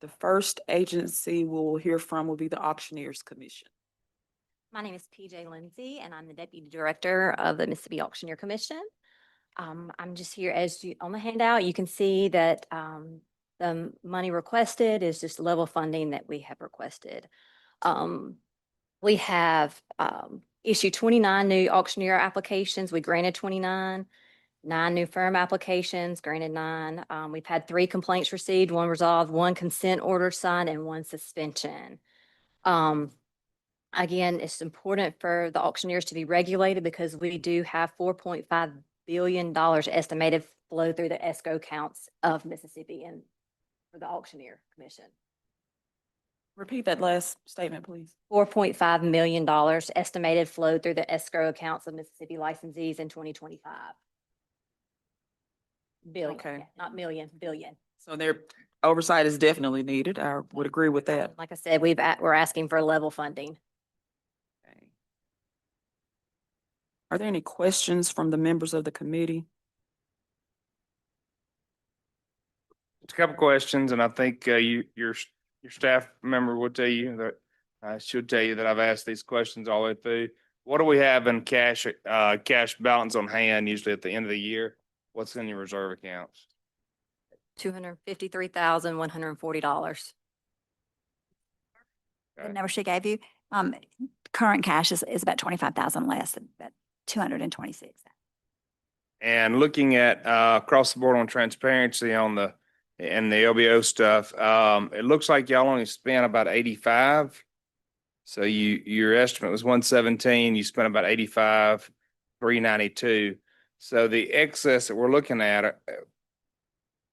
The first agency we'll hear from will be the Auctioneers Commission. My name is PJ Lindsay, and I'm the Deputy Director of the Mississippi Auctioneer Commission. I'm just here on the handout, you can see that the money requested is just level funding that we have requested. We have issued 29 new auctioneer applications. We granted 29, 9 new firm applications, granted 9. We've had 3 complaints received, 1 resolved, 1 consent order signed, and 1 suspension. Again, it's important for the auctioneers to be regulated because we do have $4.5 billion estimated flow through the escrow accounts of Mississippi and for the Auctioneer Commission. Repeat that last statement, please. $4.5 million estimated flow through the escrow accounts of Mississippi licensees in 2025. Billion, Okay. yeah, not million, billion. So their oversight is definitely needed. I would agree with that. Like I said, we're asking for level funding. Okay. Are there any questions from the members of the committee? Just a couple questions, and I think your staff member will tell you that should tell you that I've asked these questions all the way through. What do we have in cash balance on hand usually at the end of the year? What's in your reserve accounts? $253,140. The number she gave you, current cash is about 25,000 less, about 226. And looking at across the board on transparency on the LBO stuff, it looks like y'all only spent about 85. So your estimate was 117. You spent about 85, 392. So the excess that we're looking at,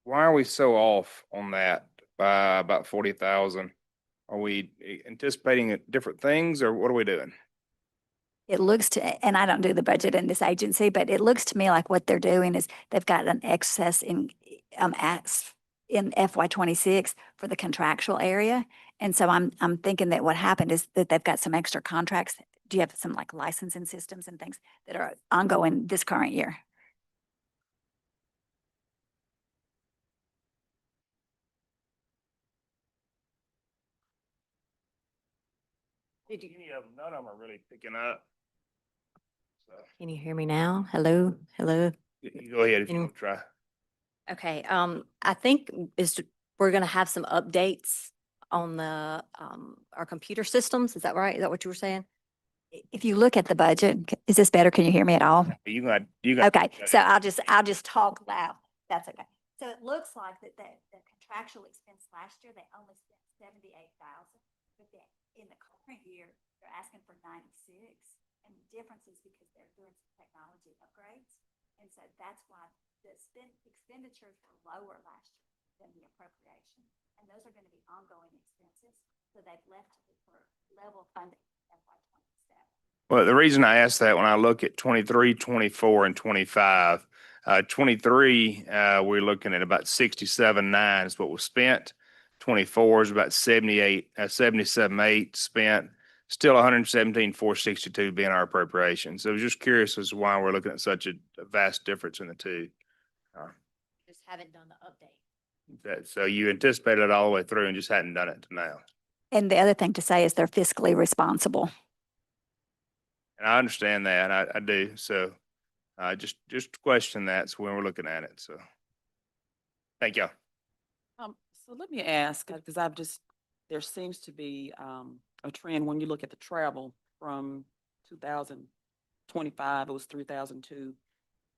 why are we so off on that by about 40,000? Are we anticipating different things, or what are we doing? It looks to, and I don't do the budget in this agency, but it looks to me like what they're doing is they've got an excess in FY26 for the contractual area. And so I'm thinking that what happened is that they've got some extra contracts. Do you have some like licensing systems and things that are ongoing this current year? Any of them, none of them are really picking up. So Can you hear me now? Hello, hello. you go ahead if you want to try. Okay, I think we're gonna have some updates on the our computer systems. Is that right? Is that what you were saying? If you look at the budget, is this better? Can you hear me at all? You got. Okay, so I'll just talk loud. That's okay. So it looks like that the contractual expense last year, they only spent 78,000, but then in the current year, they're asking for 96. And the difference is because they're doing some technology upgrades. And so that's why the expenditures were lower last year than the appropriation. And those are going to be ongoing expenses. So they've left it for level funding FY27. Well, the reason I asked that, when I look at 23, 24, and 25, 23, we're looking at about 67.9 is what was spent. 24 is about 77.8 spent. Still 117,462 being our appropriation. So I was just curious as to why we're looking at such a vast difference in the two. Just haven't done the update. So you anticipated it all the way through and just hadn't done it to now. And the other thing to say is they're fiscally responsible. And I understand that. I do. So just question that. So when we're looking at it. So thank you. So let me ask, because there seems to be a trend when you look at the travel from 2025, it was 3,002.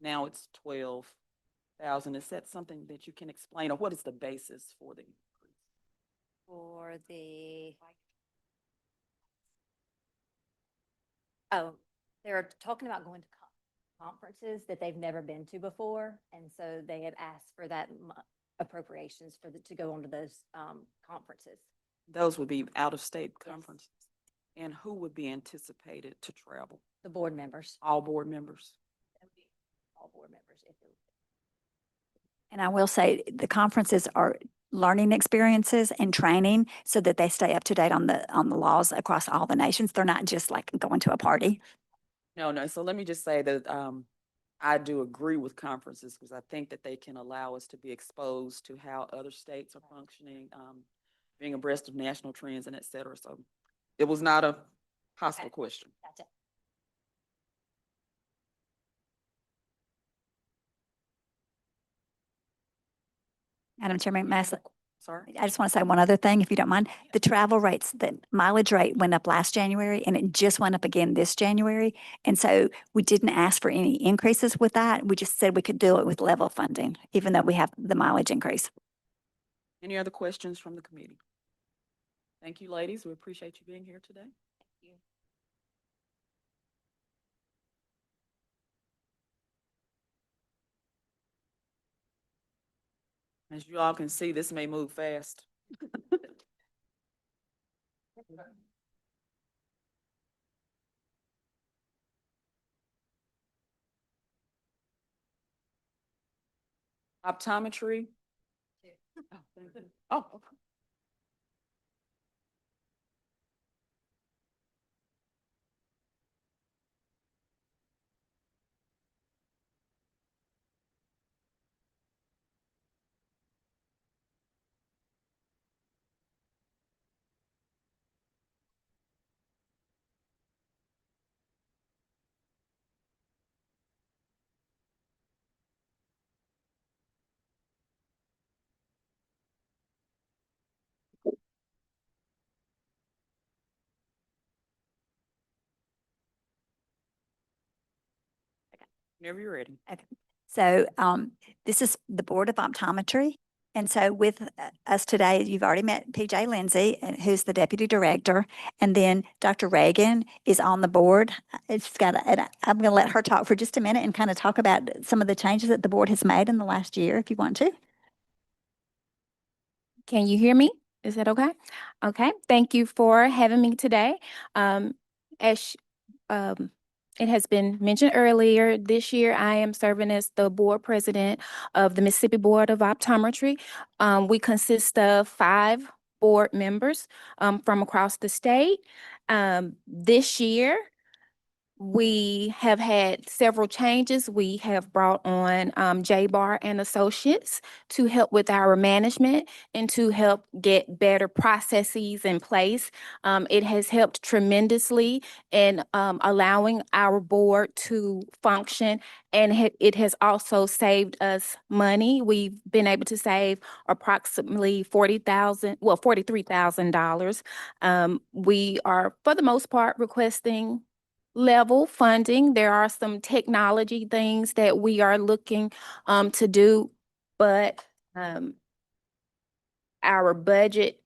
Now it's 12,000. Is that something that you can explain, or what is the basis for the increase? For they're talking about going to conferences that they've never been to before. And so they have asked for that appropriations to go onto those conferences. Those would be out-of-state conferences. And who would be anticipated to travel? The board members. All board members. All board members. And I will say the conferences are learning experiences and training so that they stay up to date on the laws across all the nations. They're not just like going to a party. No. So let me just say that I do agree with conferences because I think that they can allow us to be exposed to how other states are functioning. being abreast of national trends and et cetera. So it was not a hostile Okay. question. Gotcha. Madam Chairman, may I say- Sorry? I just want to say one other thing, if you don't mind. The travel rates, the mileage rate went up last January and it just went up again this January. And so we didn't ask for any increases with that. We just said we could do it with level funding, even though we have the mileage increase. Any other questions from the committee? Thank you, ladies. We appreciate you being here today. Thank you. As you all can see, this may move fast. Optometry. Oh, thank you. Oh, okay. Whenever you're ready. So this is the Board of Optometry. And so with us today, you've already met PJ Lindsay, who's the Deputy Director. And then Dr. Reagan is on the board. And I'm going to let her talk for just a minute and kind of talk about some of the changes that the board has made in the last year, if you want to. Can you hear me? Is that okay? Okay, thank you for having me today. As it has been mentioned earlier, this year I am serving as the board president of the Mississippi Board of Optometry. We consist of 5 board members from across the state. This year, we have had several changes. We have brought on J-Bar and Associates to help with our management and to help get better processes in place. It has helped tremendously in allowing our board to function, and it has also saved us money. We've been able to save approximately $43,000. We are, for the most part, requesting level funding. There are some technology things that we are looking to do, but our budget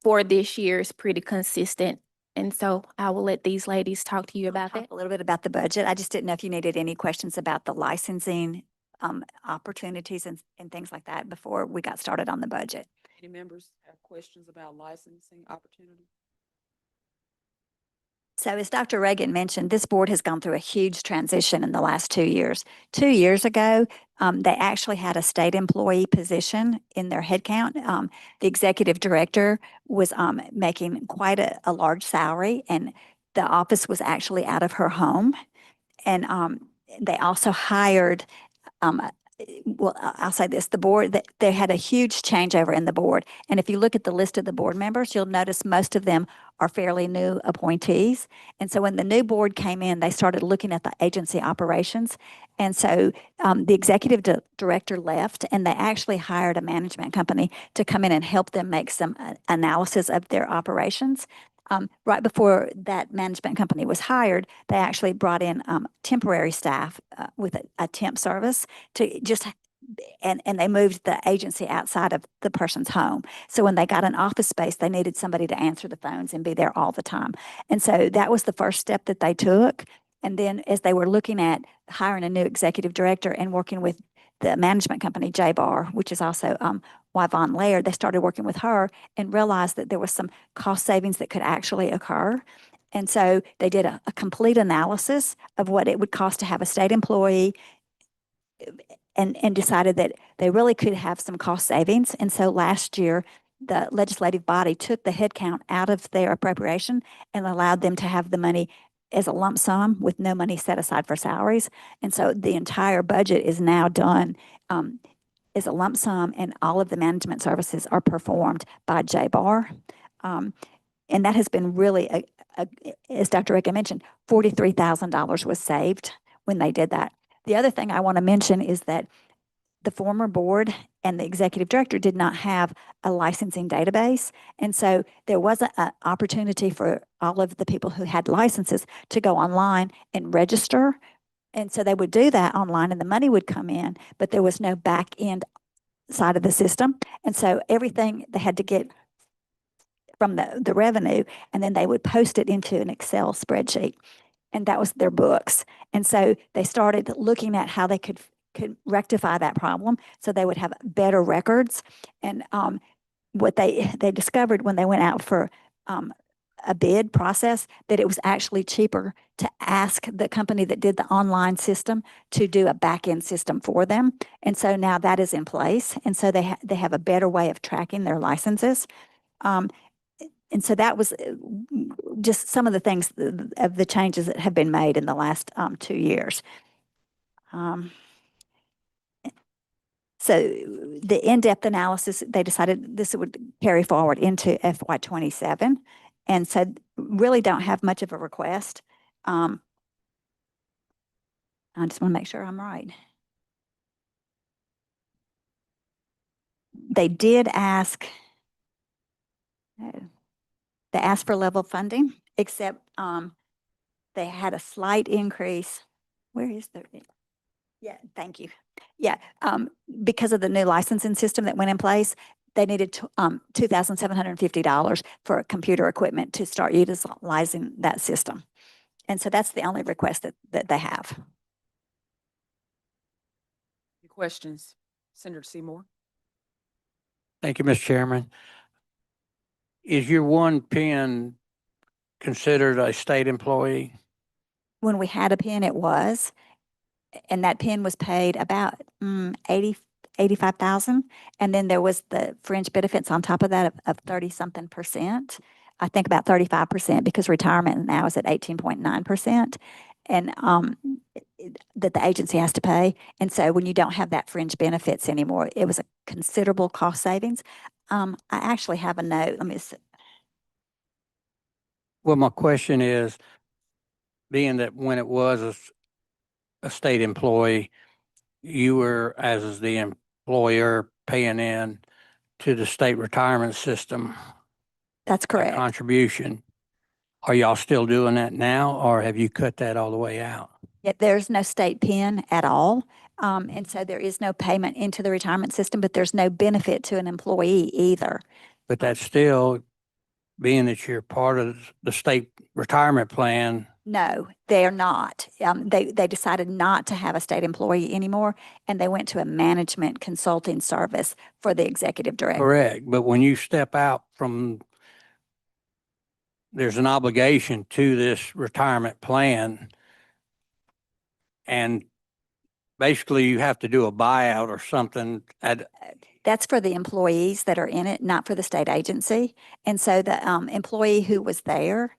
for this year is pretty consistent. And so I will let these ladies talk to you about Talk that. a little bit about the budget. I just didn't know if you needed any questions about the licensing opportunities and things like that before we got started on the budget. Any members have questions about licensing opportunity? So as Dr. Reagan mentioned, this board has gone through a huge transition in the last 2 years. 2 years ago, they actually had a state employee position in their headcount. The executive director was making quite a large salary, and the office was actually out of her home. And they also hired well, I'll say this, the board, that they had a huge changeover in the board. And if you look at the list of the board members, you'll notice most of them are fairly new appointees. And so when the new board came in, they started looking at the agency operations. And so the executive director left, and they actually hired a management company to come in and help them make some analysis of their operations. Right before that management company was hired, they actually brought in temporary staff with a temp service to just, and they moved the agency outside of the person's home. So when they got an office space, they needed somebody to answer the phones and be there all the time. And so that was the first step that they took. And then as they were looking at hiring a new executive director and working with the management company, J-Bar, which is also Yvonne Laird, they started working with her and realized that there was some cost savings that could actually occur. And so they did a complete analysis of what it would cost to have a state employee and decided that they really could have some cost savings. And so last year, the legislative body took the headcount out of their appropriation and allowed them to have the money as a lump sum with no money set aside for salaries. And so the entire budget is now done is a lump sum, and all of the management services are performed by J-Bar. And that has been really, as Dr. Rickon mentioned, $43,000 was saved when they did that. The other thing I want to mention is that the former board and the executive director did not have a licensing database. And so there was an opportunity for all of the people who had licenses to go online and register. And so they would do that online and the money would come in, but there was no back end side of the system. And so everything they had to get from the revenue, and then they would post it into an Excel spreadsheet. And that was their books. And so they started looking at how they could rectify that problem so they would have better records. And what they discovered when they went out for a bid process, that it was actually cheaper to ask the company that did the online system to do a back-end system for them. And so now that is in place. And so they have a better way of tracking their licenses. And so that was just some of the things of the changes that have been made in the last 2 years. So the in-depth analysis, they decided this would carry forward into FY27. And so really don't have much of a request. I just want to make sure I'm right. They did ask, they asked for level funding, except they had a slight increase. Where is the, yeah, thank you. Yeah, because of the new licensing system that went in place, they needed $2,750 for computer equipment to start utilizing that system. And so that's the only request that they have. Any questions? Senator Seymour? Thank you, Mr. Chairman. Is your one pen considered a state employee? When we had a pen, it was, and that pen was paid about 85,000. And then there was the fringe benefits on top of that of 30-something%. I think about 35% because retirement now is at 18.9%. And that the agency has to pay. And so when you don't have that fringe benefits anymore, it was a considerable cost savings. I actually have a note. Let me see. Well, my question is, being that when it was a state employee, you were, as is the employer, paying in to the state retirement system. That's a correct. Contribution. Are y'all still doing that now, or have you cut that all the way out? Yeah, there's no state pen at all. And so there is no payment into the retirement system, but there's no benefit to an employee either. But that's still, being that you're part of the state retirement plan, No, they are not. They decided not to have a state employee anymore, and they went to a management consulting service for the executive director. correct. But when you step out from, there's an obligation to this retirement plan. And basically you have to do a buyout or something That's for the employees that are in it, not for the state agency. And so the employee who was there,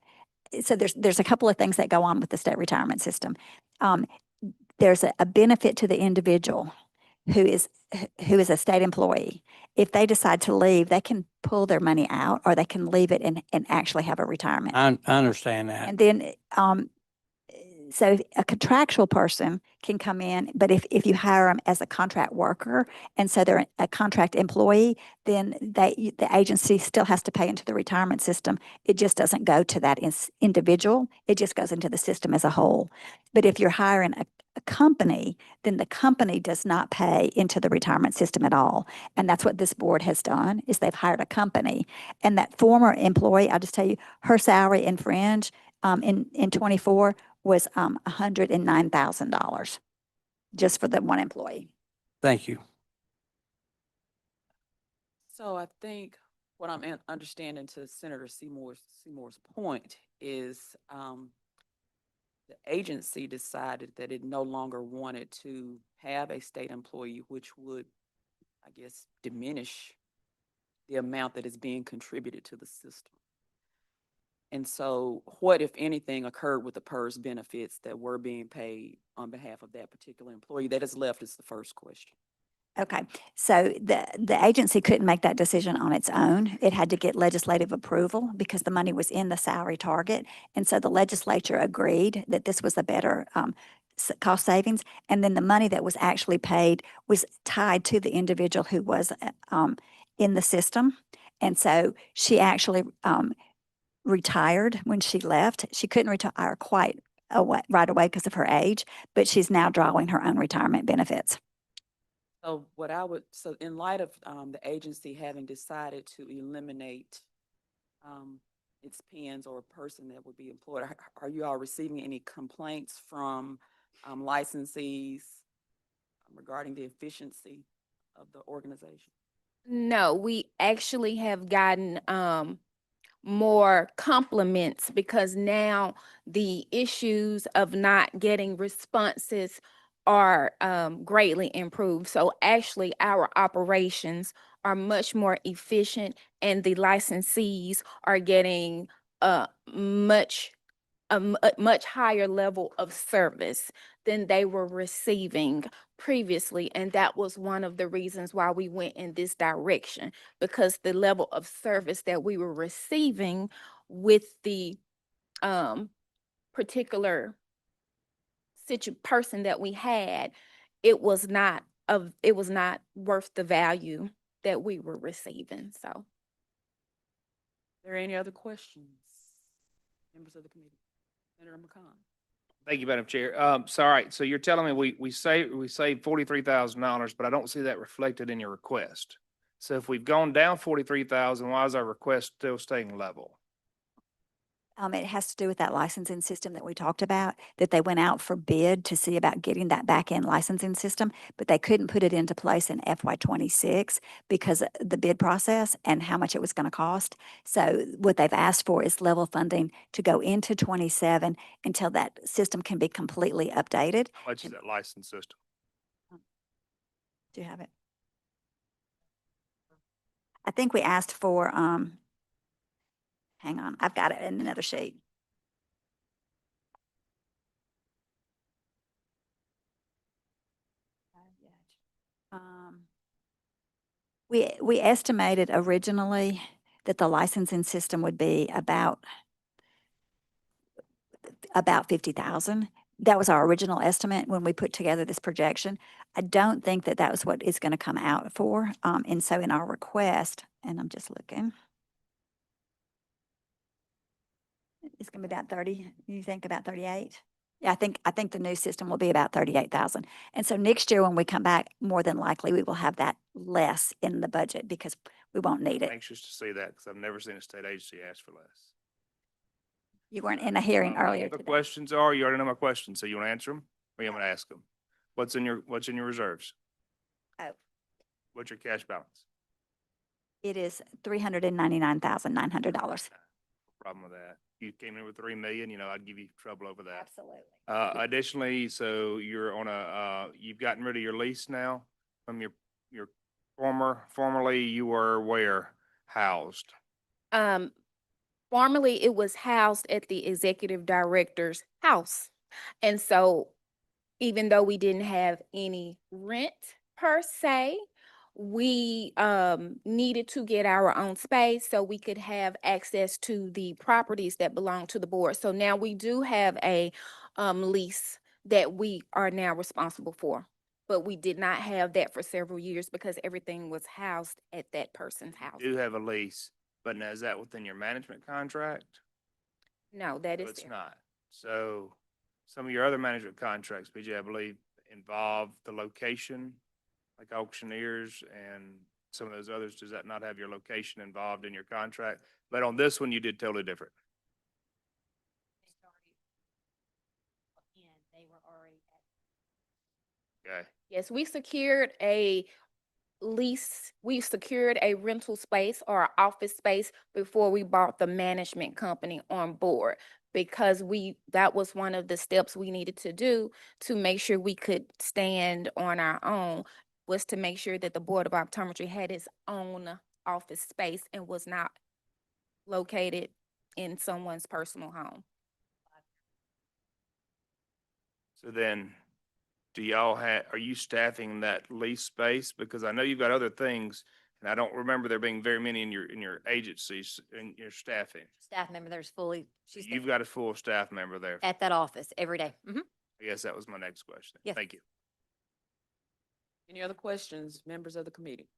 so there's a couple of things that go on with the state retirement system. There's a benefit to the individual who is a state employee. If they decide to leave, they can pull their money out, or they can leave it and actually have a retirement. I understand that. And then so a contractual person can come in, but if you hire them as a contract worker, and so they're a contract employee, then the agency still has to pay into the retirement system. It just doesn't go to that individual. It just goes into the system as a whole. But if you're hiring a company, then the company does not pay into the retirement system at all. And that's what this board has done, is they've hired a company. And that former employee, I'll just tell you, her salary in fringe in 24 was $109,000 just for the one employee. Thank you. So I think what I'm understanding to Senator Seymour's point is the agency decided that it no longer wanted to have a state employee, which would, I guess, diminish the amount that is being contributed to the system. And so what, if anything, occurred with the PERS benefits that were being paid on behalf of that particular employee? That is left is the first question. Okay, so the agency couldn't make that decision on its own. It had to get legislative approval because the money was in the salary target. And so the legislature agreed that this was a better cost savings. And then the money that was actually paid was tied to the individual who was in the system. And so she actually retired when she left. She couldn't retire quite right away because of her age, but she's now drawing her own retirement benefits. So what I would, so in light of the agency having decided to eliminate its PNs or a person that would be employed, are you all receiving any complaints from licensees regarding the efficiency of the organization? No, we actually have gotten more compliments because now the issues of not getting responses are greatly improved. So actually our operations are much more efficient and the licensees are getting a much higher level of service than they were receiving previously. And that was one of the reasons why we went in this direction, because the level of service that we were receiving with the particular person that we had, it was not worth the value that we were receiving. So Are there any other questions? Members of the committee? Senator McCon. Thank you, Madam Chair. So, all right, so you're telling me we saved $43,000, but I don't see that reflected in your request. So if we've gone down 43,000, why is our request still staying level? It has to do with that licensing system that we talked about, that they went out for bid to see about getting that back-end licensing system, but they couldn't put it into place in FY '26 because of the bid process and how much it was going to cost. So what they've asked for is level funding to go into '27 until that system can be completely updated. How much is that license system? Do you have it? I think we asked for, hang on, I've got it in another sheet. We estimated originally that the licensing system would be about 50,000. That was our original estimate when we put together this projection. I don't think that that was what it's going to come out for. And so in our request, and I'm just looking, it's going to be about 30. You think about 38? Yeah, I think the new system will be about 38,000. And so next year when we come back, more than likely we will have that less in the budget because we won't need I'm it. anxious to see that because I've never seen a state agency ask for less. You weren't in a hearing earlier The today. questions are, you already know my questions, so you want to answer them or you want me to ask them? What's in your reserves? Oh, What's your cash balance? it is $399,900. Problem with that. You came in with 3 million, I'd give you trouble over that. Absolutely. Additionally, so you're on you've gotten rid of your lease now from your formerly you were where housed? formerly it was housed at the executive director's house. And so even though we didn't have any rent per se, we needed to get our own space so we could have access to the properties that belong to the board. So now we do have a lease that we are now responsible for. But we did not have that for several years because everything was housed at that person's house. You do have a lease, but now is that within your management contract? No, that No, is it's there. not. So some of your other management contracts, PJ, I believe, involve the location, like auctioneers and some of those others. Does that not have your location involved in your contract? But on this one, you did totally different. They were already Okay. Yes, we secured a rental space or office space before we brought the management company on board because that was one of the steps we needed to do to make sure we could stand on our own, was to make sure that the Board of Optometry had its own office space and was not located in someone's personal home. So then do y'all are you staffing that lease space? Because I know you've got other things, and I don't remember there being very many in your agencies, in your staffing. Staff member there's fully, she's You've got a full staff member there. at that office every day. I guess that was my next question. Yes. Thank you. Any other questions, members of the committee?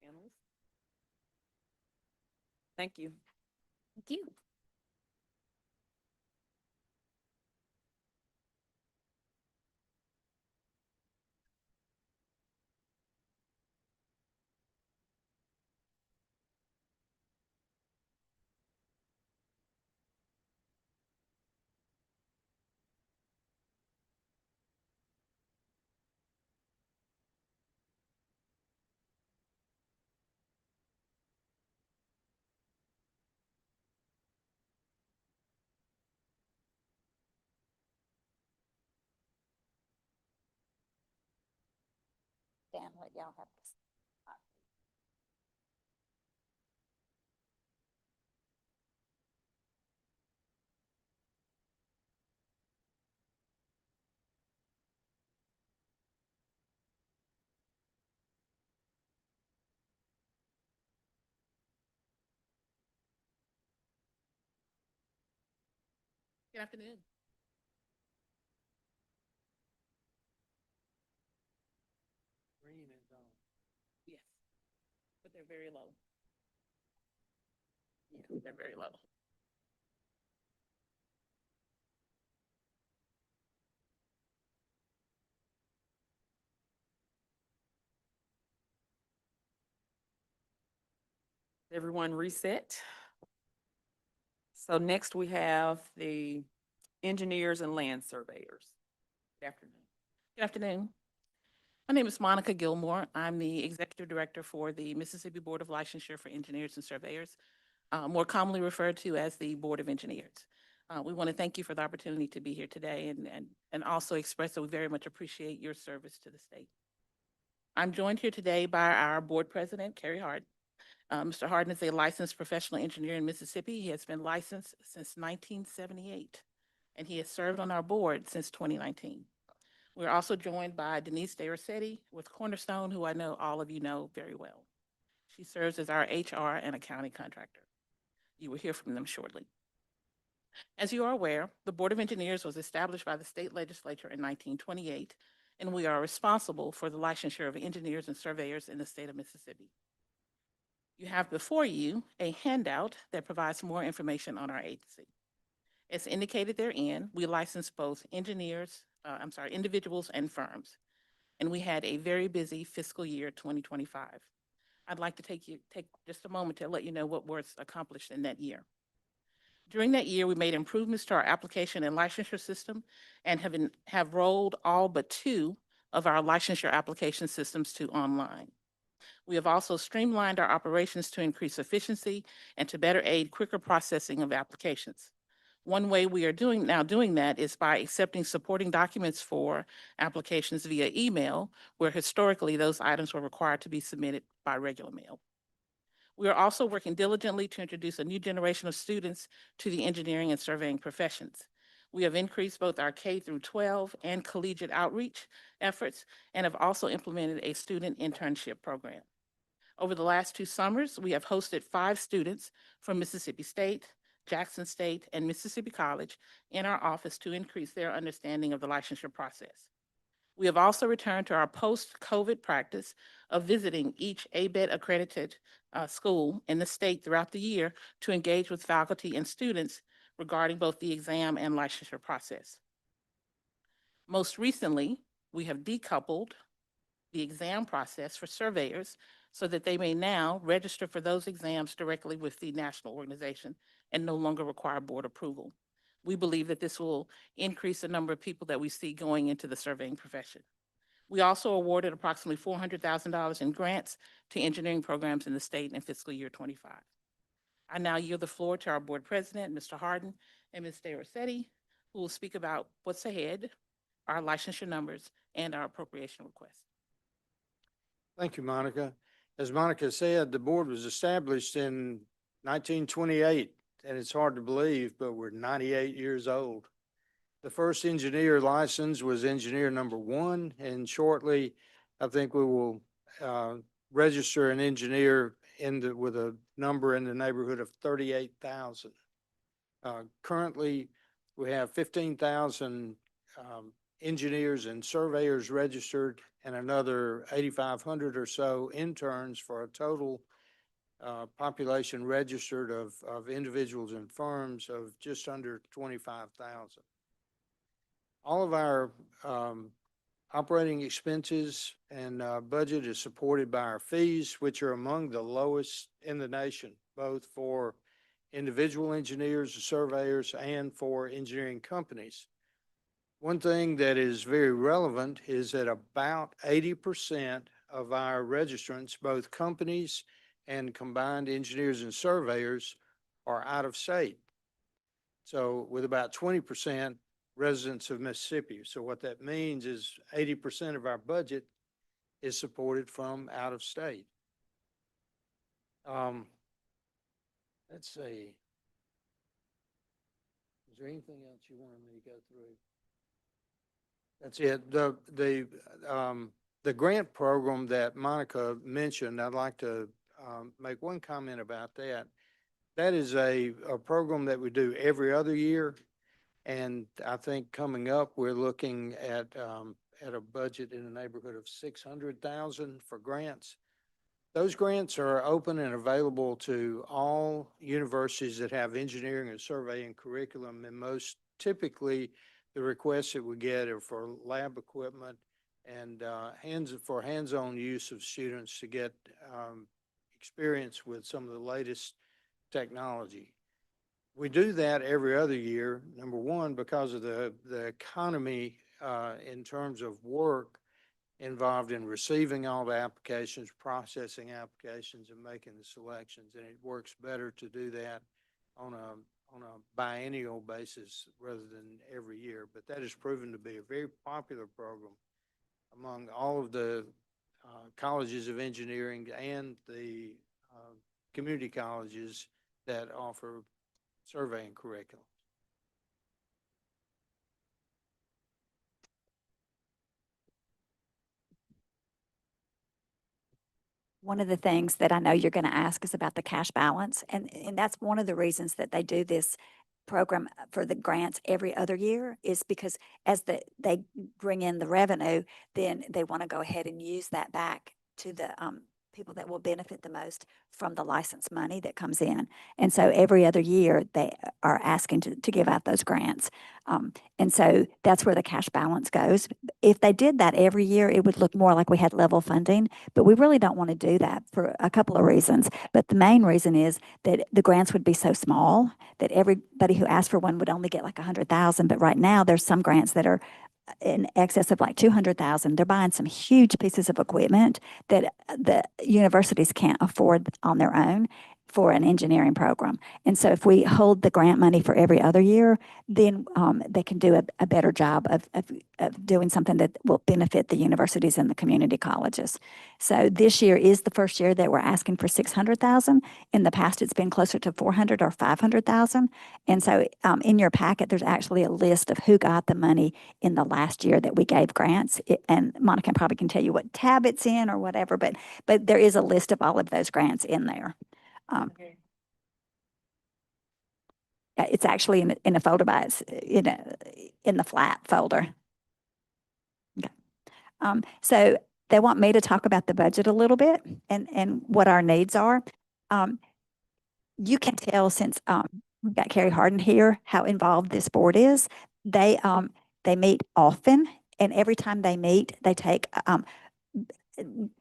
Panelists? Thank you. Thank you. Dan, what y'all have to say. Good afternoon. Green is on. Yes, but they're very low. Yeah, they're very low. Everyone reset. So next we have the engineers and land surveyors. Good afternoon. Good afternoon. My name is Monica Gilmore. I'm the Executive Director for the Mississippi Board of Licensure for Engineers and Surveyors, more commonly referred to as the Board of Engineers. We want to thank you for the opportunity to be here today and also express that we very much appreciate your service to the state. I'm joined here today by our Board President, Kerry Hart. Mr. Harden is a licensed professional engineer in Mississippi. He has been licensed since 1978, and he has served on our board since 2019. We're also joined by Denise De Rossetti with Cornerstone, who I know all of you know very well. She serves as our HR and accounting contractor. You will hear from them shortly. As you are aware, the Board of Engineers was established by the state legislature in 1928, and we are responsible for the licensure of engineers and surveyors in the state of Mississippi. You have before you a handout that provides more information on our agency. As indicated therein, we license both individuals and firms, and we had a very busy fiscal year 2025. I'd like to take just a moment to let you know what was accomplished in that year. During that year, we made improvements to our application and licensure system and have rolled all but 2 of our licensure application systems to online. We have also streamlined our operations to increase efficiency and to better aid quicker processing of applications. One way we are doing that is by accepting supporting documents for applications via email, where historically those items were required to be submitted by regular mail. We are also working diligently to introduce a new generation of students to the engineering and surveying professions. We have increased both our K-12 and collegiate outreach efforts and have also implemented a student internship program. Over the last 2 summers, we have hosted 5 students from Mississippi State, Jackson State, and Mississippi College in our office to increase their understanding of the licensure process. We have also returned to our post-COVID practice of visiting each ABET accredited school in the state throughout the year to engage with faculty and students regarding both the exam and licensure process. Most recently, we have decoupled the exam process for surveyors so that they may now register for those exams directly with the national organization and no longer require board approval. We believe that this will increase the number of people that we see going into the surveying profession. We also awarded approximately $400,000 in grants to engineering programs in the state in fiscal year 25. I now yield the floor to our board president, Mr. Harden, and Ms. De Rossetti, who will speak about what's ahead, our licensure numbers, and our appropriation request. Thank you, Monica. As Monica said, the board was established in 1928, and it's hard to believe, but we're 98 years old. The first engineer license was engineer number 1, and shortly, I think we will register an engineer with a number in the neighborhood of 38,000. Currently, we have 15,000 engineers and surveyors registered, and another 8,500 or so interns, for a total population registered of individuals and firms of just under 25,000. All of our operating expenses and budget is supported by our fees, which are among the lowest in the nation, both for individual engineers, surveyors, and for engineering companies. One thing that is very relevant is that about 80% of our registrants, both companies and combined engineers and surveyors, are out of state. So with about 20% residents of Mississippi. So what that means is 80% of our budget is supported from out of state. Let's see. Is there anything else you wanted me to go through? That's it. The grant program that Monica mentioned, I'd like to make one comment about that. That is a program that we do every other year. And I think coming up, we're looking at a budget in the neighborhood of 600,000 for grants. Those grants are open and available to all universities that have engineering and surveying curriculum, and most typically the requests that we get are for lab equipment and hands-on use of students to get experience with some of the latest technology. We do that every other year, number one, because of the economy in terms of work involved in receiving all the applications, processing applications, and making the selections. And it works better to do that on a biennial basis rather than every year. But that has proven to be a very popular program among all of the colleges of engineering and the community colleges that offer surveying curriculum. One of the things that I know you're going to ask is about the cash balance. And that's one of the reasons that they do this program for the grants every other year, is because as they bring in the revenue, then they want to go ahead and use that back to the people that will benefit the most from the license money that comes in. And so every other year they are asking to give out those grants. And so that's where the cash balance goes. If they did that every year, it would look more like we had level funding, but we really don't want to do that for a couple of reasons. But the main reason is that the grants would be so small that everybody who asked for one would only get like 100,000. But right now there's some grants that are in excess of like 200,000. They're buying some huge pieces of equipment that the universities can't afford on their own for an engineering program. And so if we hold the grant money for every other year, then they can do a better job of doing something that will benefit the universities and the community colleges. So this year is the first year that we're asking for 600,000. In the past, it's been closer to 400 or 500,000. And so in your packet, there's actually a list of who got the money in the last year that we gave grants. And Monica probably can tell you what tab it's in or whatever, but there is a list of all of those grants in there. It's actually in a folder in the flat folder. Okay. So they want me to talk about the budget a little bit and what our needs are. You can tell since we've got Carrie Harden here how involved this board is. They meet often, and every time they meet, they take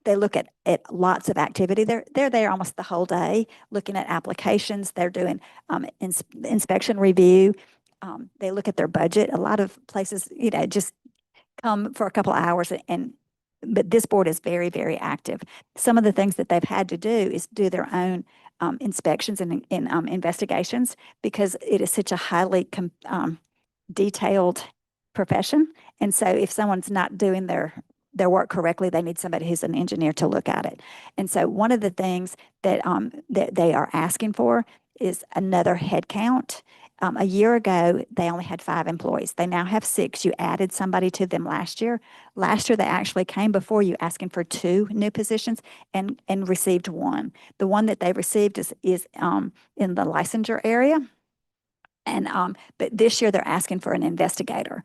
they look at lots of activity. They're there almost the whole day looking at applications. They're doing inspection review. They look at their budget. A lot of places, just come for a couple of hours but this board is very, very active. Some of the things that they've had to do is do their own inspections and investigations, because it is such a highly detailed profession. And so if someone's not doing their work correctly, they need somebody who's an engineer to look at it. And so one of the things that they are asking for is another head count. a year ago, they only had 5 employees. They now have 6. You added somebody to them last year. Last year, they actually came before you asking for 2 new positions and received 1. The one that they received is in the licensure area. And, but this year they're asking for an investigator.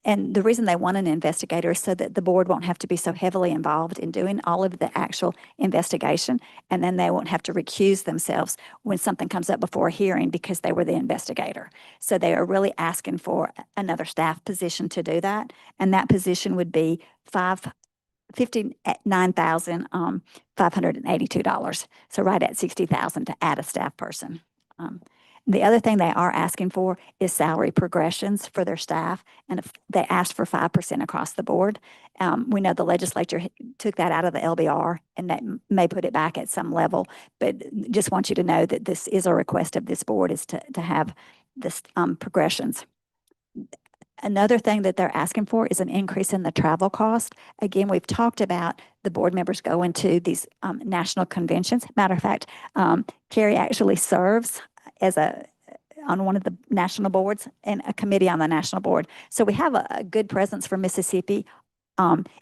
And the reason they want an investigator is so that the board won't have to be so heavily involved in doing all of the actual investigation. And then they won't have to recuse themselves when something comes up before a hearing because they were the investigator. So they are really asking for another staff position to do that. And that position would be $59,582. So right at $60,000 to add a staff person. The other thing they are asking for is salary progressions for their staff, and if they asked for 5% across the board. We know the legislature took that out of the LBR, and that may put it back at some level, but just want you to know that this is a request of this board, is to have this progressions. Another thing that they're asking for is an increase in the travel cost. Again, we've talked about the board members going to these national conventions. Matter of fact, Carrie actually serves as on one of the national boards and a committee on the national board. So we have a good presence for Mississippi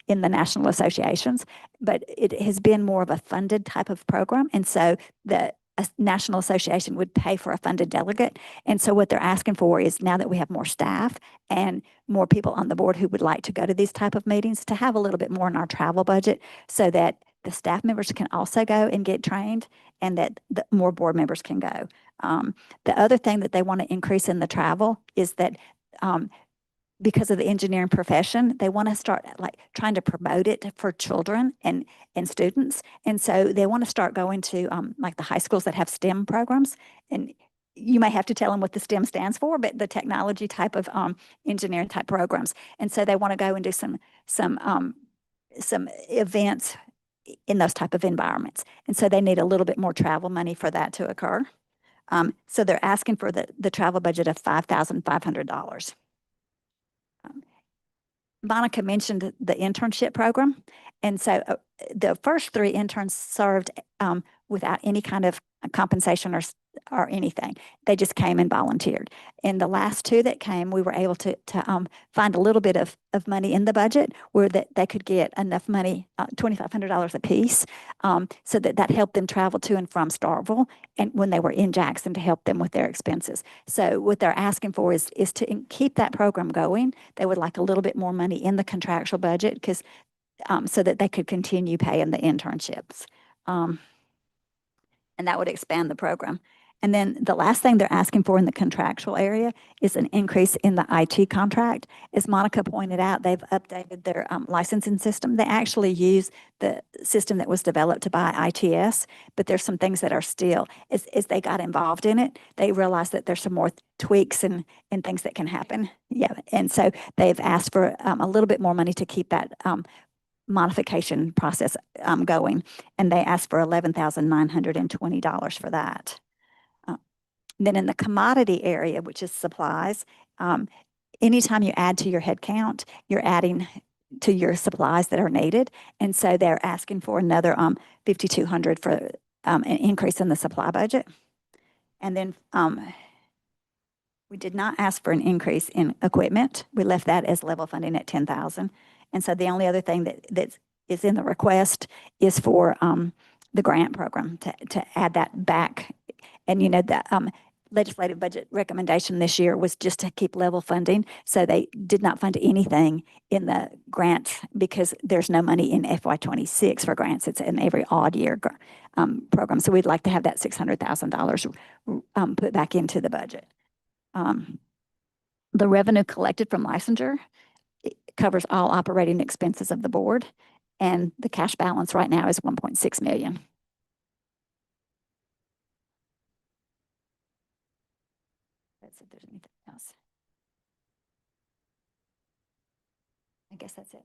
in the national associations, but it has been more of a funded type of program. And so the national association would pay for a funded delegate. And so what they're asking for is, now that we have more staff and more people on the board who would like to go to these type of meetings, to have a little bit more in our travel budget so that the staff members can also go and get trained, and that the more board members can go. The other thing that they want to increase in the travel is that because of the engineering profession, they want to start like trying to promote it for children and students. And so they want to start going to like the high schools that have STEM programs. And you may have to tell them what the STEM stands for, but the technology type of engineering type programs. And so they want to go and do some events in those type of environments. And so they need a little bit more travel money for that to occur. So they're asking for the travel budget of $5,500. Monica mentioned the internship program. And so the first 3 interns served without any kind of compensation or anything. They just came and volunteered. And the last 2 that came, we were able to find a little bit of money in the budget where that they could get enough money, $2,500 a piece, so that helped them travel to and from Starkville and when they were in Jackson, to help them with their expenses. So what they're asking for is to keep that program going. They would like a little bit more money in the contractual budget because so that they could continue paying the internships. And that would expand the program. And then the last thing they're asking for in the contractual area is an increase in the IT contract. As Monica pointed out, they've updated their licensing system. They actually use the system that was developed by ITS, but there's some things that are still, as they got involved in it, they realized that there's some more tweaks and things that can happen. Yeah, and so they've asked for a little bit more money to keep that modification process going, and they asked for $11,920 for that. Then in the commodity area, which is supplies, anytime you add to your head count, you're adding to your supplies that are needed, and so they're asking for another $5,200 for an increase in the supply budget. And then we did not ask for an increase in equipment. We left that as level funding at $10,000. And so the only other thing that is in the request is for the grant program to add that back. And you know, the legislative budget recommendation this year was just to keep level funding. So they did not fund anything in the grants because there's no money in FY26 for grants. It's an every odd year program. So we'd like to have that $600,000 put back into the budget. The revenue collected from licensure covers all operating expenses of the board, and the cash balance right now is $1.6 million. Let's see if there's anything else. I guess that's it.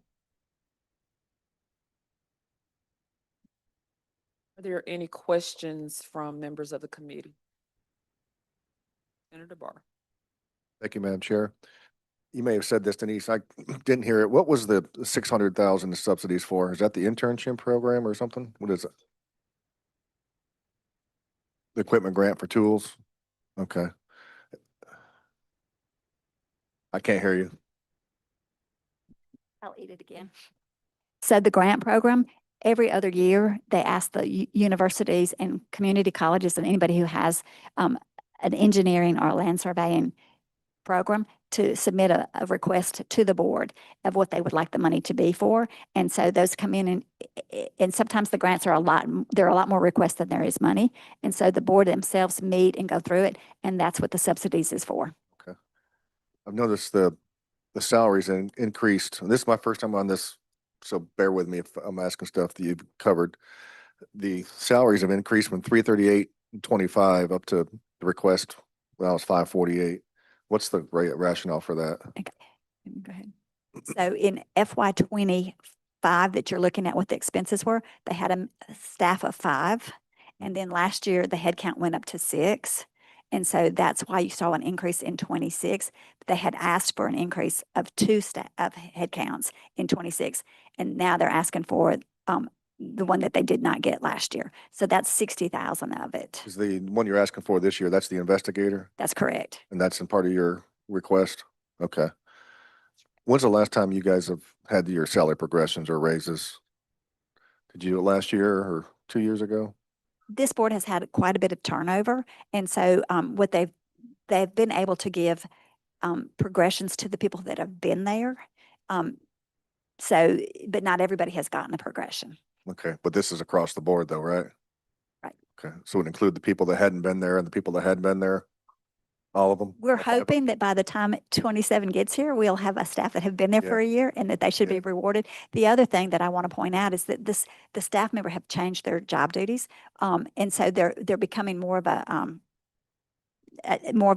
Are there any questions from members of the committee? Senator Barr. Thank you, Madam Chair. You may have said this, Denise, I didn't hear it. What was the 600,000 subsidies for? Is that the internship program or something? What is it? The equipment grant for tools? Okay. I can't hear you. I'll eat it again. So the grant program, every other year, they ask the universities and community colleges and anybody who has an engineering or land surveying program to submit a request to the board of what they would like the money to be for. And so those come in and sometimes the grants are there are a lot more requests than there is money. And so the board themselves meet and go through it, and that's what the subsidies is for. I've noticed the salaries increased. This is my first time on this, so bear with me if I'm asking stuff that you've covered. The salaries have increased from 338.25 up to the request, well, it's 548. What's the rationale for that? Go ahead. So in FY 25 that you're looking at what the expenses were, they had a staff of 5. And then last year, the headcount went up to 6. And so that's why you saw an increase in 26. They had asked for an increase of 2 of headcounts in 26. And now they're asking for the one that they did not get last year. So that's 60,000 of it. Is the one you're asking for this year, that's the investigator? That's correct. And that's in part of your request? Okay. When's the last time you guys have had your salary progressions or raises? Did you do it last year or 2 years ago? This board has had quite a bit of turnover. And so what they've been able to give progressions to the people that have been there. But not everybody has gotten a progression. Okay, but this is across the board though, right? Right. Okay, so it include the people that hadn't been there and the people that had been there? All of them? We're hoping that by the time 27 gets here, we'll have a staff that have been there for a year and that they should Yeah. be rewarded. The other thing that I want to point out is that the staff member have changed their job duties. And so they're becoming more of a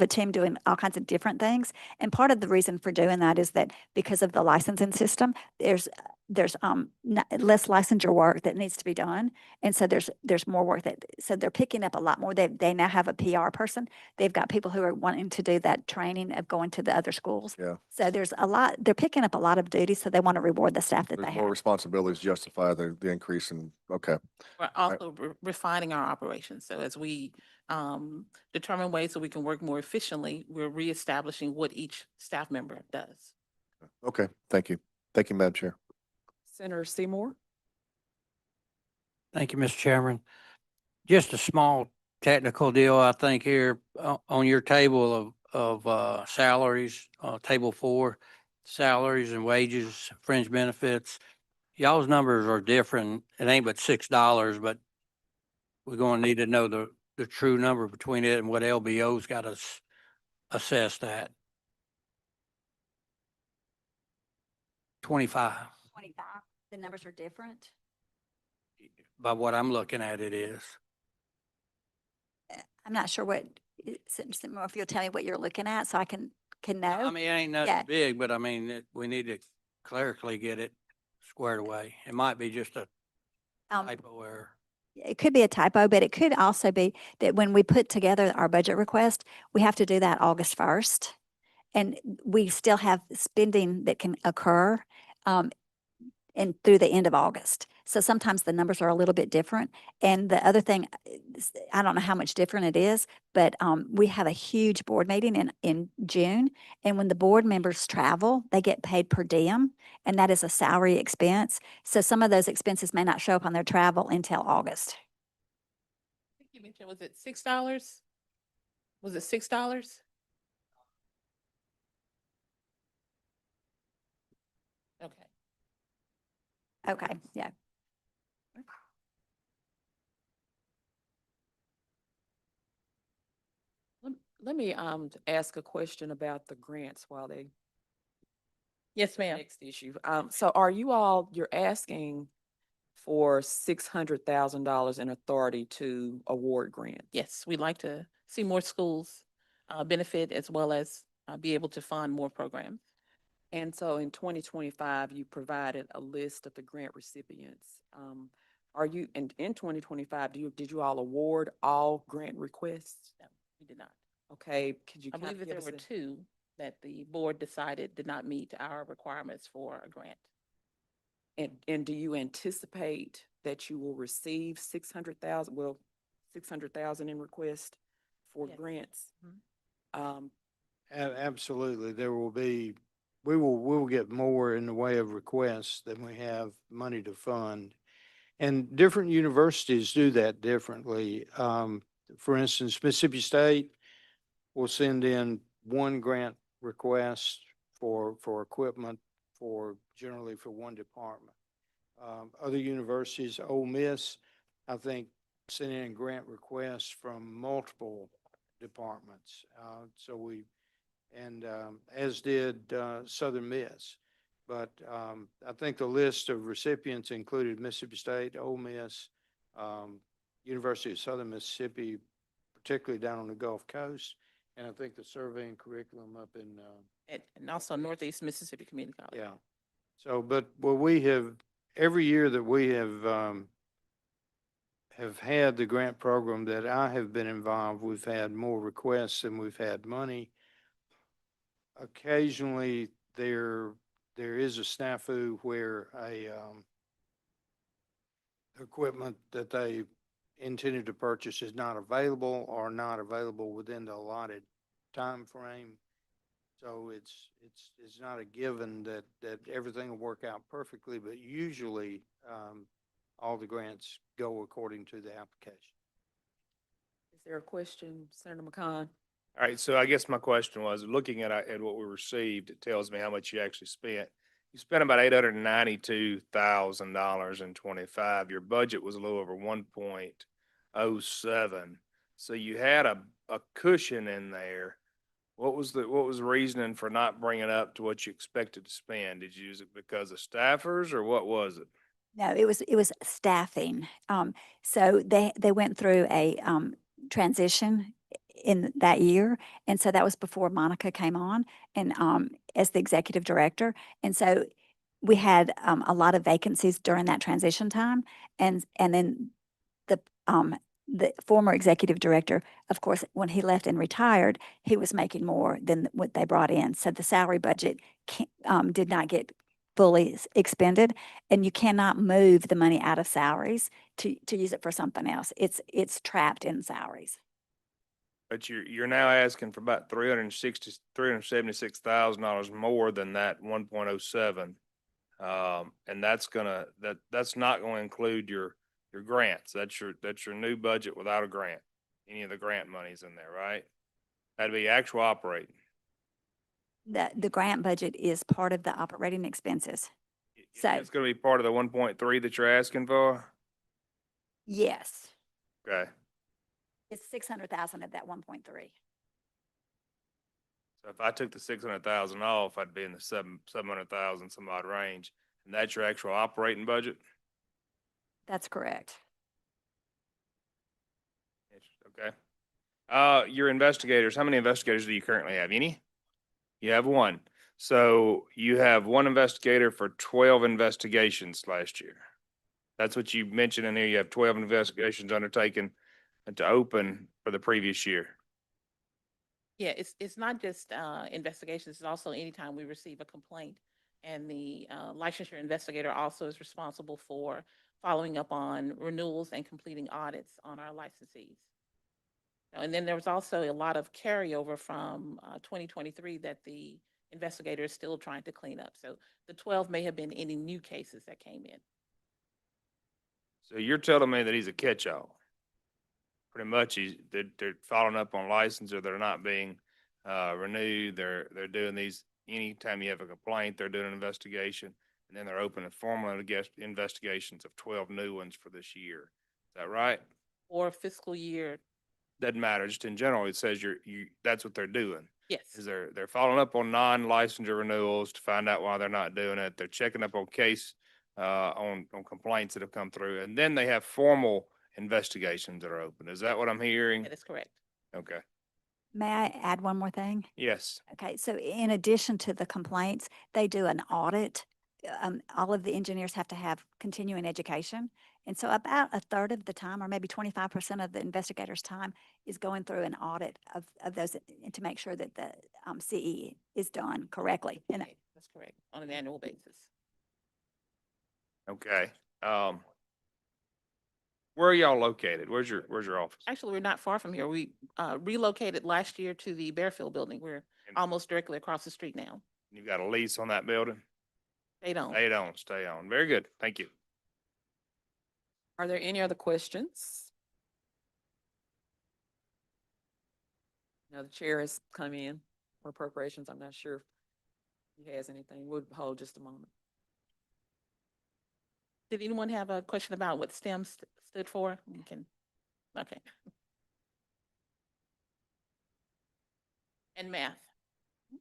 team doing all kinds of different things. And part of the reason for doing that is that because of the licensing system, there's less licensure work that needs to be done. And so there's more work so they're picking up a lot more. They now have a PR person. They've got people who are wanting to do that training of going to the other schools. Yeah. So they're picking up a lot of duties, so they want to reward the staff that There's they more have. responsibilities justify the increase in, okay. We're also refining our operations. So as we determine ways that we can work more efficiently, we're reestablishing what each staff member does. Okay, thank you. Thank you, Madam Chair. Senator Seymour? Thank you, Mr. Chairman. Just a small technical deal, I think, here on your table of salaries, table 4, salaries and wages, fringe benefits. Y'all's numbers are different. It ain't but $6, but we're going to need to know the true number between it and what LBO's got us assessed at. 25, 25. The numbers are different. by what I'm looking at, it is. I'm not sure if you'll tell me what you're looking at so I can know. I mean, it ain't Yeah. nothing big, but I mean, we need to clerically get it squared away. It might be just a Um, typo error. It could be a typo, but it could also be that when we put together our budget request, we have to do that August 1st. And we still have spending that can occur and through the end of August. So sometimes the numbers are a little bit different. And the other thing, I don't know how much different it is, but we have a huge board meeting in June. And when the board members travel, they get paid per diem, and that is a salary expense. So some of those expenses may not show up on their travel until August. I think you mentioned, was it $6? Was it $6? Okay. Okay, yeah. Let me ask a question about the grants while they Yes, ma'am. next issue. So you're asking for $600,000 in authority to award grants? Yes, we'd like to see more schools benefit as well as be able to fund more programs. And so in 2025, you provided a list of the grant recipients. In 2025, did you all award all grant requests? No, we did not. Okay, could you I kind believe of that give there us were 2 that the board decided did not meet our requirements for a grant. and do you anticipate that you will receive 600,000 in request for Yes. grants? Mhm. Absolutely. There will be, we will get more in the way of requests than we have money to fund. And different universities do that differently. For instance, Mississippi State will send in one grant request for equipment generally for one department. Other universities, Ole Miss, I think, sent in grant requests from multiple departments. As did Southern Miss. But I think the list of recipients included Mississippi State, Ole Miss, University of Southern Mississippi, particularly down on the Gulf Coast, and I think the surveying curriculum up in, And also Northeast Mississippi Community College. yeah. So, but we have, every year that we have had the grant program that I have been involved, we've had more requests than we've had money. Occasionally, there is a snafu where equipment that they intended to purchase is not available or not available within the allotted time frame. So it's not a given that everything will work out perfectly, but usually, all the grants go according to the application. Is there a question, Senator McCon? All right, so I guess my question was, looking at what we received, it tells me how much you actually spent. You spent about $892,000 in 25. Your budget was a little over 1.07. So you had a cushion in there. What was the reasoning for not bringing it up to what you expected to spend? Did you use it because of staffers, or what was it? No, it was staffing. So they went through a transition in that year, and so that was before Monica came on and as the executive director, and so we had a lot of vacancies during that transition time, and then the former executive director, of course, when he left and retired, he was making more than what they brought in. So the salary budget did not get fully expended, and you cannot move the money out of salaries to use it for something else. It's trapped in salaries. But you're now asking for about $376,000 more than that 1.07. And that's not gonna include your grants. That's your new budget without a grant. Any of the grant money's in there, right? That'd be actual operating. The grant budget is part of the operating expenses. So- It's gonna be part of the 1.3 that you're asking for? Yes, Okay. it's 600,000 of that 1.3. So if I took the 600,000 off, I'd be in the 700,000 some odd range. And that's your actual operating budget? That's correct. Okay. Your investigators, how many investigators do you currently have? Any? You have one. So you have one investigator for 12 investigations last year. That's what you mentioned in here. You have 12 investigations undertaken and to open for the previous year. Yeah, it's not just investigations, it's also anytime we receive a complaint. And the licensure investigator also is responsible for following up on renewals and completing audits on our licensees. And then there was also a lot of carryover from 2023 that the investigator is still trying to clean up. So the 12 may have been any new cases that came in. So you're telling me that he's a catch-all? Pretty much, they're following up on license, or they're not being renewed. They're doing these, anytime you have a complaint, they're doing an investigation, and then they're opening formal investigations of 12 new ones for this year. Is that right? Or fiscal year, Doesn't matter, just in general, it says that's what they're doing. yes. Is they're following up on non-licensure renewals to find out why they're not doing it. They're checking up on on complaints that have come through, and then they have formal investigations that are open. Is that what I'm hearing? That is correct. Okay. May I add one more thing? Yes. Okay, so in addition to the complaints, they do an audit. All of the engineers have to have continuing education. And so about a third of the time, or maybe 25% of the investigator's time, is going through an audit of those to make sure that the CE is done correctly. And Okay, that's correct, on an annual basis. Okay. Where are y'all located? Where's your office? Actually, we're not far from here. We relocated last year to the Bearfield building. We're almost directly across the street now. You got a lease on that building? They don't. Stay on. Very good. Thank you. Are there any other questions? Now, the chair has come in for appropriations. I'm not sure if he has anything. We'll hold just a moment. Did anyone have a question about what STEM stood for? We can, okay. And math. Mhm.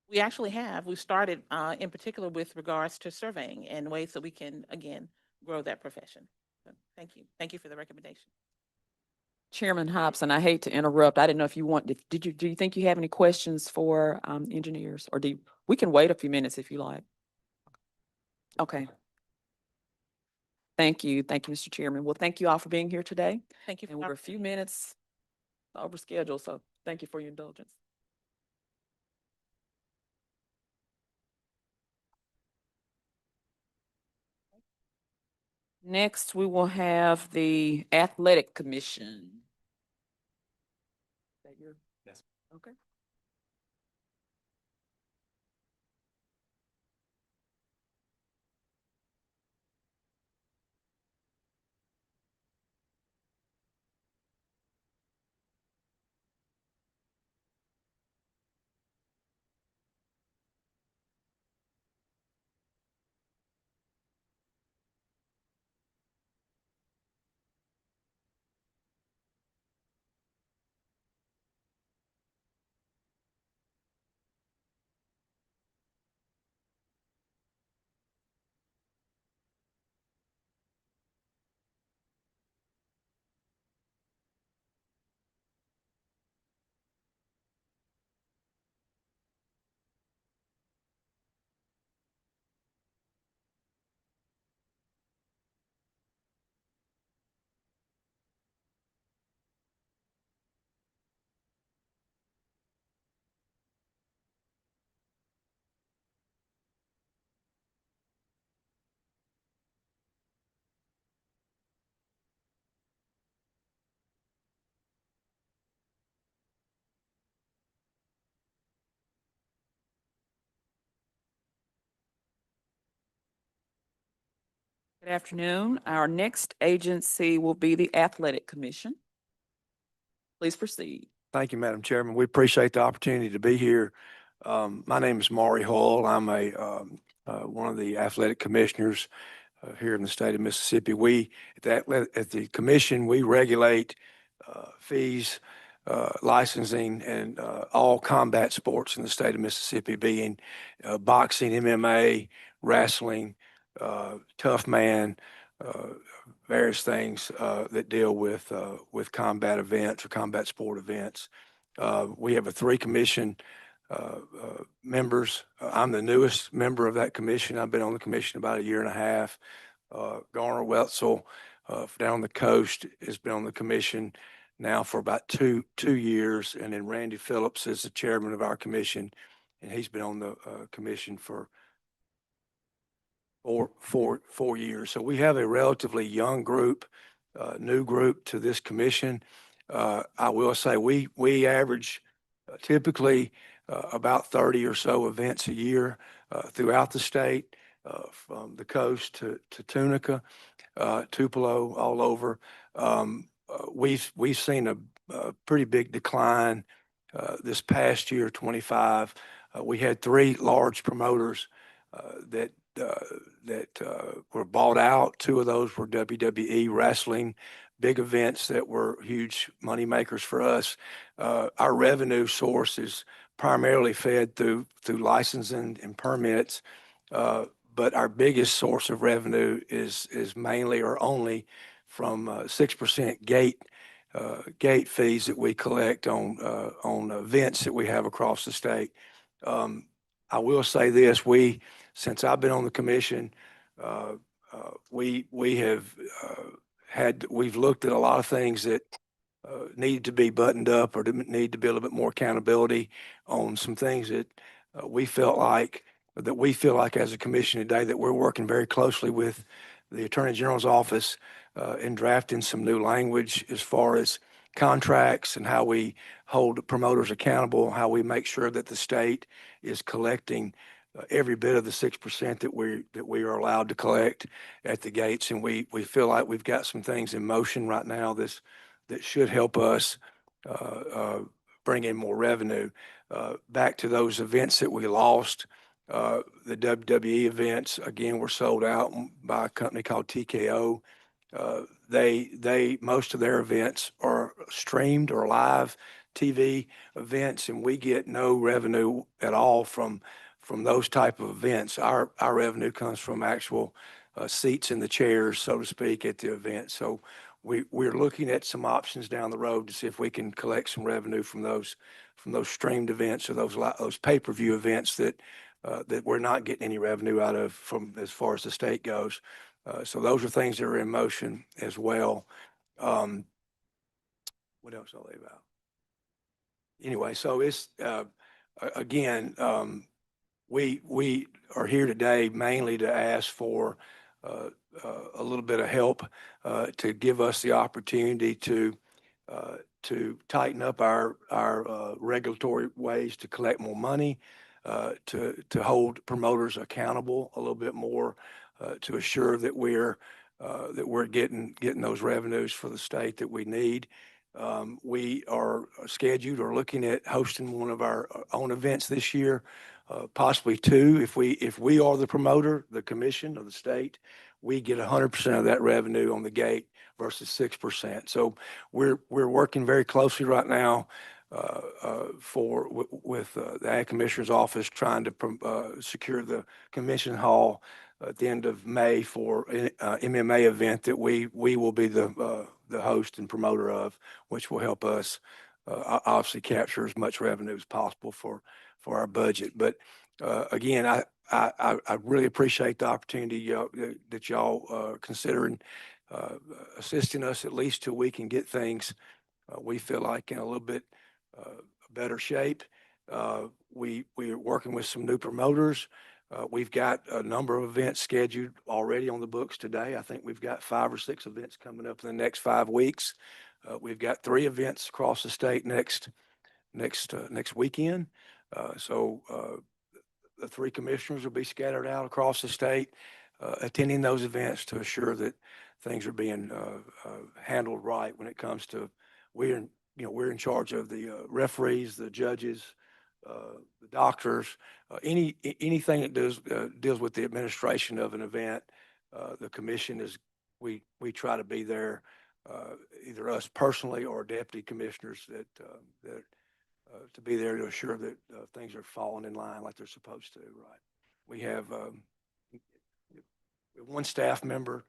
We actually have. We started in particular with regards to surveying and ways that we can, again, grow that profession. So, thank you. Thank you for the recommendation. Chairman Hobson, I hate to interrupt. I didn't know if you want, do you think you have any questions for engineers? Or we can wait a few minutes if you like. Okay. Thank you. Thank you, Mr. Chairman. Well, thank you all for being here today. Thank you. And we're a few minutes over schedule, so thank you for your indulgence. Next, we will have the Athletic Commission. Is that your? Yes. Okay. Good afternoon. Our next agency will be the Athletic Commission. Please proceed. Thank you, Madam Chairman. We appreciate the opportunity to be here. My name is Maury Hull. I'm one of the athletic commissioners here in the state of Mississippi. We, at the commission, we regulate fees, licensing, and all combat sports in the state of Mississippi, being boxing, MMA, wrestling, tough man, various things that deal with combat events or combat sport events. We have a three commission members. I'm the newest member of that commission. I've been on the commission about 1.5 years. Garner Wetzel down the coast has been on the commission now for about two years, and then Randy Phillips is the chairman of our commission, and he's been on the commission for 4 years. So we have a relatively young group, new group to this commission. I will say we average typically about 30 or so events a year throughout the state, from the coast to Tunica, Tupelo, all over. We've seen a pretty big decline this past year, 25. We had 3 large promoters that were bought out. 2 of those were WWE wrestling, big events that were huge money makers for us. Our revenue source is primarily fed through licensing and permits, but our biggest source of revenue is mainly or only from 6% gate fees that we collect on events that we have across the state. I will say this: since I've been on the commission, we've looked at a lot of things that needed to be buttoned up or need to be a little bit more accountability on some things that we felt like, that we feel like as a commission today, that we're working very closely with the Attorney General's office in drafting some new language as far as contracts and how we hold promoters accountable, how we make sure that the state is collecting every bit of the 6% that we are allowed to collect at the gates. And we feel like we've got some things in motion right now that should help us bring in more revenue. Back to those events that we lost, the WWE events, again, were sold out by a company called TKO. Most of their events are streamed or live TV events, and we get no revenue at all from those type of events. Our revenue comes from actual seats in the chairs, so to speak, at the event. So we're looking at some options down the road to see if we can collect some revenue from those streamed events or those pay-per-view events that we're not getting any revenue out of from as far as the state goes. So those are things that are in motion as well. What else I'll leave out? Anyway, so it's again, we are here today mainly to ask for a little bit of help to give us the opportunity to tighten up our regulatory ways to collect more money, to hold promoters accountable a little bit more, to assure that we're getting those revenues for the state that we need. We are scheduled or looking at hosting one of our own events this year, possibly two. If we are the promoter, the commission of the state, we get 100% of that revenue on the gate versus 6%. So we're working very closely right now with the Ag Commissioner's office, trying to secure the commission hall at the end of May for an MMA event that we will be the host and promoter of, which will help us obviously capture as much revenue as possible for our budget. But again, I really appreciate the opportunity that y'all are considering assisting us, at least till we can get things we feel like in a little bit better shape. We are working with some new promoters. We've got a number of events scheduled already on the books today. I think we've got 5 or 6 events coming up in the next 5 weeks. We've got 3 events across the state next weekend. So the 3 commissioners will be scattered out across the state, attending those events to assure that things are being handled right when it comes to we're in charge of the referees, the judges, the doctors, anything that deals with the administration of an event. The commission we try to be there, either us personally or deputy commissioners that to be there to assure that things are falling in line like they're supposed to. Right. We have 1 staff member.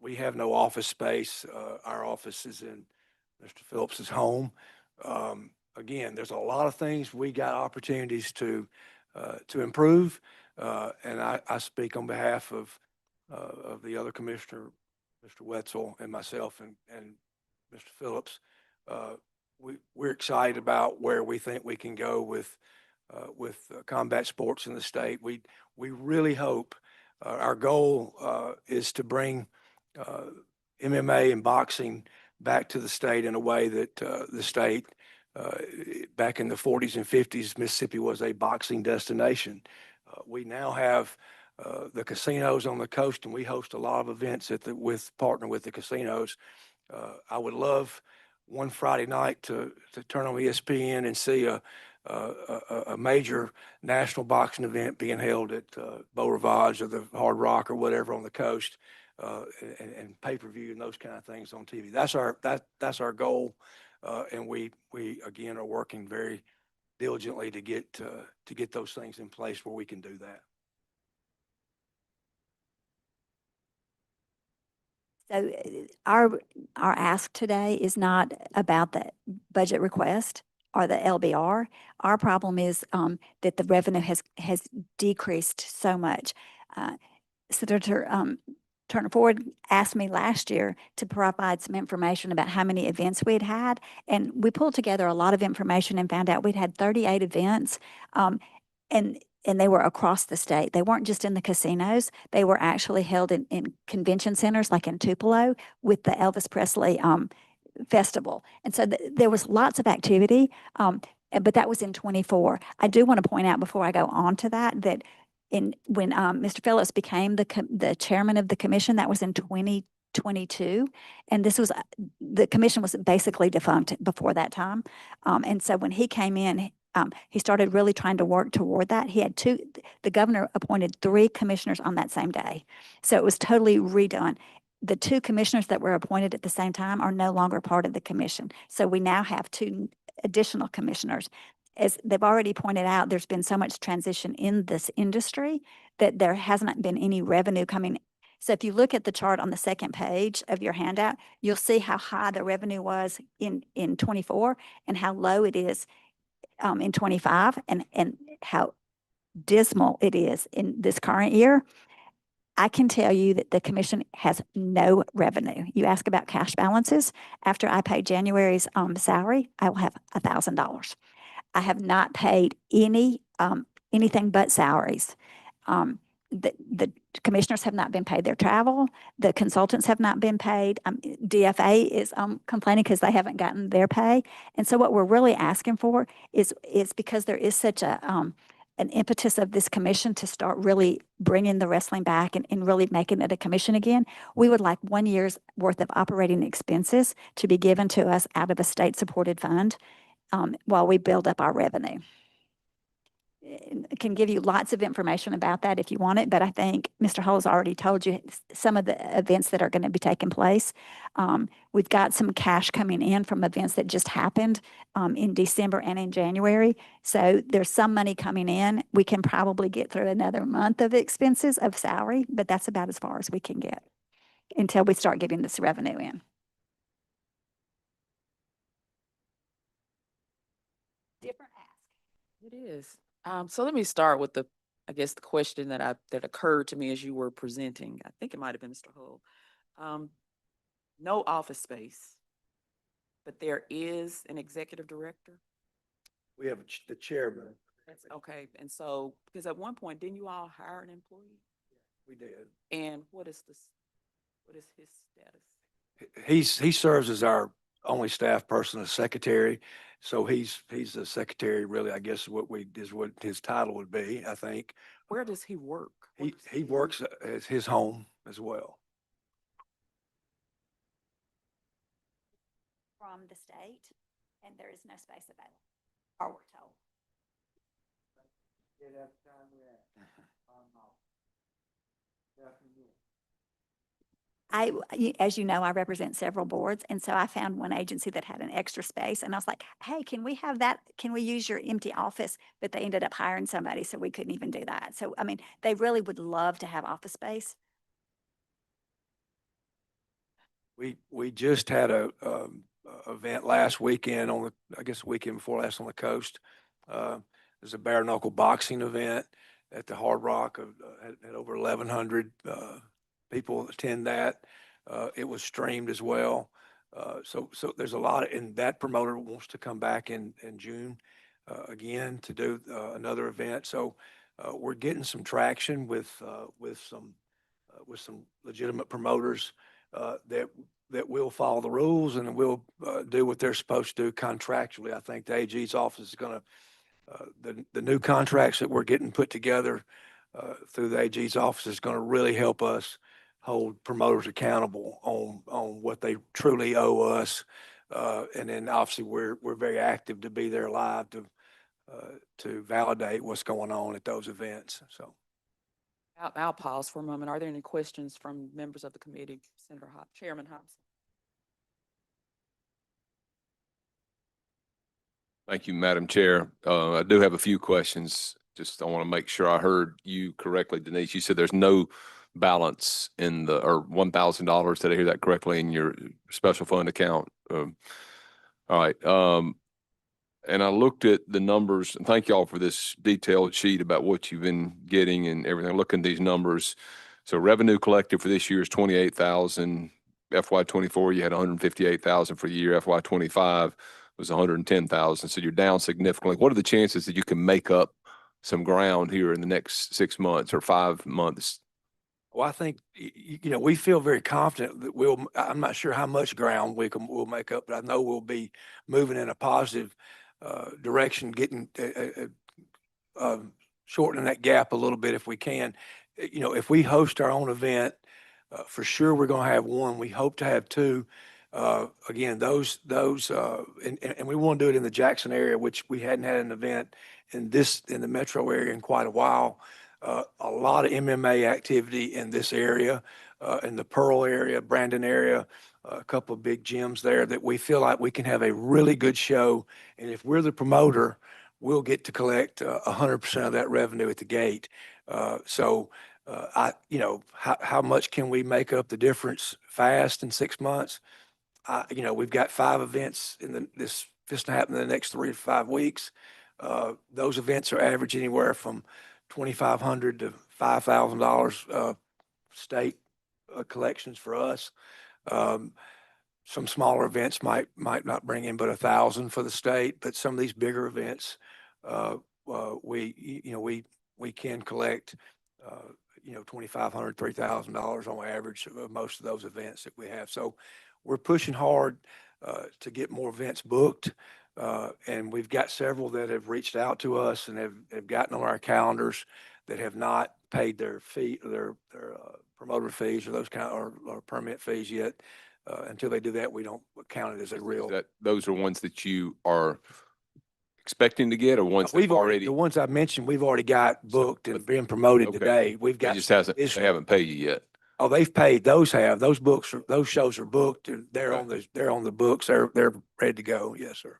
We have no office space. Our office is in Mr. Phillips's home. Again, there's a lot of things we got opportunities to improve, and I speak on behalf of the other commissioner, Mr. Wetzel, and myself, and Mr. Phillips. We're excited about where we think we can go with combat sports in the state. We really hope our goal is to bring MMA and boxing back to the state in a way that the state, back in the 40s and 50s, Mississippi was a boxing destination. We now have the casinos on the coast, and we host a lot of events partner with the casinos. I would love one Friday night to turn on ESPN and see a major national boxing event being held at Beau Rivage or the Hard Rock or whatever on the coast, and pay-per-view and those kind of things on TV. That's our goal, and we again are working very diligently to get those things in place where we can do that. So our ask today is not about the budget request or the LBR. Our problem is that the revenue has decreased so much. Senator Turner Ford asked me last year to provide some information about how many events we had had. And we pulled together a lot of information and found out we'd had 38 events. And they were across the state. They weren't just in the casinos. They were actually held in convention centers like in Tupelo with the Elvis Presley festival. And so there was lots of activity, but that was in 24. I do want to point out before I go on to that, that when Mr. Phillips became the chairman of the commission, that was in 2022. And this was, the commission was basically defunct before that time. And so when he came in, he started really trying to work toward that. He had the governor appointed 3 commissioners on that same day. So it was totally redone. The 2 commissioners that were appointed at the same time are no longer part of the commission. So we now have 2 additional commissioners. As they've already pointed out, there's been so much transition in this industry that there hasn't been any revenue coming. So if you look at the chart on the second page of your handout, you'll see how high the revenue was in 24 and how low it is in 25 and how dismal it is in this current year. I can tell you that the commission has no revenue. You ask about cash balances. After I pay January's salary, I will have $1,000. I have not paid anything but salaries. The commissioners have not been paid their travel. The consultants have not been paid. DFA is complaining because they haven't gotten their pay. And so what we're really asking for is because there is such an impetus of this commission to start really bringing the wrestling back and really making it a commission again. We would like 1 year's worth of operating expenses to be given to us out of a state-supported fund while we build up our revenue. I can give you lots of information about that if you want it, but I think Mr. Hull's already told you some of the events that are going to be taking place. We've got some cash coming in from events that just happened in December and in January. So there's some money coming in. We can probably get through another month of expenses of salary, but that's about as far as we can get until we start getting this revenue in. Different ask. It is. So let me start with I guess the question that occurred to me as you were presenting. I think it might have been Mr. Hull. No office space, but there is an executive director. We have the chairman. That's okay. And so, because at one point, didn't you all hire an employee? We did. And what is his status? He serves as our only staff person, as secretary. So he's the secretary, really, I guess what his title would be, I think. Where does he work? He works at his home as well. From the state, and there is no space available, or we're told. As you know, I represent several boards, and so I found one agency that had an extra space, and I was like, hey, can we have that? Can we use your empty office? But they ended up hiring somebody, so we couldn't even do that. So, I mean, they really would love to have office space. We just had a event last weekend I guess the weekend before last on the coast. There's a bare knuckle boxing event at the Hard Rock. Had over 1,100 people attend that. It was streamed as well. So there's a lot, and that promoter wants to come back in June again to do another event. So we're getting some traction with some legitimate promoters that will follow the rules and will do what they're supposed to do contractually. I think the AG's office is going to, the new contracts that we're getting put together through the AG's office is going to really help us hold promoters accountable on what they truly owe us. And then obviously we're very active to be there live to validate what's going on at those events. So. I'll pause for a moment. Are there any questions from members of the committee? Chairman Hobson. Thank you, Madam Chair. I do have a few questions. Just I want to make sure I heard you correctly, Denise. You said there's no balance or $1,000. Did I hear that correctly in your special fund account? All right. And I looked at the numbers, and thank y'all for this detailed sheet about what you've been getting and everything. Looking at these numbers, So revenue collected for this year is 28,000. FY 24, you had 158,000 for the year. FY 25 was 110,000. So you're down significantly. What are the chances that you can make up some ground here in the next 6 months or 5 months? Well, I think, we feel very confident that I'm not sure how much ground we'll make up, but I know we'll be moving in a positive direction, getting, shortening that gap a little bit if we can. If we host our own event, for sure, we're going to have one. We hope to have two. Again, and we want to do it in the Jackson area, which we hadn't had an event in the metro area in quite a while. A lot of MMA activity in this area, in the Pearl area, Brandon area, a couple of big gyms there that we feel like we can have a really good show. And if we're the promoter, we'll get to collect 100% of that revenue at the gate. How much can we make up the difference fast in 6 months? We've got 5 events this to happen in the next 3 to 5 weeks. Those events are average anywhere from $2,500 to $5,000 state collections for us. Some smaller events might not bring in but 1,000 for the state, but some of these bigger events, we can collect, $2,500, $3,000 on average of most of those events that we have. So we're pushing hard to get more events booked. And we've got several that have reached out to us and have gotten on our calendars that have not paid their fee, their promoter fees or those or permit fees yet. Until they do that, we don't count it as a real. Those are ones that you are expecting to get, or ones that We've already, the ones I mentioned, we've already got booked and being promoted okay. today. We've got. They haven't paid you yet. Oh, they've paid. Those shows are booked and they're on the books. They're ready to go. Yes, sir.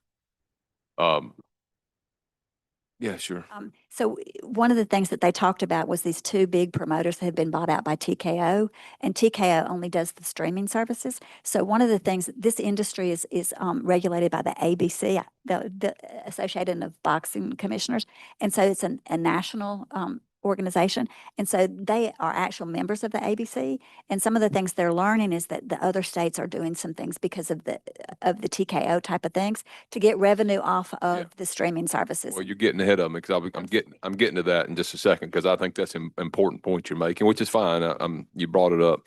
Yeah, sure. So one of the things that they talked about was these 2 big promoters that had been bought out by TKO, and TKO only does the streaming services. So one of the things, this industry is regulated by the ABC, the Association of Boxing Commissioners, and so it's a national organization. And so they are actual members of the ABC. And some of the things they're learning is that the other states are doing some things because of the TKO type of things to get revenue off of the streaming services. Well, you're getting ahead of me because I'm getting to that in just a second, because I think that's an important point you're making, which is fine. You brought it up,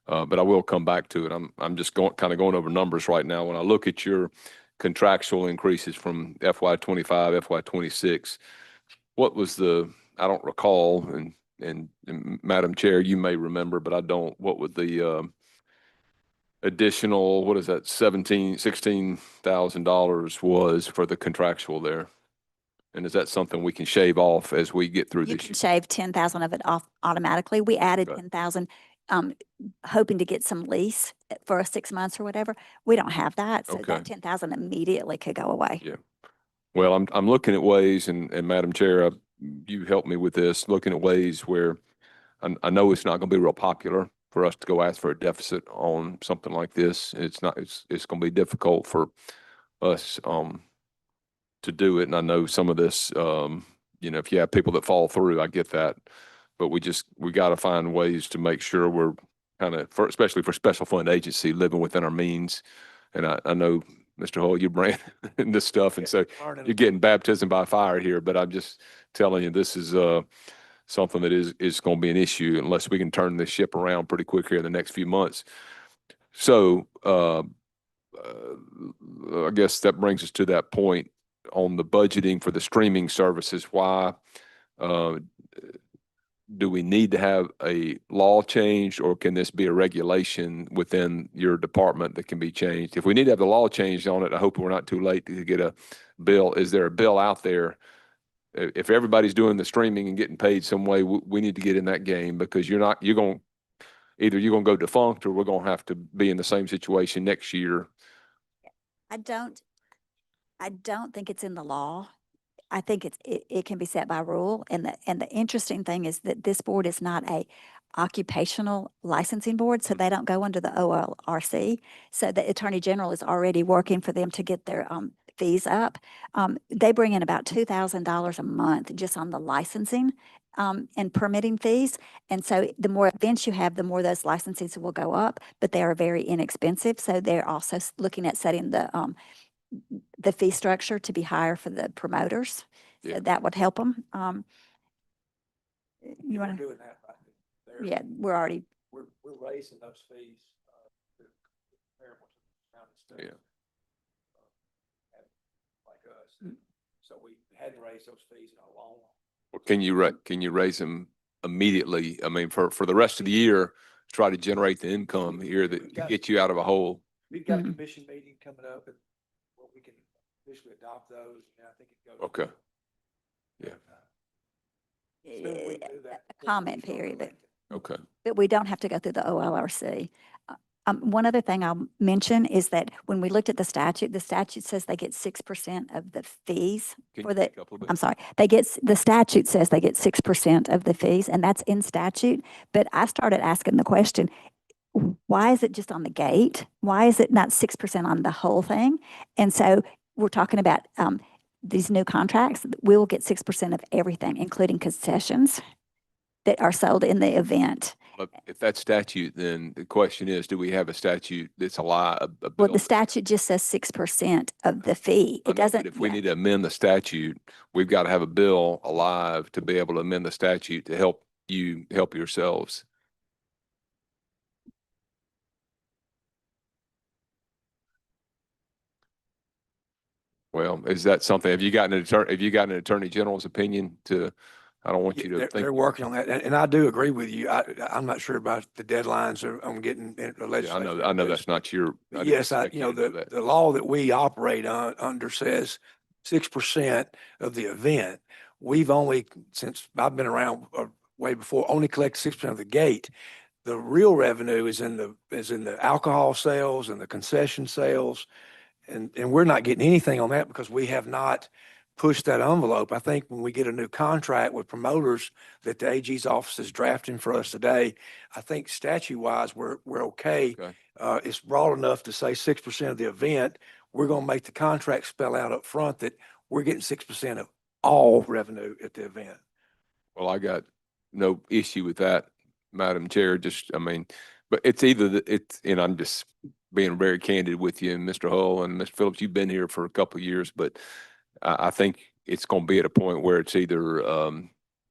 but I will come back to it. I'm just going over numbers right now. When I look at your contractual increases from FY 25, FY 26, what was I don't recall, and Madam Chair, you may remember, but I don't. What would the additional, what is that, $16,000 was for the contractual there? And is that something we can shave off as we get through You this can year? shave 10,000 of it off automatically. We added Okay. 10,000, hoping to get some lease for 6 months or whatever. We don't have that, so Okay. that 10,000 immediately could go away. Yeah. Well, I'm looking at ways, and Madam Chair, you helped me with this, looking at ways where I know it's not going to be real popular for us to go ask for a deficit on something like this. It's going to be difficult for us to do it. And I know some of this, if you have people that fall through, I get that. But we got to find ways to make sure we're kind of, especially for special fund agency, living within our means. And I know, Mr. Hull, you bring in this stuff, and so you're getting baptism by fire here. But I'm just telling you, this is something that is going to be an issue unless we can turn this ship around pretty quick here in the next few months. So I guess that brings us to that point on the budgeting for the streaming services. Why do we need to have a law changed, or can this be a regulation within your department that can be changed? If we need to have the law changed on it, I hope we're not too late to get a bill. Is there a bill out there? If everybody's doing the streaming and getting paid some way, we need to get in that game, because either you're going to go defunct, or we're going to have to be in the same situation next year. I don't think it's in the law. I think it can be set by rule. And the interesting thing is that this board is not a occupational licensing board, so they don't go under the OLRC. So the Attorney General is already working for them to get their fees up. They bring in about $2,000 a month just on the licensing and permitting fees. And so the more events you have, the more those licenses will go up, but they are very inexpensive. So they're also looking at setting the fee structure to be higher for the promoters. Yeah. So that would help them. You We're want to, doing that right there. yeah, we're already, We're raising those fees, to comparable to the surrounding states. Yeah. Like us. So we hadn't raised those fees in a long, Well, can you raise them immediately? I mean, for the rest of the year, try to generate the income here that to get you out of a hole. we've got a Mhm. commission meeting coming up and where we can officially adopt those, and I think it goes. Okay. Yeah. Soon as we do that, a comment period, Okay. but we don't have to go through the OLRC. One other thing I'll mention is that when we looked at the statute says they get 6% of the fees Can for you the, speak up a little bit? I'm sorry, the statute says they get 6% of the fees, and that's in statute. But I started asking the question, why is it just on the gate? Why is it not 6% on the whole thing? And so we're talking about these new contracts, we will get 6% of everything, including concessions that are sold in the event. But if that's statute, then the question is, do we have a statute that's a Well, bill? the statute just says 6% of the fee. I It know, doesn't. but if we yeah. need to amend the statute, we've got to have a bill alive to be able to amend the statute to help yourselves. Well, is that something, have you gotten an attorney general's opinion to, I don't want you to They're think. working on that, and I do agree with you. I'm not sure about the deadlines on getting the Yeah, legislature. I know that's not your. But didn't yes, expect you know, to do that. the law that we operate under says 6% of the event. We've only, since I've been around way before, only collected 6% of the gate. The real revenue is in the alcohol sales and the concession sales. And we're not getting anything on that because we have not pushed that envelope. I think when we get a new contract with promoters that the AG's office is drafting for us today, I think statute-wise, we're okay. Okay. It's broad enough to say 6% of the event. We're gonna make the contract spell out up front that we're getting 6% of all revenue at the event. Well, I got no issue with that, Madam Chair, just, I mean, but it's either, and I'm just being very candid with you, and Mr. Hull and Mr. Phillips, you've been here for a couple of years, but I think it's going to be at a point where it's either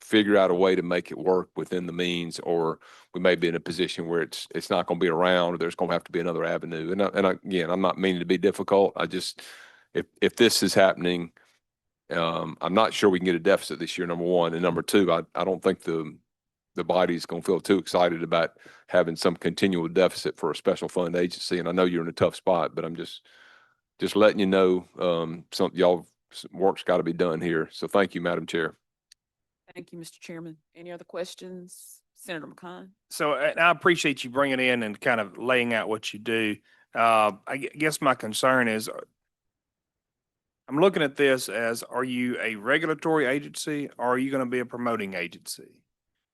figure out a way to make it work within the means, or we may be in a position where it's not going to be around, or there's going to have to be another avenue. Again, I'm not meaning to be difficult. I just, if this is happening, I'm not sure we can get a deficit this year, number one. And number two, I don't think the body's going to feel too excited about having some continual deficit for a special fund agency. And I know you're in a tough spot, but I'm just letting you know, y'all work's got to be done here. So thank you, Madam Chair. Thank you, Mr. Chairman. Any other questions? Senator McCon? So and I appreciate you bringing in and kind of laying out what you do. Guess my concern is, I'm looking at this as, are you a regulatory agency or are you going to be a promoting agency?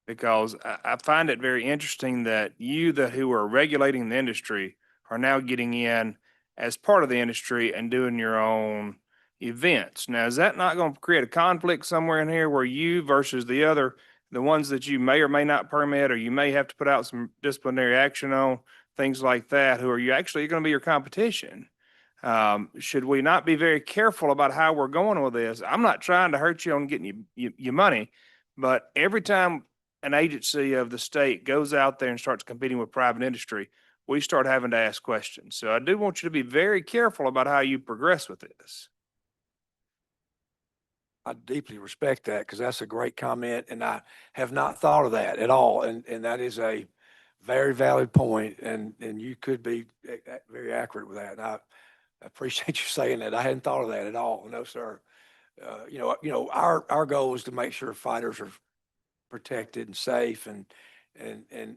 Because I find it very interesting that who are regulating the industry are now getting in as part of the industry and doing your own events. Now, is that not going to create a conflict somewhere in here where you versus the ones that you may or may not permit, or you may have to put out some disciplinary action on, things like that, who are you actually going to be your competition? Should we not be very careful about how we're going with this? I'm not trying to hurt you on getting your money, but every time an agency of the state goes out there and starts competing with private industry, we start having to ask questions. So I do want you to be very careful about how you progress with this. I deeply respect that because that's a great comment, and I have not thought of that at all. And that is a very valid point, and you could be very accurate with that. And I appreciate you saying that. I hadn't thought of that at all. No, sir. Our goal is to make sure fighters are protected and safe, and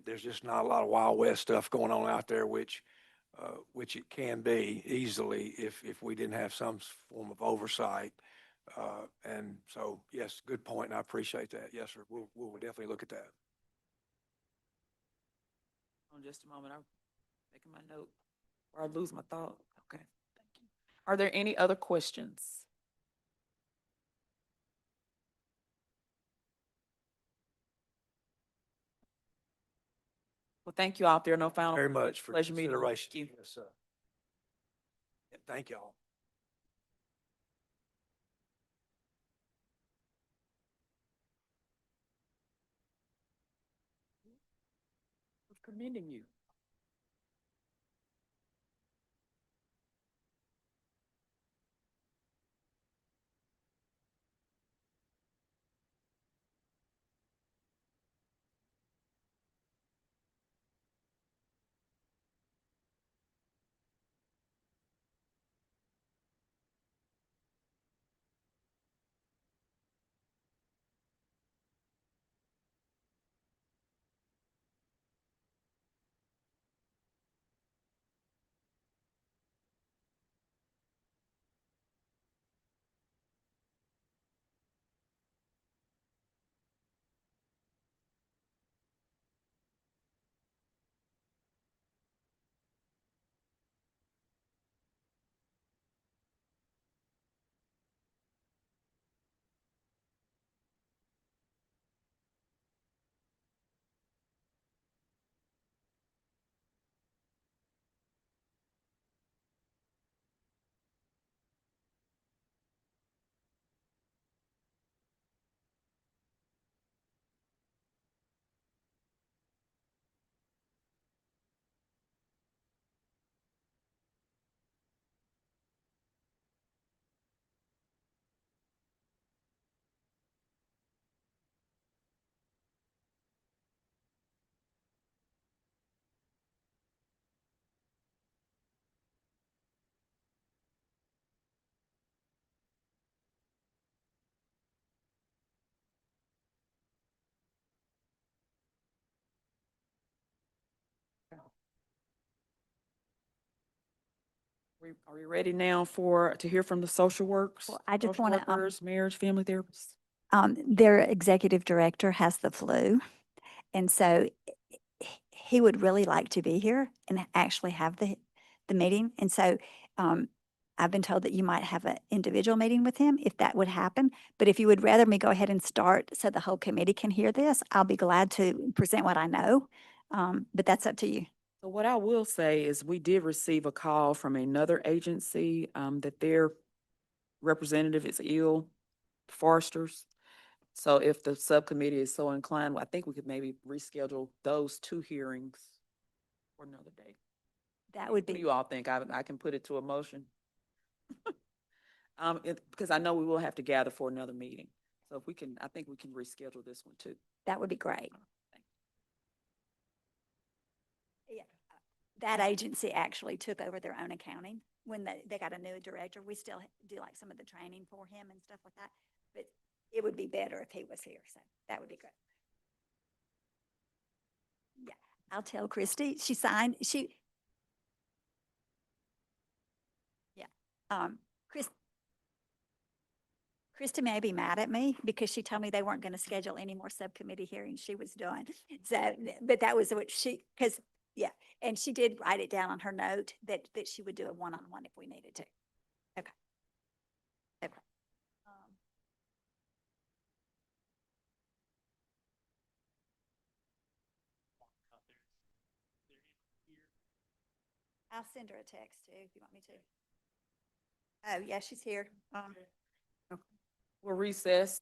there's just not a lot of Wild West stuff going on out there, which it can be easily if we didn't have some form of oversight. And so, yes, good point, and I appreciate that. Yes, sir. We'll definitely look at that. On just a moment, I'm making my note or I lose my thought. Okay, thank you. Are there any other questions? Well, thank you all. If there are no final. Very much for Pleasure meeting you all. consideration. Thank you. Yes, sir. And thank y'all. Commending you. Are we ready now to hear from the social works? Well, I just social wanna, workers, marriage, family therapists? Their executive director has the flu. And so he would really like to be here and actually have the meeting. And so, I've been told that you might have an individual meeting with him if that would happen. But if you would rather me go ahead and start so the whole committee can hear this, I'll be glad to present what I know. But that's up to you. So what I will say is we did receive a call from another agency, that their representative is ill, Foresters. So if the subcommittee is so inclined, I think we could maybe reschedule those two hearings for another day. That would What do be, you all think? I can put it to a motion. Because I know we will have to gather for another meeting. So if we can, I think we can reschedule this one too. that would be great. Yeah, that agency actually took over their own accounting when they got a new director. We still do like some of the training for him and stuff like that. But it would be better if he was here, so that would be great. Yeah, I'll tell Christy. She signed, yeah. Chris, Krista may be mad at me because she told me they weren't going to schedule any more subcommittee hearings. She was doing. So, but that was what because, yeah. And she did write it down on her note that she would do a one-on-one if we needed to. Okay. Okay. I'll send her a text too, if you want me to. Oh, yeah, she's here. We'll recess.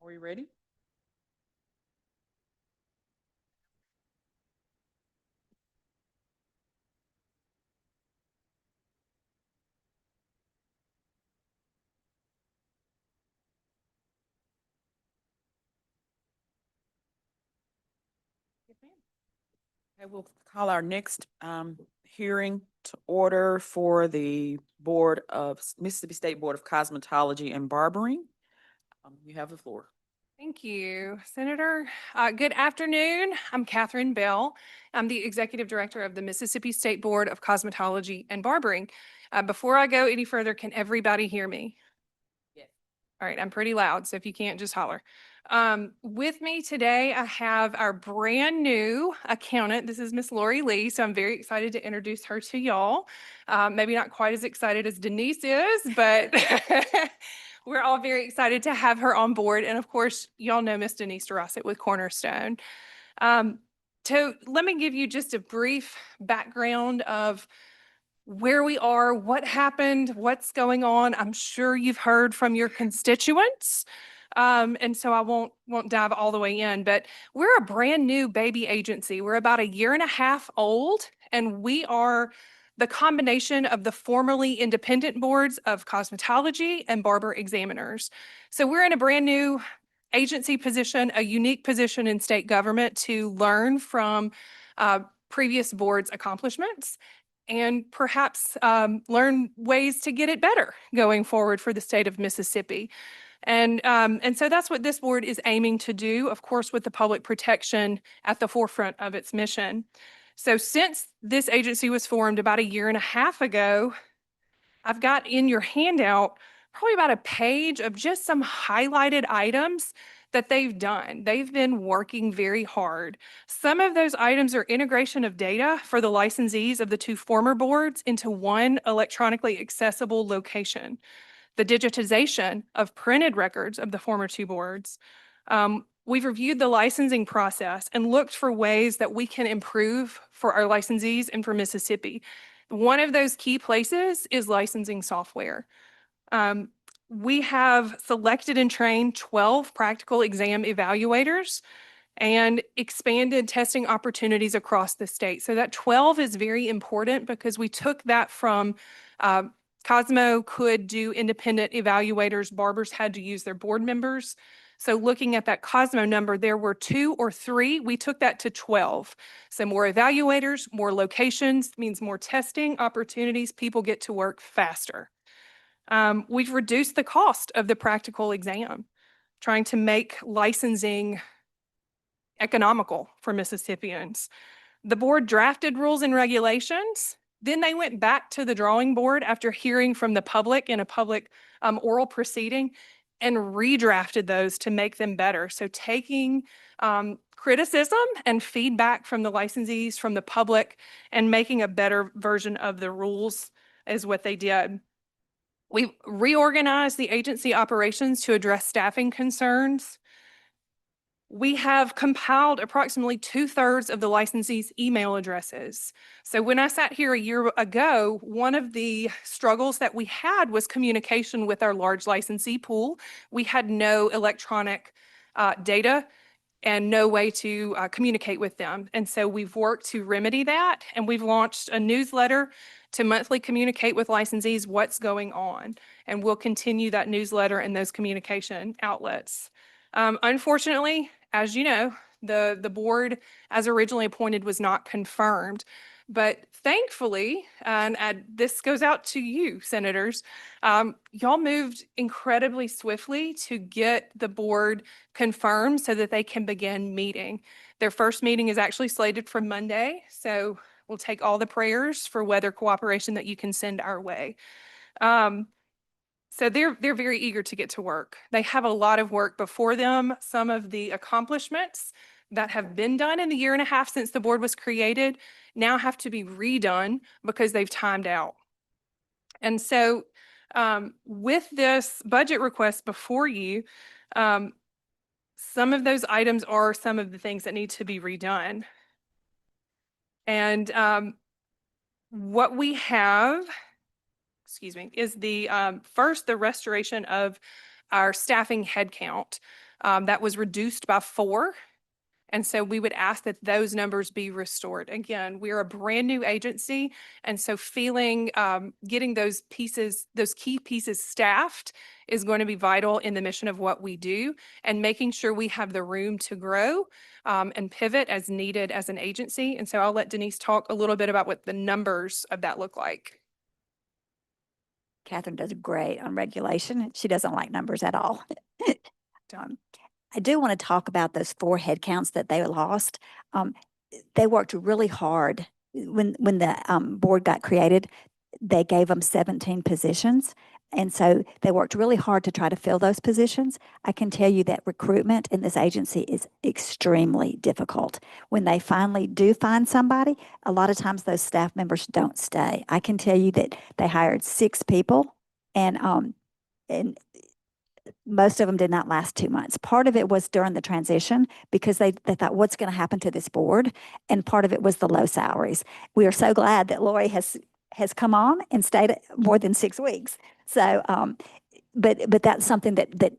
Are we ready? Okay, we'll call our next hearing to order for the Mississippi State Board of Cosmetology and Barbering. You have the floor. Thank you, Senator. Good afternoon. I'm Catherine Bell. I'm the Executive Director of the Mississippi State Board of Cosmetology and Barbering. Before I go any further, can everybody hear me? Yes. All right, I'm pretty loud, so if you can't, just holler. With me today, I have our brand new accountant. This is Miss Lori Lee, so I'm very excited to introduce her to y'all. Maybe not quite as excited as Denise is, but we're all very excited to have her on board. And of course, y'all know Miss Denise DeRossett with Cornerstone. So let me give you just a brief background of where we are, what happened, what's going on. I'm sure you've heard from your constituents. And so I won't dive all the way in, but we're a brand new baby agency. We're about 1.5 years old, and we are the combination of the formerly independent boards of cosmetology and barber examiners. So we're in a brand new agency position, a unique position in state government to learn from previous boards' accomplishments and perhaps learn ways to get it better going forward for the state of Mississippi. And so that's what this board is aiming to do, of course, with the public protection at the forefront of its mission. So since this agency was formed about 1.5 years ago, I've got in your handout probably about a page of just some highlighted items that they've done. They've been working very hard. Some of those items are integration of data for the licensees of the 2 former boards into one electronically accessible location, the digitization of printed records of the former 2 boards. We've reviewed the licensing process and looked for ways that we can improve for our licensees and for Mississippi. One of those key places is licensing software. We have selected and trained 12 practical exam evaluators and expanded testing opportunities across the state. So that 12 is very important because we took that from Cosmo could do independent evaluators, barbers had to use their board members. So looking at that Cosmo number, there were 2 or 3, we took that to 12. So more evaluators, more locations means more testing opportunities, people get to work faster. We've reduced the cost of the practical exam, trying to make licensing economical for Mississippians. The board drafted rules and regulations. Then they went back to the drawing board after hearing from the public in a public oral proceeding and redrafted those to make them better. So taking criticism and feedback from the licensees, from the public, and making a better version of the rules is what they did. We reorganized the agency operations to address staffing concerns. We have compiled approximately 2/3 of the licensees' email addresses. So when I sat here 1 year ago, one of the struggles that we had was communication with our large licensee pool. We had no electronic data and no way to communicate with them. And so we've worked to remedy that, and we've launched a newsletter to monthly communicate with licensees what's going on. And we'll continue that newsletter and those communication outlets. Unfortunately, as you know, the board as originally appointed was not confirmed. But thankfully, and this goes out to you, senators, y'all moved incredibly swiftly to get the board confirmed so that they can begin meeting. Their first meeting is actually slated for Monday, so we'll take all the prayers for weather cooperation that you can send our way. So they're very eager to get to work. They have a lot of work before them. Some of the accomplishments that have been done in the 1.5 years since the board was created now have to be redone because they've timed out. And so with this budget request before you, some of those items are some of the things that need to be redone. And what we have, is the first, the restoration of our staffing headcount. That was reduced by 4. And so we would ask that those numbers be restored. Again, we're a brand new agency. And so getting those pieces, those key pieces staffed is going to be vital in the mission of what we do, and making sure we have the room to grow and pivot as needed as an agency. And so I'll let Denise talk a little bit about what the numbers of that look like. Catherine does great on regulation. She doesn't like numbers at all. I do want to talk about those 4 headcounts that they lost. They worked really hard. When the board got created, they gave them 17 positions. And so they worked really hard to try to fill those positions. I can tell you that recruitment in this agency is extremely difficult. When they finally do find somebody, a lot of times those staff members don't stay. I can tell you that they hired 6 people, and most of them did not last 2 months. Part of it was during the transition because they thought, what's going to happen to this board? And part of it was the low salaries. We are so glad that Lori has come on and stayed more than 6 weeks. So, but that's something that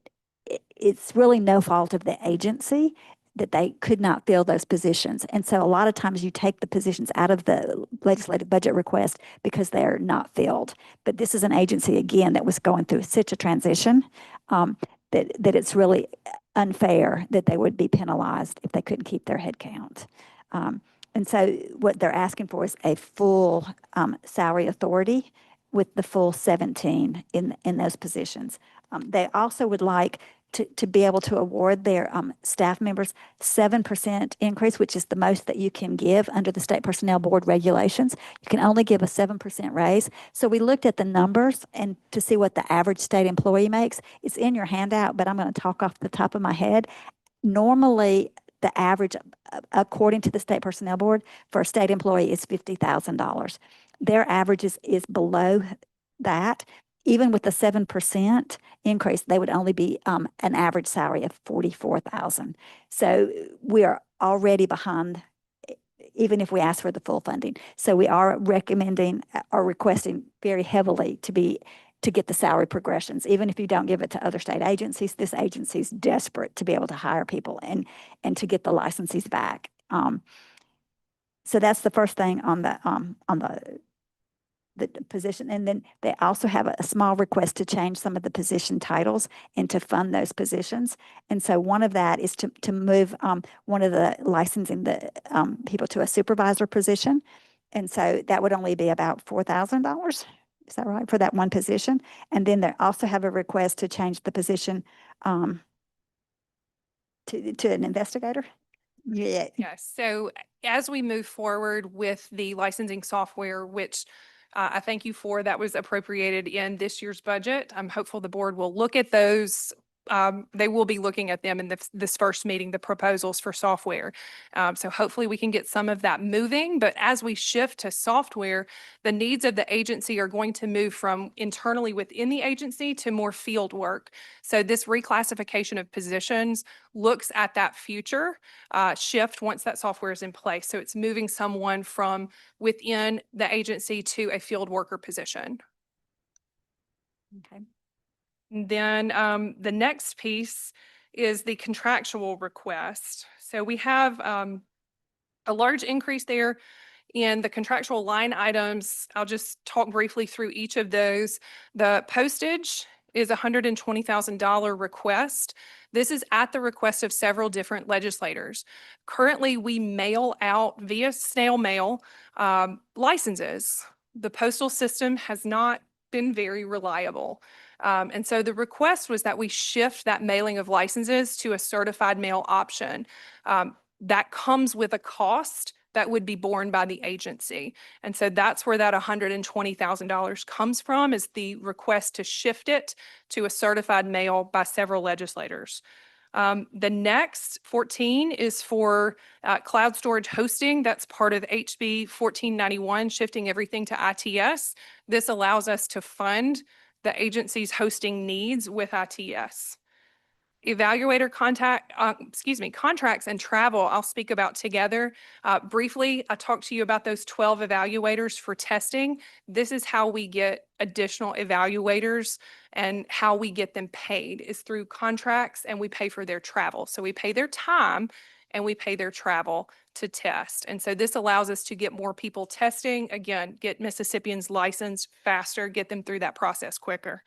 it's really no fault of the agency that they could not fill those positions. And so a lot of times you take the positions out of the legislative budget request because they're not filled. But this is an agency, again, that was going through such a transition that it's really unfair that they would be penalized if they couldn't keep their head count. And so what they're asking for is a full salary authority with the full 17 in those positions. They also would like to be able to award their staff members 7% increase, which is the most that you can give under the State Personnel Board regulations. You can only give a 7% raise. So we looked at the numbers and to see what the average state employee makes. It's in your handout, but I'm going to talk off the top of my head. Normally, the average, according to the State Personnel Board, for a state employee is $50,000. Their average is below that. Even with the 7% increase, they would only be an average salary of $44,000. So we are already behind, even if we ask for the full funding. So we are recommending or requesting very heavily to get the salary progressions. Even if you don't give it to other state agencies, this agency is desperate to be able to hire people and to get the licensees back. So that's the first thing on the position. And then they also have a small request to change some of the position titles and to fund those positions. And so one of that is to move one of the licensing the people to a supervisor position. And so that would only be about $4,000. Is that right, for that one position? And then they also have a request to change the position to an investigator. Yeah. Yes. So as we move forward with the licensing software, which I thank you for, that was appropriated in this year's budget. I'm hopeful the board will look at those. They will be looking at them in this first meeting, the proposals for software. So hopefully we can get some of that moving. But as we shift to software, the needs of the agency are going to move from internally within the agency to more field work. So this reclassification of positions looks at that future shift once that software is in place. So it's moving someone from within the agency to a field worker position. Okay. Then the next piece is the contractual request. So we have a large increase there in the contractual line items. I'll just talk briefly through each of those. The postage is a $120,000 request. This is at the request of several different legislators. Currently, we mail out via snail mail licenses. The postal system has not been very reliable. And so the request was that we shift that mailing of licenses to a certified mail option. That comes with a cost that would be borne by the agency. And so that's where that $120,000 comes from, is the request to shift it to a certified mail by several legislators. The next 14 is for cloud storage hosting. That's part of HB 1491, shifting everything to ITS. This allows us to fund the agency's hosting needs with ITS. evaluator contracts and travel, I'll speak about together. Briefly, I talked to you about those 12 evaluators for testing. This is how we get additional evaluators, and how we get them paid is through contracts, and we pay for their travel. So we pay their time and we pay their travel to test. And so this allows us to get more people testing, again, get Mississippians licensed faster, get them through that process quicker.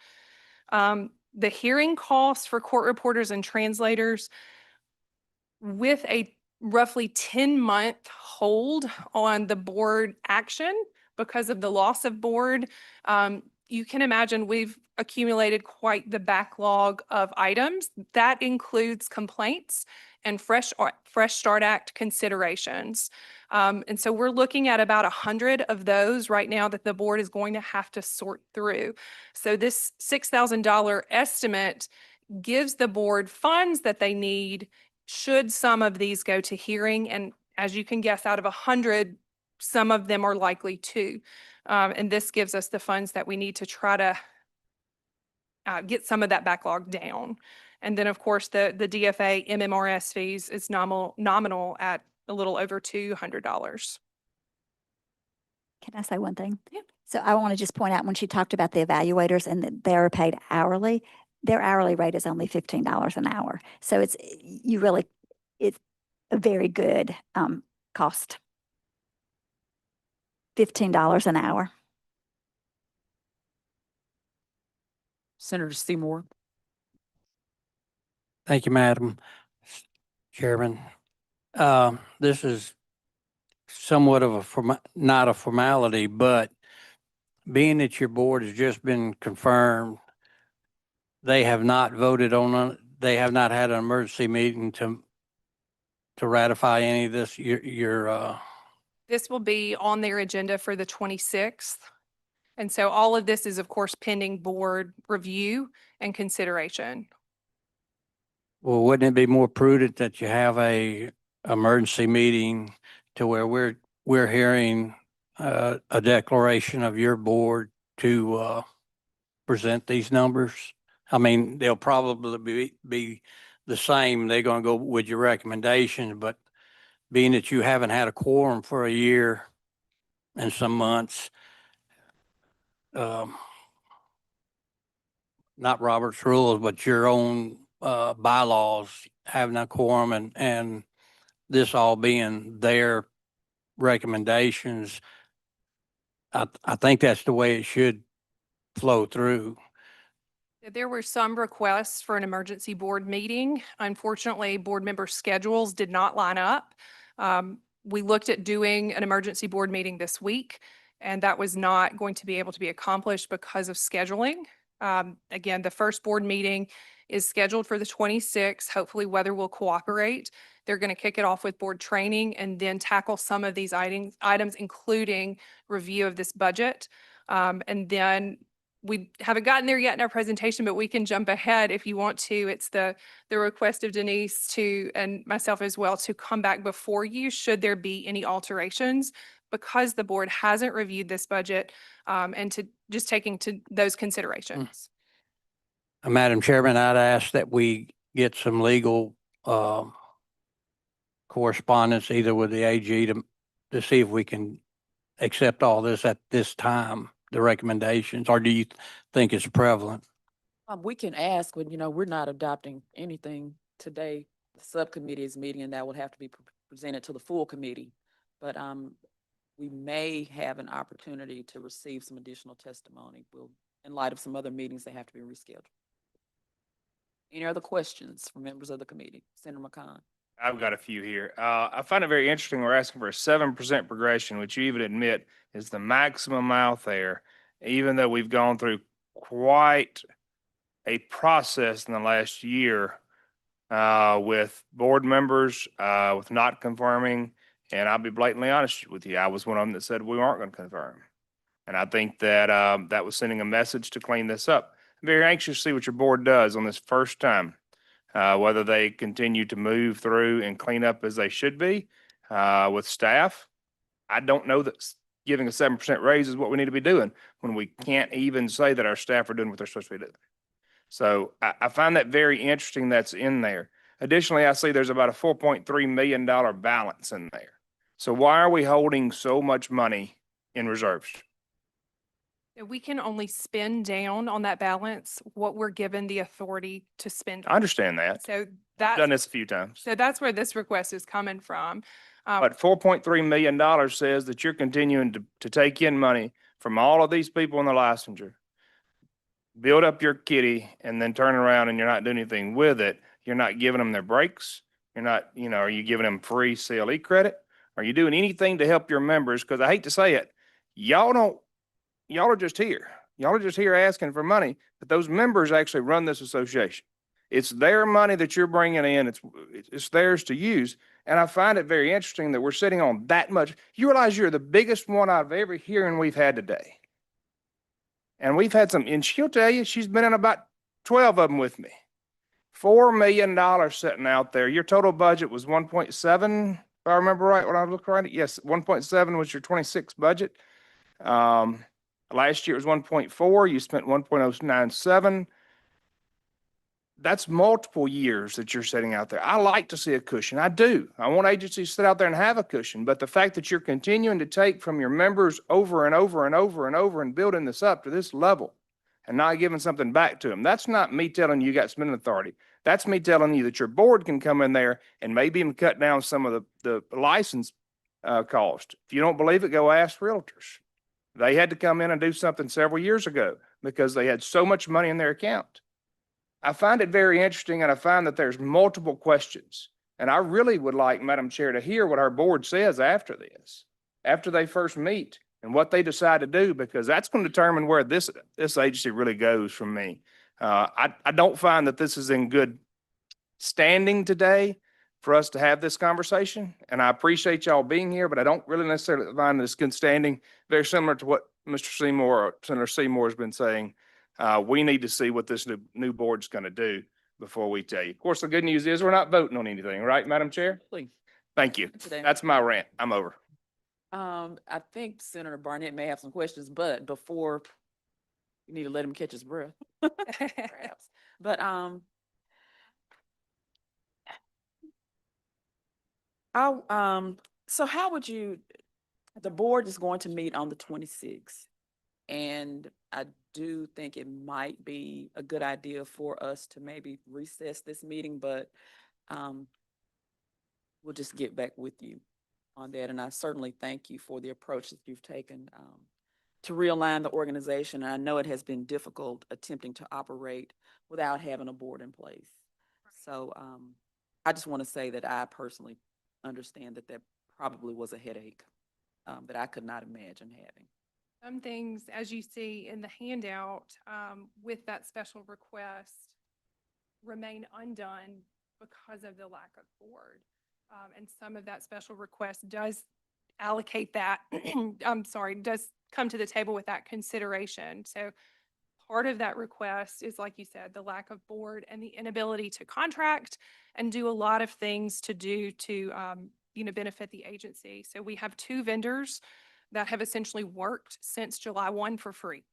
The hearing costs for court reporters and translators, with a roughly 10-month hold on the board action because of the loss of board, you can imagine we've accumulated quite the backlog of items. That includes complaints and Fresh Start Act considerations. And so we're looking at about 100 of those right now that the board is going to have to sort through. So this $6,000 estimate gives the board funds that they need should some of these go to hearing. And as you can guess, out of 100, some of them are likely to. And this gives us the funds that we need to try to get some of that backlog down. And then, of course, the DFA MMRS fees is nominal at a little over $200. Can I say one thing? Yeah. So I want to just point out when she talked about the evaluators and that they're paid hourly, their hourly rate is only $15 an hour. So it's a very good cost. $15 an hour. Senator Seymour. Thank you, Madam Chairman. This is somewhat of not a formality, but being that your board has just been confirmed, they have not voted on, they have not had an emergency meeting to ratify any of this, This will be on their agenda for the 26th. And so all of this is, of course, pending board review and consideration. well, wouldn't it be more prudent that you have a emergency meeting to where we're hearing a declaration of your board to present these numbers? I mean, they'll probably be the same. They're going to go with your recommendations, but being that you haven't had a quorum for a year and some months, not Robert's rules, but your own bylaws having a quorum and this all being their recommendations, I think that's the way it should flow through. There were some requests for an emergency board meeting. Unfortunately, board member schedules did not line up. We looked at doing an emergency board meeting this week, and that was not going to be able to be accomplished because of scheduling. Again, the first board meeting is scheduled for the 26th. Hopefully weather will cooperate. They're going to kick it off with board training and then tackle some of these items, including review of this budget. And then we haven't gotten there yet in our presentation, but we can jump ahead if you want to. It's the request of Denise and myself as well to come back before you should there be any alterations, because the board hasn't reviewed this budget, and to just taking to those considerations. Madam Chairman, I'd ask that we get some legal correspondence either with the AG to see if we can accept all this at this time, the recommendations, or do you think it's prevalent? We can ask, but we're not adopting anything today. The subcommittee is meeting, and that will have to be presented to the full committee. But we may have an opportunity to receive some additional testimony. In light of some other meetings, they have to be rescheduled. Any other questions from members of the committee? Senator McCon. I've got a few here. I find it very interesting. We're asking for a 7% progression, which you even admit is the maximum out there, even though we've gone through quite a process in the last year with board members, with not confirming. And I'll be blatantly honest with you. I was one of them that said we weren't going to confirm. And I think that that was sending a message to clean this up. I'm very anxious to see what your board does on this first time. Whether they continue to move through and clean up as they should be with staff. I don't know that giving a 7% raise is what we need to be doing when we can't even say that our staff are doing what they're supposed to be doing. So I find that very interesting that's in there. Additionally, I see there's about a $4.3 million balance in there. So why are we holding so much money in reserves? We can only spend down on that balance what we're given the authority to spend. I on. understand that. So I've done this a few times. so that's where this request is coming from. But $4.3 million says that you're continuing to take in money from all of these people in the licensure, build up your kitty, and then turn around and you're not doing anything with it. You're not giving them their breaks. You're not, are you giving them free CLE credit? Are you doing anything to help your members? Because I hate to say it, y'all are just here. Y'all are just here asking for money, but those members actually run this association. It's their money that you're bringing in. It's theirs to use. And I find it very interesting that we're sitting on that much. You realize you're the biggest one out of every hearing we've had today. And we've had some, and she'll tell you, she's been in about 12 of them with me. $4 million sitting out there. Your total budget was 1.7, if I remember right, when I looked right. Yes, 1.7 was your 26 budget. Last year it was 1.4. You spent 1.097. That's multiple years that you're sitting out there. I like to see a cushion. I do. I want agencies to sit out there and have a cushion. But the fact that you're continuing to take from your members over and over and over and over and building this up to this level and not giving something back to them, that's not me telling you got spending authority. That's me telling you that your board can come in there and maybe even cut down some of the license cost. If you don't believe it, go ask realtors. They had to come in and do something several years ago because they had so much money in their account. I find it very interesting, and I find that there's multiple questions. And I really would like, Madam Chair, to hear what our board says after this, after they first meet, and what they decide to do, because that's going to determine where this agency really goes from me. I don't find that this is in good standing today for us to have this conversation, and I appreciate y'all being here, but I don't really necessarily find this good standing. Very similar to what Mr. Seymour, or Senator Seymour, has been saying. We need to see what this new board's going to do before we tell you. Of course, the good news is we're not voting on anything, right, Madam Chair? Please. Thank you. Today. That's my rant. I'm over. I think Senator Barnett may have some questions, but before, you need to let him catch his breath, perhaps. But, so how would you, the board is going to meet on the 26th, and I do think it might be a good idea for us to maybe recess this meeting, but we'll just get back with you on that. And I certainly thank you for the approach that you've taken to realign the organization. And I know it has been difficult attempting to operate without having a board in place. So I just want to say that I personally understand that probably was a headache that I could not imagine having. Some things, as you see in the handout, with that special request remain undone because of the lack of board. And some of that special request does allocate that, does come to the table with that consideration. So part of that request is, like you said, the lack of board and the inability to contract and do a lot of things to benefit the agency. So we have 2 vendors that have essentially worked since July 1 for free.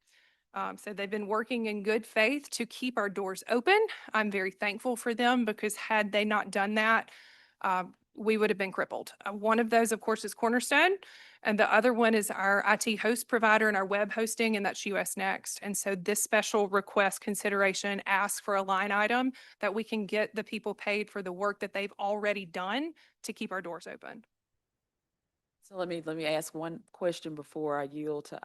So they've been working in good faith to keep our doors open. I'm very thankful for them, because had they not done that, we would have been crippled. One of those, of course, is Cornerstone, and the other one is our IT host provider and our web hosting, and that's US Next. And so this special request consideration asks for a line item that we can get the people paid for the work that they've already done to keep our doors open. So let me ask one question before I yield to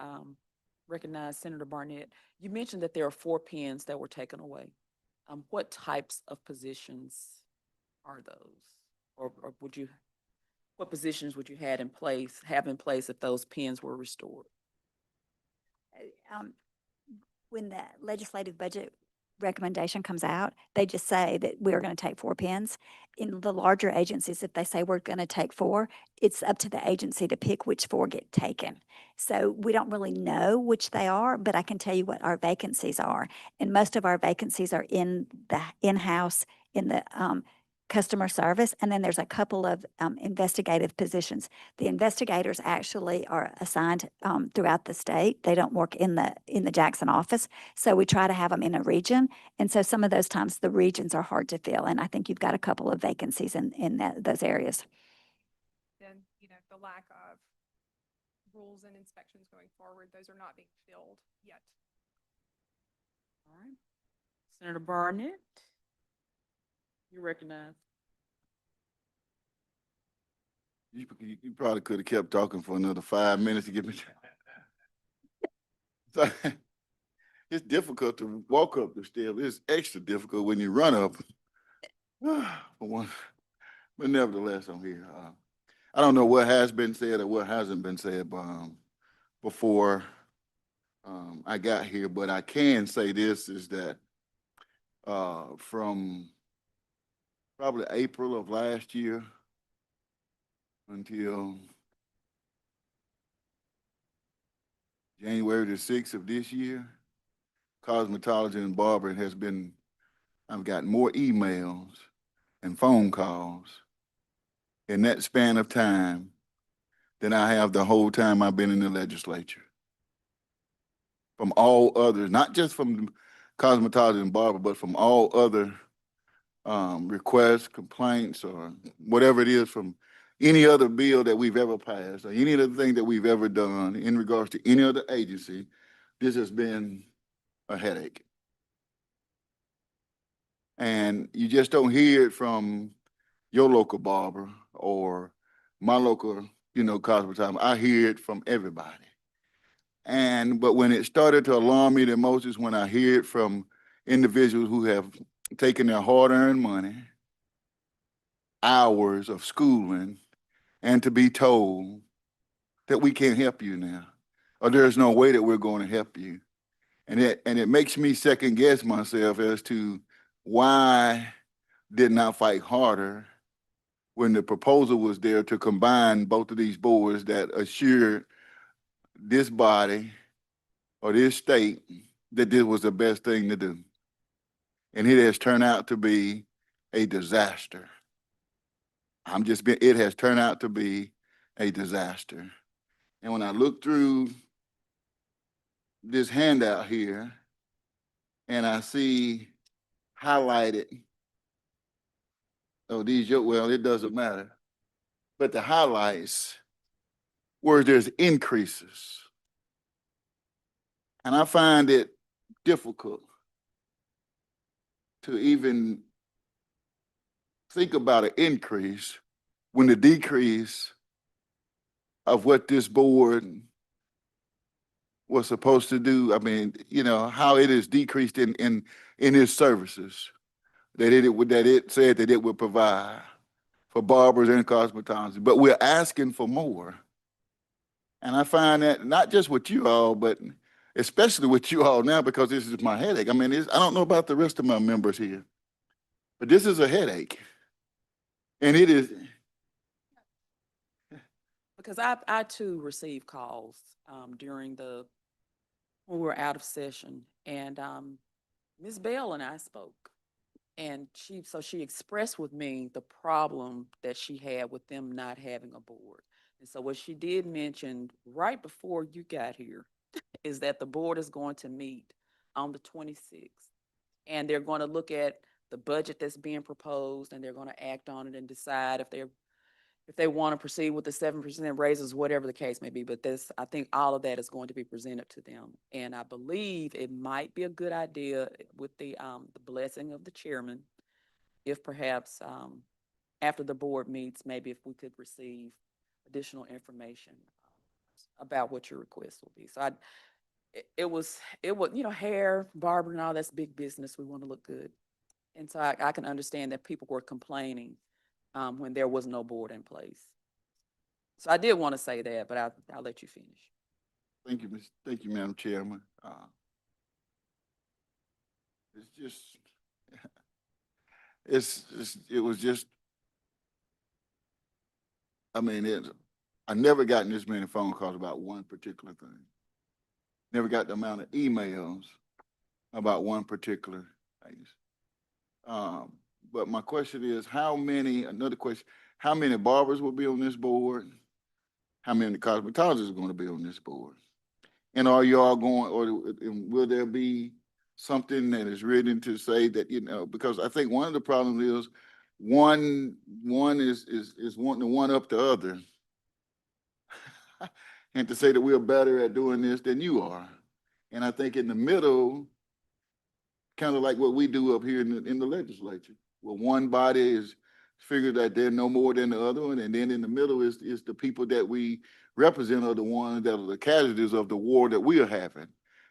recognize Senator Barnett. You mentioned that there are 4 pens that were taken away. What types of positions are those? Or what positions would you have in place if those pens were restored? When the legislative budget recommendation comes out, they just say that we're going to take 4 pens. In the larger agencies, if they say we're going to take 4, it's up to the agency to pick which 4 get taken. So we don't really know which they are, but I can tell you what our vacancies are. And most of our vacancies are in the in-house, in the customer service, and then there's a couple of investigative positions. The investigators actually are assigned throughout the state. They don't work in the Jackson office, so we try to have them in a region. And so some of those times the regions are hard to fill, and I think you've got a couple of vacancies in those areas. Then, the lack of rules and inspections going forward, those are not being filled yet. All right. Senator Barnett, you recognize. You probably could have kept talking for another 5 minutes to get me. So, it's difficult to walk up the stairs. It's extra difficult when you run up. For one, but nevertheless, I'm here. I don't know what has been said or what hasn't been said before I got here, but I can say this is that from probably April of last year until January the 6th of this year, cosmetology and barbering has been, I've gotten more emails and phone calls in that span of time than I have the whole time I've been in the legislature. From all others, not just from cosmetology and barber, but from all other requests, complaints, or whatever it is from any other bill that we've ever passed or any other thing that we've ever done in regards to any other agency. This has been a headache. And you just don't hear it from your local barber or my local, cosmetologist. I hear it from everybody. But when it started to alarm me the most is when I hear it from individuals who have taken their hard-earned money, hours of schooling, and to be told that we can't help you now, or there's no way that we're going to help you. And it makes me second guess myself as to why didn't I fight harder when the proposal was there to combine both of these boards that assured this body or this state that this was the best thing to do. And it has turned out to be a disaster. It has turned out to be a disaster. And when I look through this handout here and I see highlighted, well, it doesn't matter. But the highlights where there's increases. And I find it difficult to even think about an increase when the decrease of what this board was supposed to do, how it is decreased in its services that it said that it would provide for barbers and cosmetologists. But we're asking for more. And I find that not just with you all, but especially with you all now, because this is my headache. I don't know about the rest of my members here, but this is a headache. And it is. Because I too received calls when we were out of session, and Ms. Bell and I spoke, and she expressed with me the problem that she had with them not having a board. And so what she did mention right before you got here is that the board is going to meet on the 26th, and they're going to look at the budget that's being proposed, and they're going to act on it and decide if they want to proceed with the 7% raises, whatever the case may be. But I think all of that is going to be presented to them. And I believe it might be a good idea with the blessing of the chairman, if perhaps after the board meets, maybe if we could receive additional information about what your request will be. So it was, hair, barber and all that's big business. We want to look good. And so I can understand that people were complaining when there was no board in place. So I did want to say that, but I'll let you finish. Thank you, Madam Chairman. It was just, I never gotten this many phone calls about one particular thing. Never got the amount of emails about one particular thing. but my question is, another question, how many barbers will be on this board? How many cosmetologists are going to be on this board? And are y'all going, or and will there be something that is written to say that, because I think one of the problems is one is wanting to one up the other. And to say that we're better at doing this than you are. And I think in the middle, kind of like what we do up here in the legislature, where one body is figured that they're no more than the other one, and then in the middle is the people that we represent are the ones that are the casualties of the war that we are having.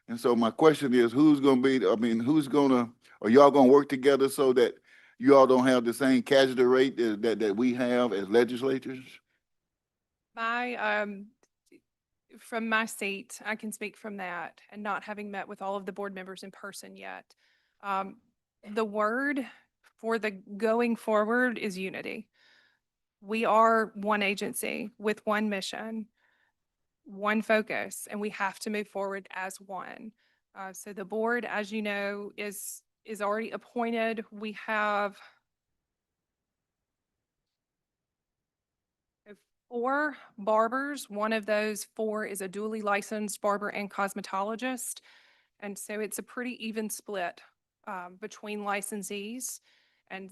And so my question is, who's going to be? I mean, are y'all going to work together so that you all don't have the same casualty rate that we have as legislators? My, from my seat, I can speak from that, and not having met with all of the board members in person yet. The word for the going forward is unity. We are one agency with one mission, one focus, and we have to move forward as one. So the board, as you know, is already appointed. We have 4 barbers. One of those 4 is a duly licensed barber and cosmetologist. And so it's a pretty even split between licensees, and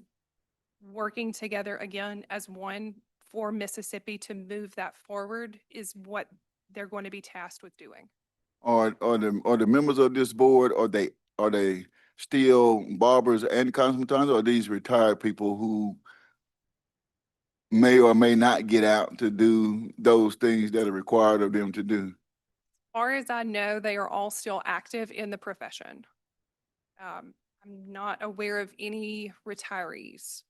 working together again as one for Mississippi to move that forward is what they're going to be tasked with doing. Are the members of this board, are they still barbers and cosmetologists, or are these retired people who may or may not get out to do those things that are required of them to do? As far as I know, they are all still active in the profession. I'm not aware of any retirees.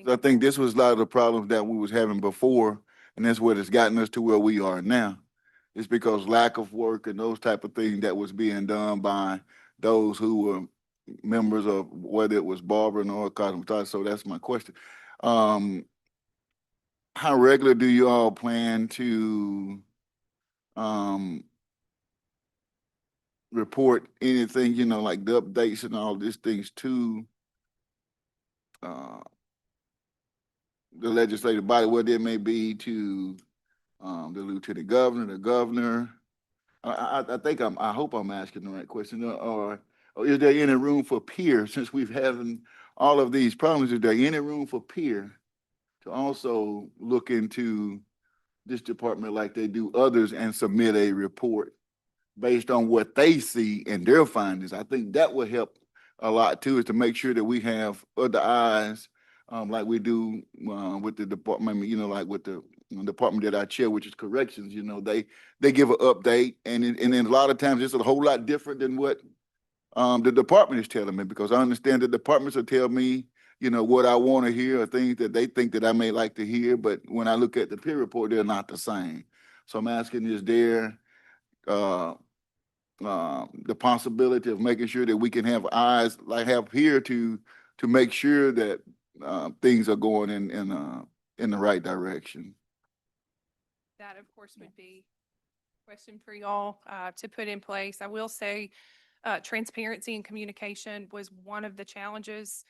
I think this was a lot of the problems that we was having before, and that's what has gotten us to where we are now. It's because lack of work and those type of things that was being done by those who were members of, whether it was barbering or cosmetologist. So that's my question. How regular do you all plan to report anything, like the updates and all these things to the legislative body, whether it may be to the lieutenant governor, the governor? I think I hope I'm asking the right question. Or is there any room for peer, since we've having all of these problems? Is there any room for peer to also look into this department like they do others and submit a report based on what they see and their findings? I think that would help a lot too, is to make sure that we have other eyes, like we do with the department, like with the department that I chair, which is corrections. They give an update, and then a lot of times it's a whole lot different than what the department is telling me, because I understand the departments will tell me, what I want to hear, or things that they think that I may like to hear, but when I look at the peer report, they're not the same. So I'm asking, is there the possibility of making sure that we can have eyes like have here to make sure that things are going in the right direction? That, of course, would be a question for y'all to put in place. I will say transparency and communication was one of the challenges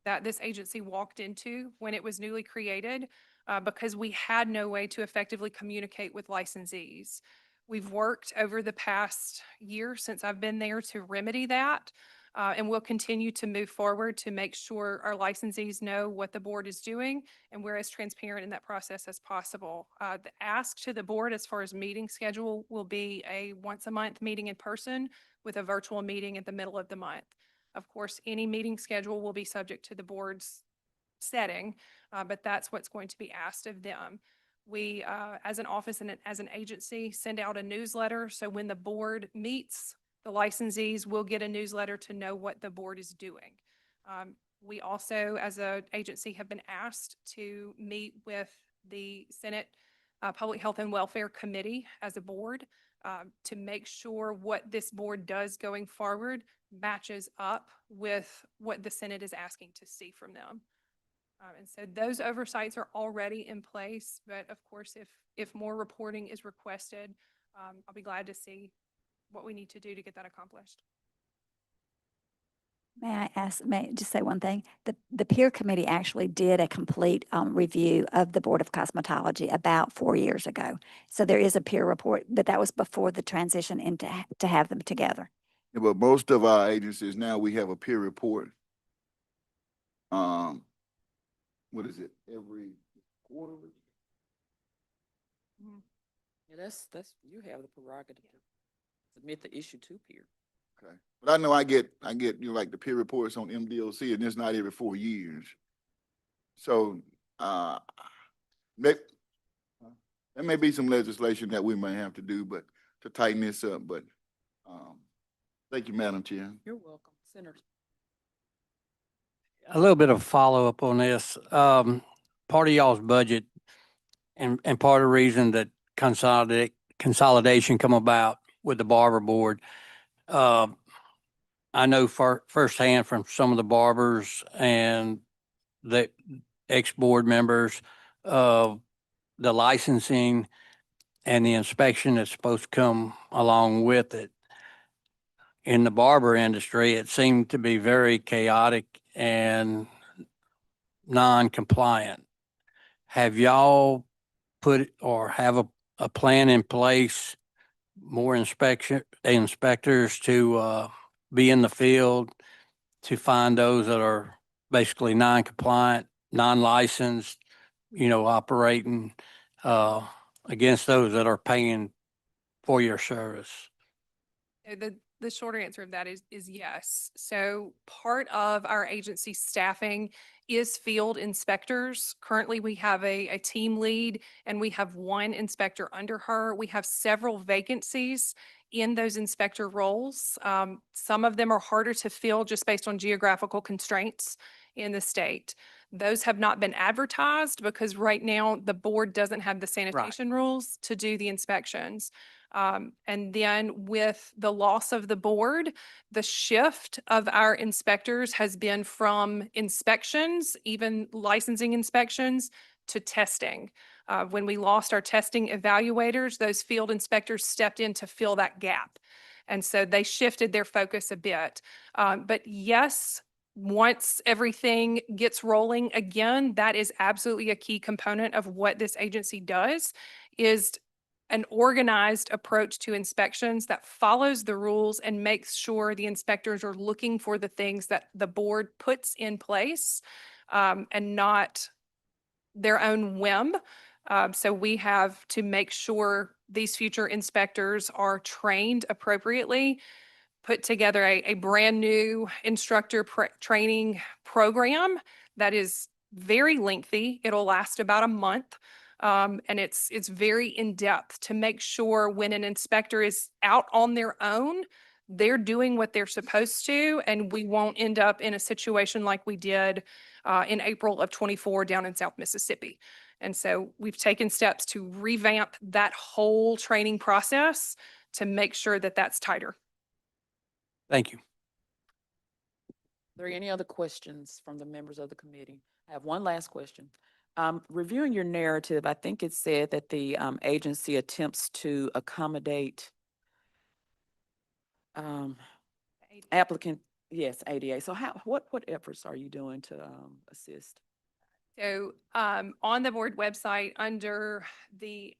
that this agency walked into when it was newly created, because we had no way to effectively communicate with licensees. We've worked over the past year since I've been there to remedy that, and we'll continue to move forward to make sure our licensees know what the board is doing, and we're as transparent in that process as possible. The ask to the board as far as meeting schedule will be a once-a-month meeting in person with a virtual meeting at the middle of the month. Of course, any meeting schedule will be subject to the board's setting, but that's what's going to be asked of them. We, as an office and as an agency, send out a newsletter. So when the board meets, the licensees will get a newsletter to know what the board is doing. We also, as an agency, have been asked to meet with the Senate Public Health and Welfare Committee as a board to make sure what this board does going forward matches up with what the Senate is asking to see from them. And so those oversights are already in place, but of course, if more reporting is requested, I'll be glad to see what we need to do to get that accomplished. May I ask, may I just say one thing? The peer committee actually did a complete review of the Board of Cosmetology about 4 years ago. So there is a peer report, but that was before the transition into, to have them together. Yeah, but most of our agencies now, we have a peer report. What is it, every quarter? Yeah, that's, you have the prerogative to submit the issue to peer. Okay, but I know I get, like the peer reports on MDOC, and it's not every 4 years. So, there may be some legislation that we may have to do, but to tighten this up, but, thank you, Madam Chair. You're welcome, Senator. A little bit of follow-up on this. Part of y'all's budget and part of the reason that consolidation come about with the barber board. I know firsthand from some of the barbers and the ex-board members of the licensing and the inspection that's supposed to come along with it. In the barber industry, it seemed to be very chaotic and non-compliant. Have y'all put or have a plan in place, more inspectors to be in the field to find those that are basically non-compliant, non-licensed, operating against those that are paying for your service? The short answer of that is yes. So part of our agency staffing is field inspectors. Currently, we have a team lead and we have one inspector under her. We have several vacancies in those inspector roles. Some of them are harder to fill just based on geographical constraints in the state. Those have not been advertised because right now the board doesn't have the sanitation rules to do the inspections. And then with the loss of the board, the shift of our inspectors has been from inspections, even licensing inspections, to testing. When we lost our testing evaluators, those field inspectors stepped in to fill that gap. And so they shifted their focus a bit. But yes, once everything gets rolling again, that is absolutely a key component of what this agency does, is an organized approach to inspections that follows the rules and makes sure the inspectors are looking for the things that the board puts in place, and not their own whim. So we have to make sure these future inspectors are trained appropriately, put together a brand new instructor training program that is very lengthy. It'll last about a month. And it's very in-depth to make sure when an inspector is out on their own, they're doing what they're supposed to, and we won't end up in a situation like we did in April of 24 down in South Mississippi. And so we've taken steps to revamp that whole training process to make sure that that's tighter. Thank you. Are there any other questions from the members of the committee? I have one last question. Reviewing your narrative, I think it said that the agency attempts to accommodate applicant, yes, ADA. So what efforts are you doing to assist? So on the board website, under the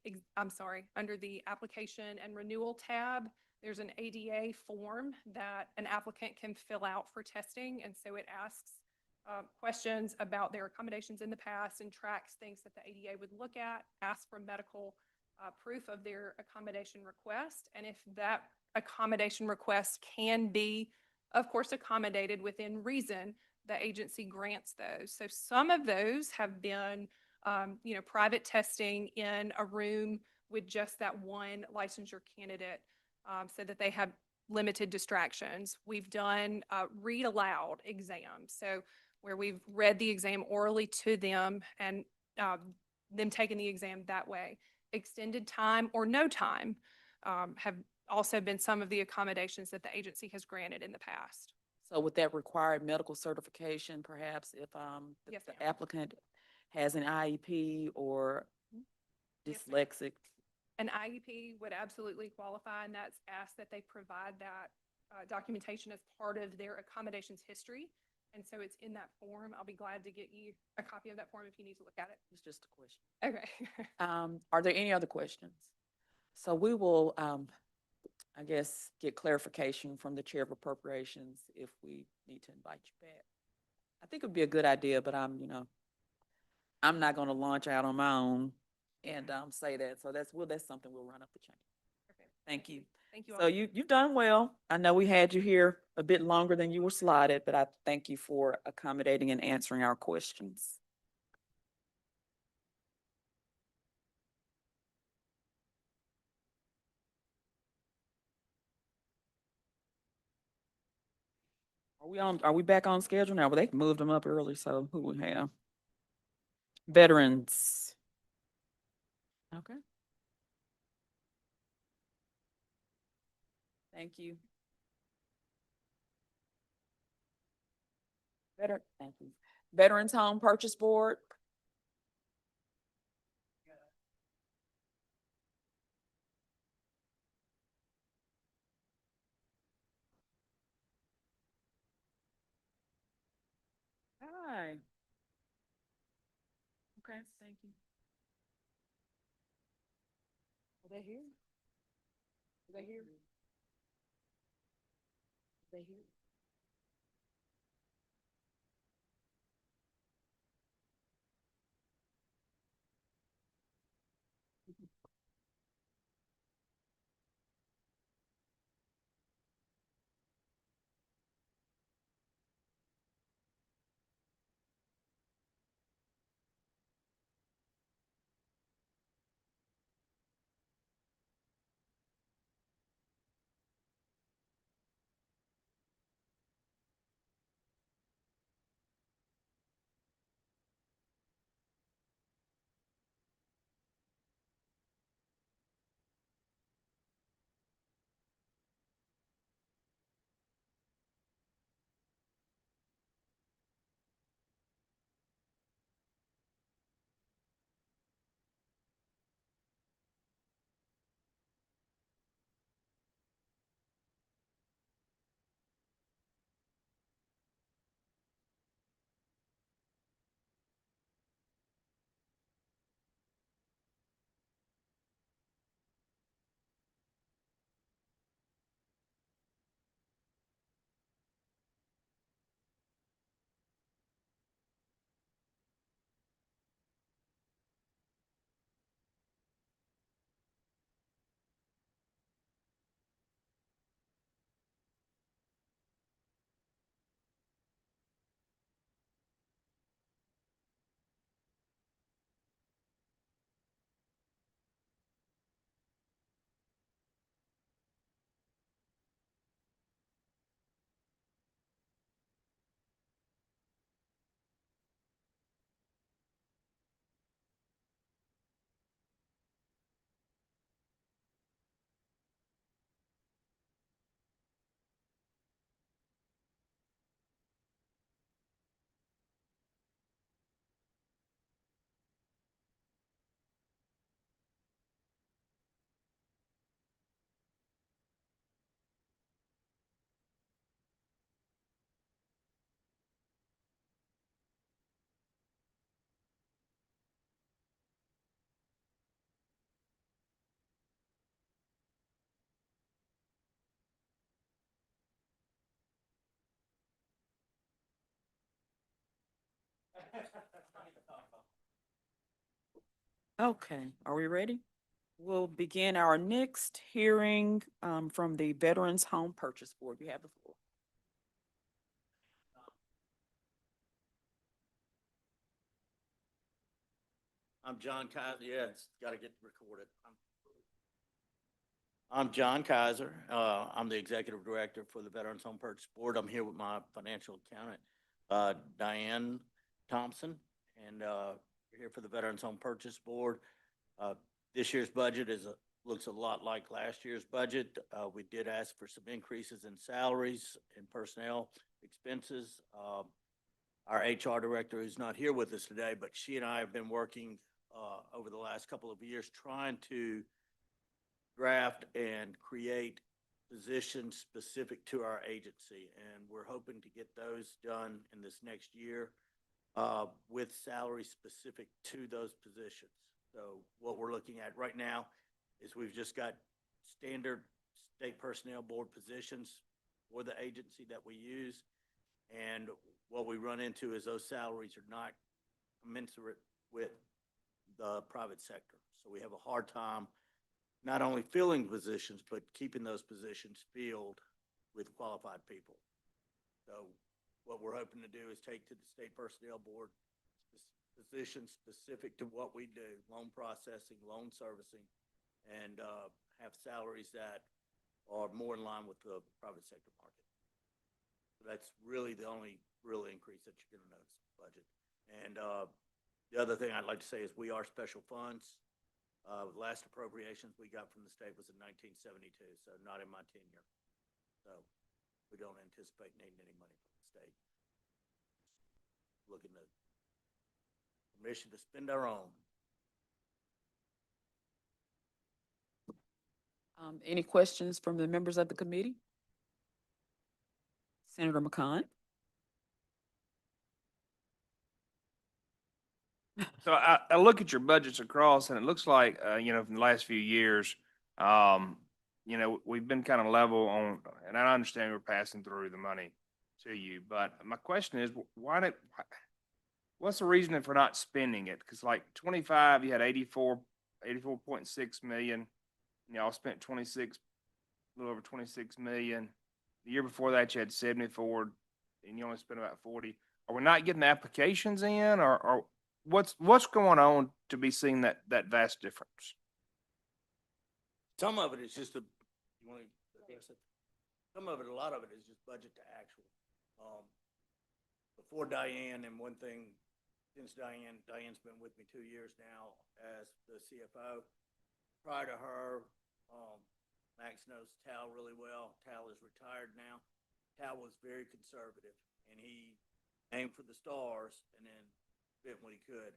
application and renewal tab, there's an ADA form that an applicant can fill out for testing. And so it asks questions about their accommodations in the past and tracks things that the ADA would look at, asks for medical proof of their accommodation request. And if that accommodation request can be, of course, accommodated within reason, the agency grants those. So some of those have been, private testing in a room with just that one licensure candidate, so that they have limited distractions. We've done read aloud exams, so where we've read the exam orally to them and them taking the exam that way. Extended time or no time have also been some of the accommodations that the agency has granted in the past. So would that require medical certification perhaps if Yes, the ma'am. applicant has an IEP or Yes, ma'am. dyslexic? An IEP would absolutely qualify, and that's asked that they provide that documentation as part of their accommodations history. And so it's in that form. I'll be glad to get you a copy of that form if you need to look at it. It's just a question. Okay. Are there any other questions? So we will, I guess, get clarification from the Chair of Appropriations if we need to invite you back. I think it would be a good idea, but I'm not going to launch out on my own and say that. So that's something we'll run up the chain. Okay. Thank you. Thank you So all. you've done well. I know we had you here a bit longer than you were slotted, but I thank you for accommodating and answering our questions. Are we back on schedule now? Well, they moved them up early, so who we have? Veterans. Okay. Thank you. Thank you. Veterans Home Purchase Board. Hi. Okay, thank you. Are they here? Are they here? Are they here? Okay, are we ready? We'll begin our next hearing from the Veterans Home Purchase Board. You have the floor. I'm John Kaiser. Yeah, it's got to get recorded. I'm John Kaiser. I'm the Executive Director for the Veterans Home Purchase Board. I'm here with my financial accountant, Diane Thompson, and we're here for the Veterans Home Purchase Board. This year's budget looks a lot like last year's budget. We did ask for some increases in salaries and personnel expenses. Our HR director is not here with us today, but she and I have been working over the last couple of years trying to draft and create positions specific to our agency, and we're hoping to get those done in this next year with salaries specific to those positions. So what we're looking at right now is we've just got standard state personnel board positions for the agency that we use. And what we run into is those salaries are not commensurate with the private sector. So we have a hard time not only filling positions, but keeping those positions filled with qualified people. So what we're hoping to do is take to the state personnel board positions specific to what we do, loan processing, loan servicing, and have salaries that are more in line with the private sector market. So that's really the only real increase that you're going to notice in the budget. And the other thing I'd like to say is we are special funds. The last appropriations we got from the state was in 1972, so not in my tenure. So we don't anticipate needing any money from the state. Looking to permission to spend our own. Any questions from the members of the committee? Senator McCon? So I look at your budgets across and it looks like, you know, from the last few years, you know, we've been kind of level on, and I understand we're passing through the money to you, but my question is, what's the reason for not spending it? Cause like 25, you had 84.6 million. Y'all spent 26, a little over 26 million. The year before that, you had 74 and you only spent about 40. Are we not getting the applications in or what's going on to be seeing that vast difference? Some of it is just you want to address it? Some of it, a lot of it is just budget to actual. Before Diane, and one thing, since Diane's been with me 2 years now as the CFO. Prior to her, Max knows Tal really well. Tal is retired now. Tal was very conservative, and he aimed for the stars and then spent what he could.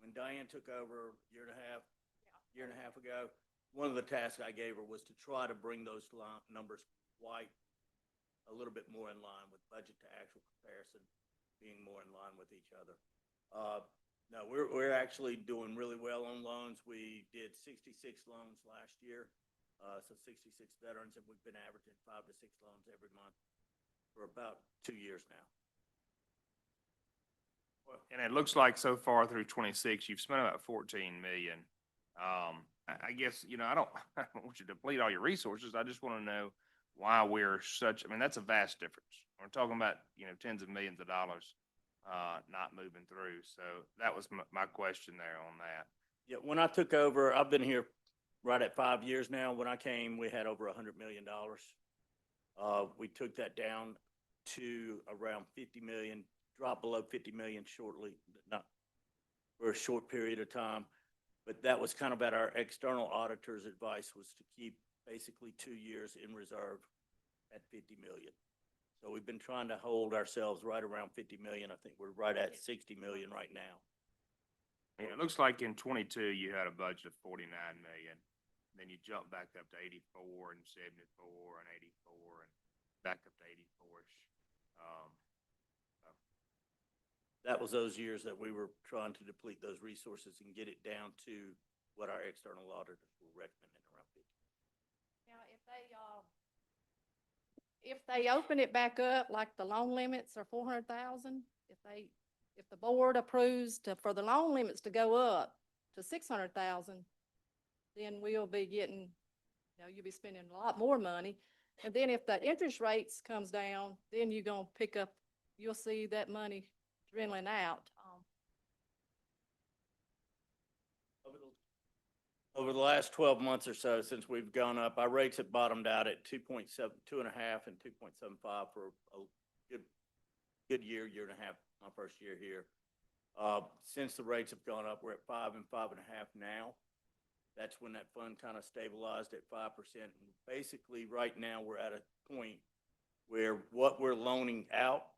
When Diane took over year and a half ago, one of the tasks I gave her was to try to bring those numbers a little bit more in line with budget to actual comparison, being more in line with each other. No, we're actually doing really well on loans. We did 66 loans last year, so 66 veterans, and we've been averaging 5 to 6 loans every month for about 2 years now. And it looks like so far through 26, you've spent about 14 million. I guess, you know, I don't want you to deplete all your resources. I just want to know why we're such, I mean, that's a vast difference. We're talking about, you know, tens of millions of dollars not moving through. So that was my question there on that. Yeah, when I took over, I've been here right at 5 years now. When I came, we had over $100 million. We took that down to around 50 million, dropped below 50 million shortly, not for a short period of time. But that was kind of at our external auditor's advice, was to keep basically 2 years in reserve at 50 million. So we've been trying to hold ourselves right around 50 million. I think we're right at 60 million right now. And it looks like in 22, you had a budget of 49 million. Then you jumped back up to 84 and 74 and 84 and back up to 84-ish. That was those years that we were trying to deplete those resources and get it down to what our external auditors were recommending around 50. Now, if they open it back up, like the loan limits are 400,000, if the board approves for the loan limits to go up to 600,000, then we'll be getting, you'll be spending a lot more money. And then if the interest rates comes down, then you're gonna pick up, you'll see that money dwindling out. Over the last 12 months or so, since we've gone up, our rates have bottomed out at 2.7, 2.5 and 2.75 for a good year and a half, my first year here. Since the rates have gone up, we're at 5 and 5.5 now. That's when that fund kind of stabilized at 5%. And basically right now we're at a point where what we're loaning out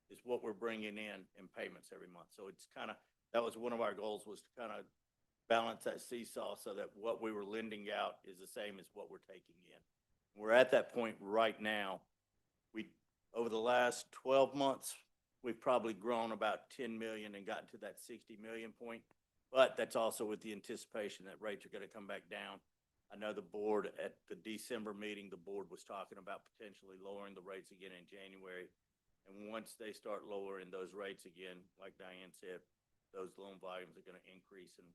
is what we're bringing in payments every month. So it's kind of, that was one of our goals, was to kind of balance that seesaw so that what we were lending out is the same as what we're taking in. We're at that point right now. Over the last 12 months, we've probably grown about 10 million and gotten to that 60 million point. But that's also with the anticipation that rates are going to come back down. I know the board at the December meeting, the board was talking about potentially lowering the rates again in January. And once they start lowering those rates again, like Diane said, those loan volumes are going to increase, and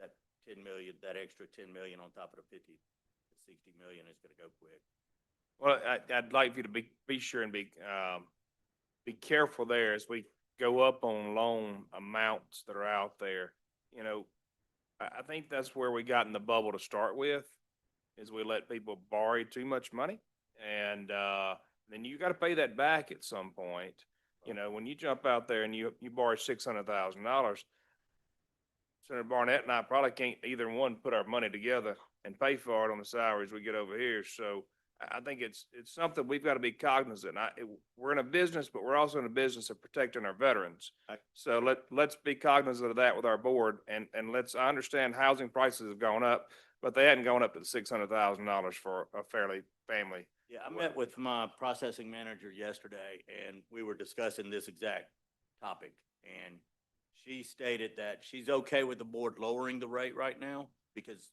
that 10 million, that extra 10 million on top of the 50 to 60 million is going to go quick. Well, I'd like you to be sure and be careful there as we go up on loan amounts that are out there. You know, I think that's where we got in the bubble to start with, is we let people borrow too much money, and then you got to pay that back at some point. You know, when you jump out there and you borrow $600,000, Senator Barnett and I probably can't either one put our money together and pay for it on the salaries we get over here. So I think it's something we've got to be cognizant. We're in a business, but we're also in a business of protecting our veterans. So let's be cognizant of that with our board, and I understand housing prices have gone up, but they hadn't gone up to $600,000 for a fairly family. Yeah, I met with my processing manager yesterday, and we were discussing this exact topic. And she stated that she's okay with the board lowering the rate right now because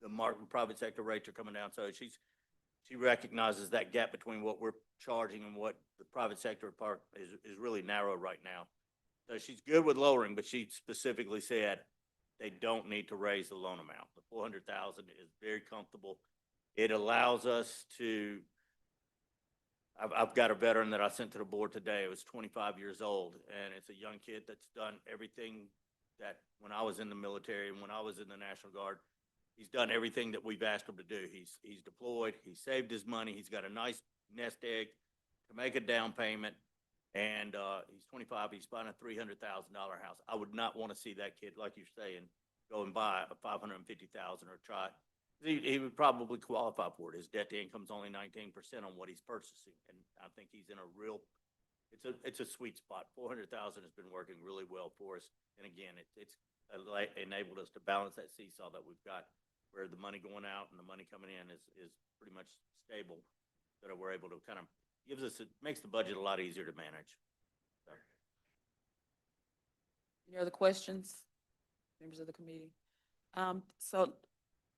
the market private sector rates are coming down. So she recognizes that gap between what we're charging and what the private sector part is really narrow right now. So she's good with lowering, but she specifically said they don't need to raise the loan amount. The 400,000 is very comfortable. It allows us to, I've got a veteran that I sent to the board today. It was 25 years old, and it's a young kid that's done everything that when I was in the military and when I was in the National Guard, he's done everything that we've asked him to do. He's deployed, he's saved his money, he's got a nice nest egg to make a down payment, and he's 25, he's buying a $300,000 house. I would not want to see that kid, like you're saying, go and buy a $550,000 or try it. He would probably qualify for it. His debt to income is only 19% on what he's purchasing, and I think he's in a real. It's a sweet spot. 400,000 has been working really well for us, and again, it's enabled us to balance that seesaw that we've got, where the money going out and the money coming in is pretty much stable. That we're able to kind of makes the budget a lot easier to manage. So. Any other questions, members of the committee? So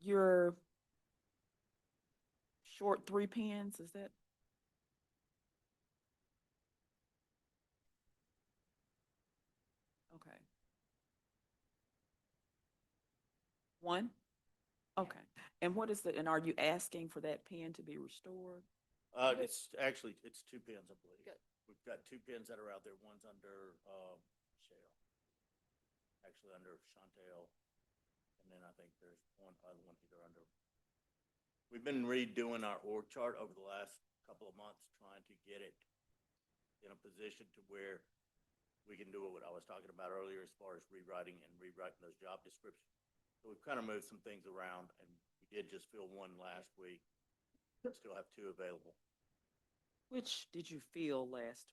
you're short 3 pens, is that? Okay. 1? Okay. And and are you asking for that pen to be restored? It's 2 pens, I believe. Good. We've got 2 pens that are out there. One's under Michelle, actually under Chantel, and then I think there's one other one either under. We've been redoing our org chart over the last couple of months, trying to get it in a position to where we can do what I was talking about earlier as far as rewriting those job descriptions. So we've kind of moved some things around, and we did just fill one last week. We still have 2 available. Which did you fill last?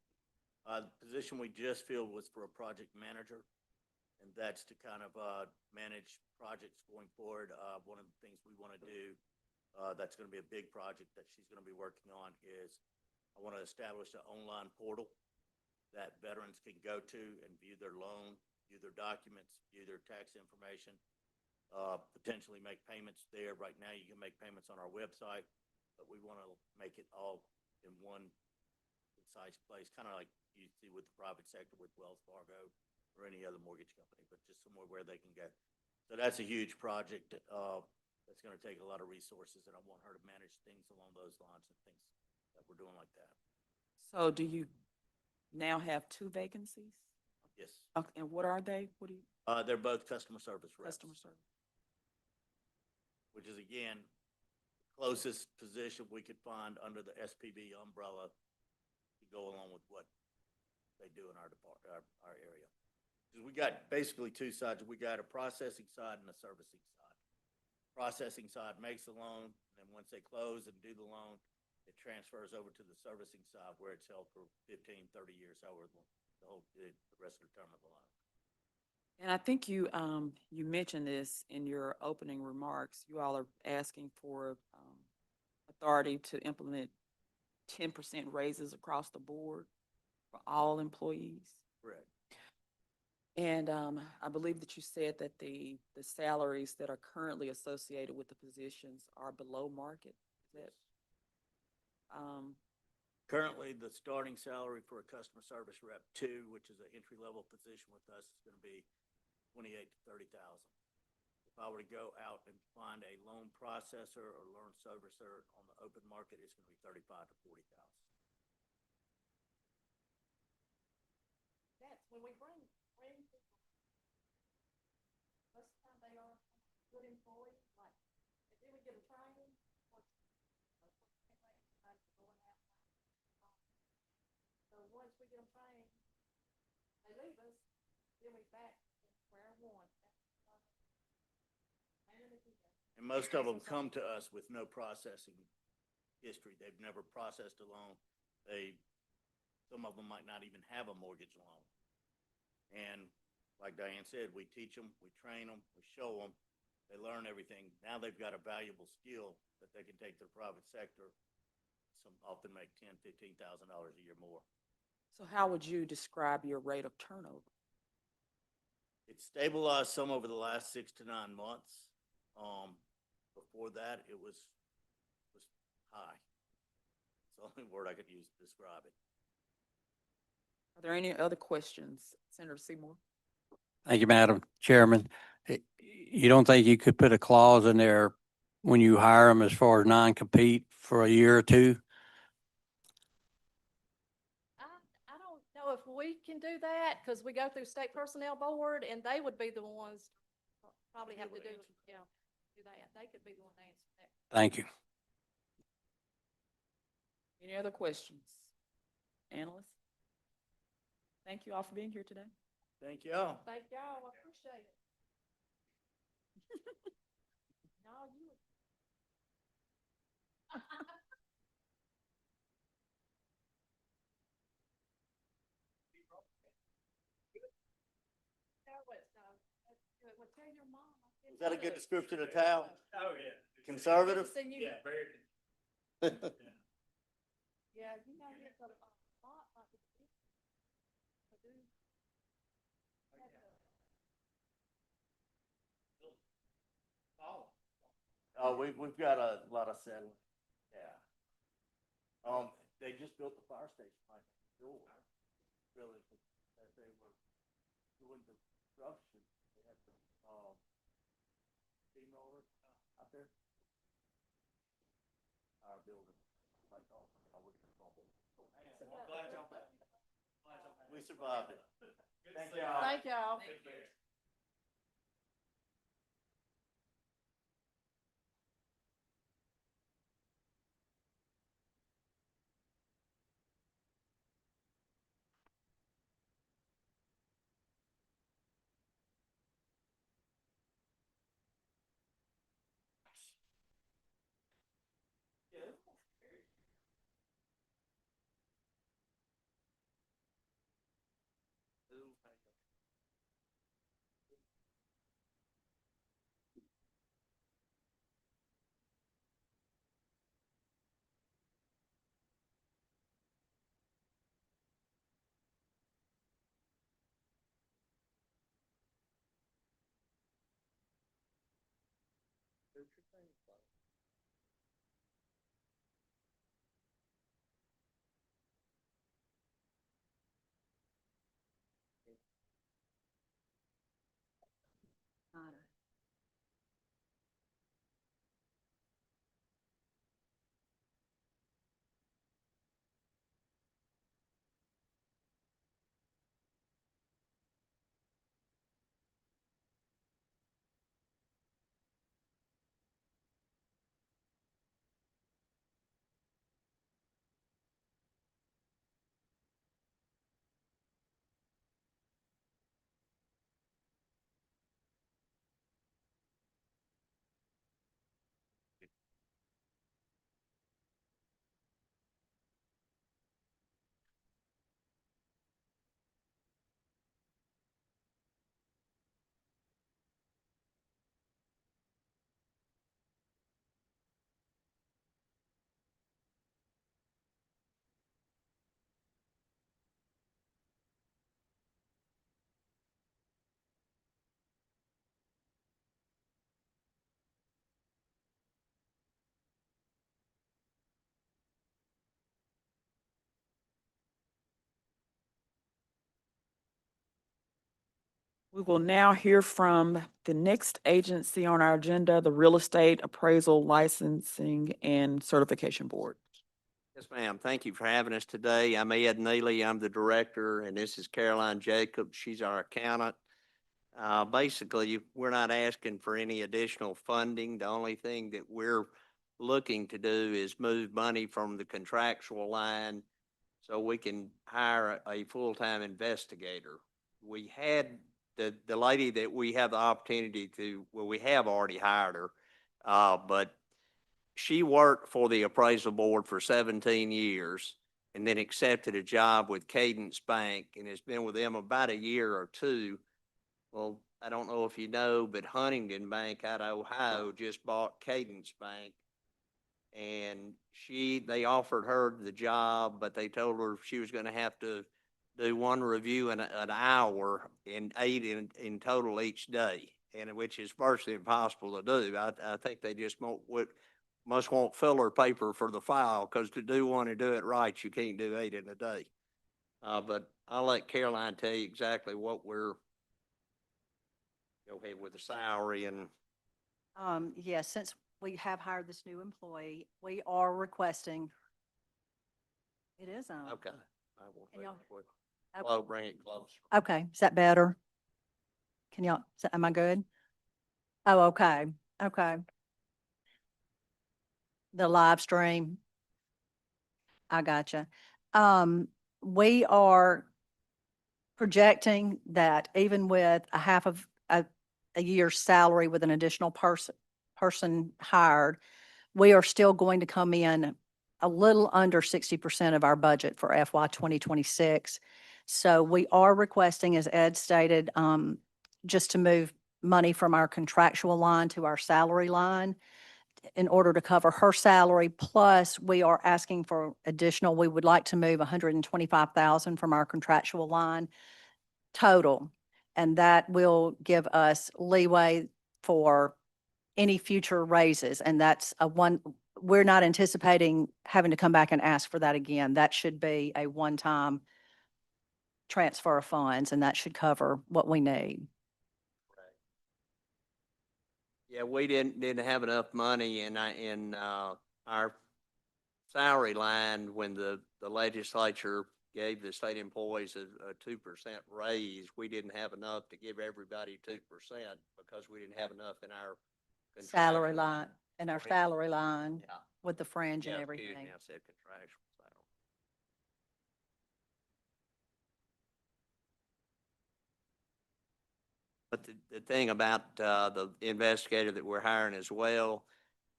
The position we just filled was for a project manager, and that's to kind of manage projects going forward. One of the things we want to do that's going to be a big project that she's going to be working on is I want to establish an online portal that veterans can go to and view their loan, view their documents, view their tax information, potentially make payments there. Right now, you can make payments on our website, but we want to make it all in one concise place, kind of like you see with the private sector with Wells Fargo or any other mortgage company, but just somewhere where they can get. So that's a huge project that's going to take a lot of resources, and I want her to manage things along those lines and things that we're doing like that. So do you now have 2 vacancies? Yes. Okay, and what are they? What do you? They're both customer service reps. Customer service. Which is, again, the closest position we could find under the SPB umbrella to go along with what they do in our department, our area. Because we got basically 2 sides. We got a processing side and a servicing side. Processing side makes the loan, and then once they close and do the loan, it transfers over to the servicing side where it's held for 15, 30 years, however the rest of the term of the loan. And I think you mentioned this in your opening remarks. You all are asking for a authority to implement 10% raises across the board for all employees. Correct. And I believe that you said that the salaries that are currently associated with the positions are below market. Is that, Currently, the starting salary for a customer service rep two, which is an entry-level position with us, is gonna be 28 to 30,000. If I were to go out and find a loan processor or loan servicer on the open market, it's gonna be 35 to 40,000. That's when we bring people, most of the time they are good employees, like, and then we get a training. So once we get them trained, they leave us, then we back to square one. And most of them come to us with no processing history. They've never processed a loan. Some of them might not even have a mortgage loan. And like Diane said, we teach them, we train them, we show them, they learn everything. Now they've got a valuable skill that they can take to the private sector. Some often make $10,000, $15,000 a year more. so how would you describe your rate of turnover? It's stabilized some over the last 6 to 9 months. Before that, it was high. It's the only word I could use to describe it. Are there any other questions? Senator Seymour? Thank you, Madam Chairman. You don't think you could put a clause in there when you hire them as far as non-compete for a year or two? I don't know if we can do that, because we go through State Personnel Board, and they would be the ones probably have to do that. They could be the one to answer that. Thank you. Any other questions? Analysts? Thank you all for being here today. Thank y'all. Thank y'all, I appreciate it. No, you. Well, tell your mom. Is that a good description of town? Oh, yeah. Conservative? Yeah, very. Oh, Yeah, you know, it's a lot like it is. we've got a lot of settling. Yeah. They just built the fire station like door. Really, as they were doing the construction, they had the steamroller out there. Our building, like, I wouldn't have thought it. We survived it. Thank y'all. Thank y'all. We will now hear from the next agency on our agenda, the Real Estate Appraisal Licensing and Certification Board. Yes, ma'am. Thank you for having us today. I'm Ed Neely. I'm the director, and this is Caroline Jacobs. She's our accountant. Basically, we're not asking for any additional funding. The only thing that we're looking to do is move money from the contractual line so we can hire a full-time investigator. We had the lady that we have the opportunity to, well, we have already hired her, but she worked for the appraisal board for 17 years and then accepted a job with Cadence Bank and has been with them about a year or two. Well, I don't know if you know, but Huntington Bank out of Ohio just bought Cadence Bank. And they offered her the job, but they told her she was gonna have to do one review in an hour and 8 in total each day. And which is virtually impossible to do. I think they just must want filler paper for the file, because to do one and do it right, you can't do 8 in a day. But I'll let Caroline tell you exactly what we're, go ahead with the salary and. Yes, since we have hired this new employee, we are requesting. It is on. Okay. I will Can y'all- bring it closer. Okay, is that better? Can y'all, am I good? Oh, okay, okay. The live stream. I gotcha. We are projecting that even with a half of a year's salary with an additional person hired, we are still going to come in a little under 60% of our budget for FY 2026. So we are requesting, as Ed stated, just to move money from our contractual line to our salary line in order to cover her salary. Plus, we are asking for additional, we would like to move 125,000 from our contractual line total. And that will give us leeway for any future raises. And that's we're not anticipating having to come back and ask for that again. That should be a one-time transfer of funds, and that should cover what we need. Yeah, we didn't have enough money in our salary line when the legislature gave the state employees a 2% raise. We didn't have enough to give everybody 2% because we didn't have enough in our Salary line, in our Fringe. salary line Yeah. with the fringe and Yeah, everything. excuse me, I said contractual salary. But the thing about the investigator that we're hiring as well,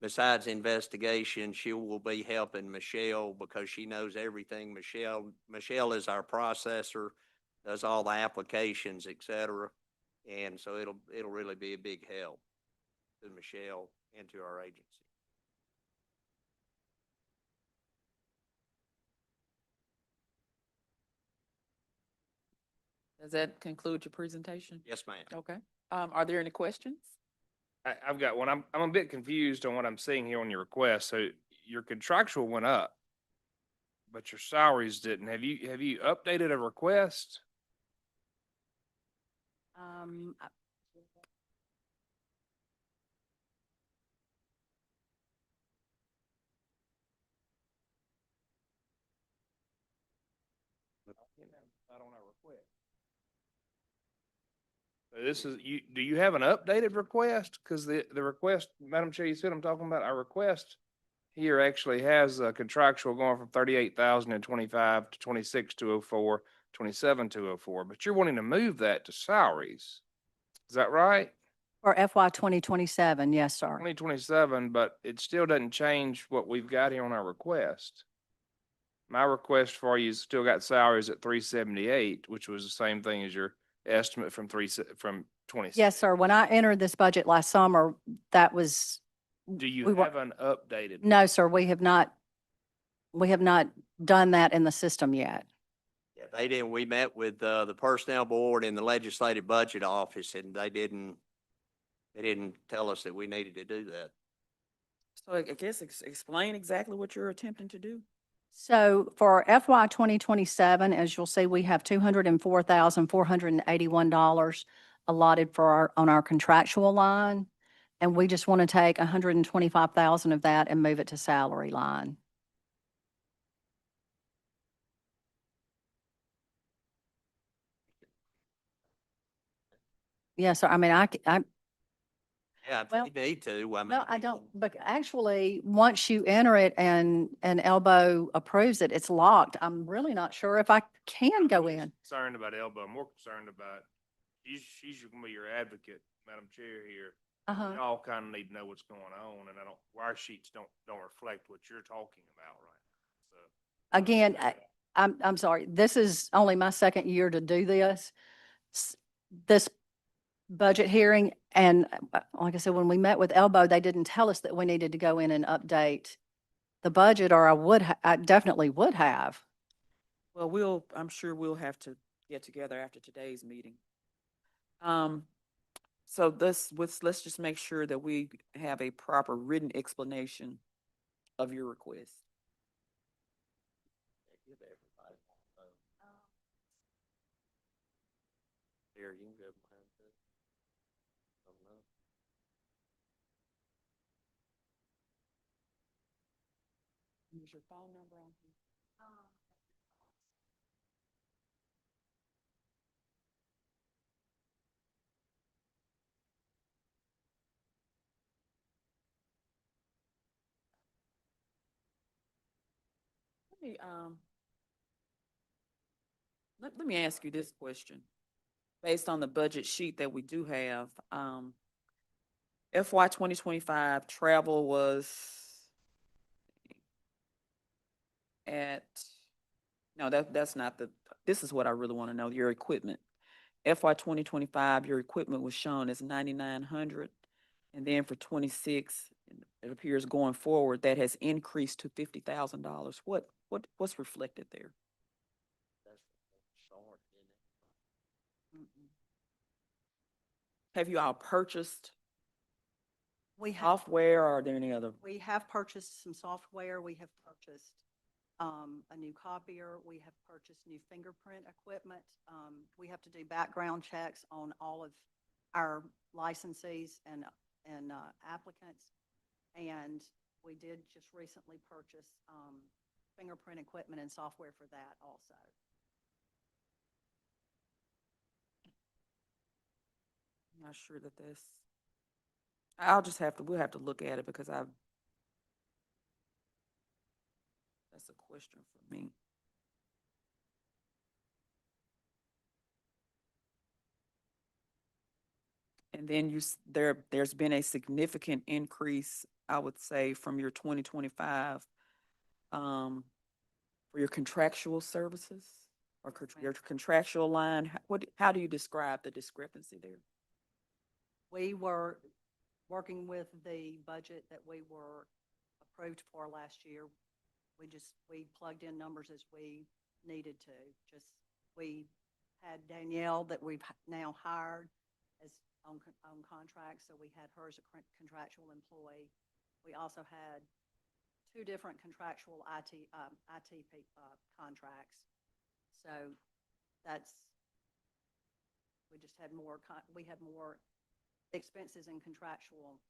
besides investigation, she will be helping Michelle because she knows everything. Michelle is our processor, does all the applications, et cetera. And so it'll really be a big help to Michelle and to our agency. Does that conclude your presentation? Yes, ma'am. Okay. Are there any questions? I've got one. I'm a bit confused on what I'm seeing here on your request. So your contractual went up, but your salaries didn't. Have you updated a request? Not on our request. So this is, do you have an updated request? Because the request, Madam Chair, you said I'm talking about, our request here actually has a contractual going from 38,000 and 25 to 26,204, 27,204, but you're wanting to move that to salaries. Is that right? For FY 2027, yes, sir. 2027, but it still doesn't change what we've got here on our request. My request for you is still got salaries at 378, which was the same thing as your estimate from 20. Yes, sir. When I entered this budget last summer, that was, Do you we were- have an updated? no, sir, we have not done that in the system yet. Yeah, they didn't. We met with the personnel board in the legislative budget office, and they didn't tell us that we needed to do that. So I guess explain exactly what you're attempting to do. So for FY 2027, as you'll see, we have $204,481 allotted for on our contractual line. And we just want to take 125,000 of that and move it to salary line. Yeah, so I mean, Yeah, if Well, you need to, I mean. no, I don't, but actually, once you enter it and Elbow approves it, it's locked. I'm really not sure if I can go in. Concerned about Elba, I'm more concerned about, she's gonna be your advocate, Madam Chair here. Uh-huh. We all kind of need to know what's going on, and our sheets don't reflect what you're talking about right now, so. Again, I'm sorry, this is only my second year to do this. This budget hearing, and like I said, when we met with Elbow, they didn't tell us that we needed to go in and update the budget, or I definitely would have. Well, I'm sure we'll have to get together after today's meeting. So let's just make sure that we have a proper written explanation of your request. Give everybody one vote. Here, you can go behind this. I don't know. Use your phone number on here. Let me, let me ask you this question. Based on the budget sheet that we do have, FY 2025 travel was at, no, that's not this is what I really want to know, your equipment. FY 2025, your equipment was shown as 9,900. And then for 26, it appears going forward, that has increased to $50,000. What's reflected there? That's short, isn't it? Have you all purchased We have, software, or are there any other? we have purchased some software. We have purchased a new copier. We have purchased new fingerprint equipment. We have to do background checks on all of our licensees and applicants. And we did just recently purchase fingerprint equipment and software for that also. I'm not sure that we'll have to look at it because that's a question for me. And then there's been a significant increase, I would say, from your 2025, for your contractual services or your contractual line. How do you describe the discrepancy there? We were working with the budget that we were approved for last year. We plugged in numbers as we needed to. We had Danielle that we've now hired as on contract, so we had her as a contractual employee. We also had two different contractual IT contracts. So we just had we had more expenses in contractual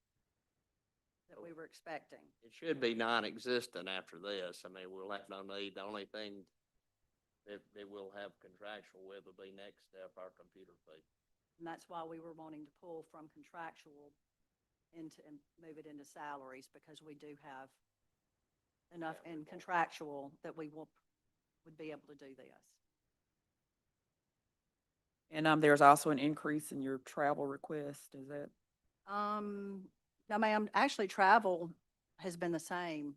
that we were expecting. It should be non-existent after this. I mean, we'll have no need. The only thing that we'll have contractual with will be next step, our computer fee. And that's why we were wanting to pull from contractual and move it into salaries, because we do have enough in contractual that we would be able to do this. And there's also an increase in your travel request, is that? No, ma'am, actually travel has been the same.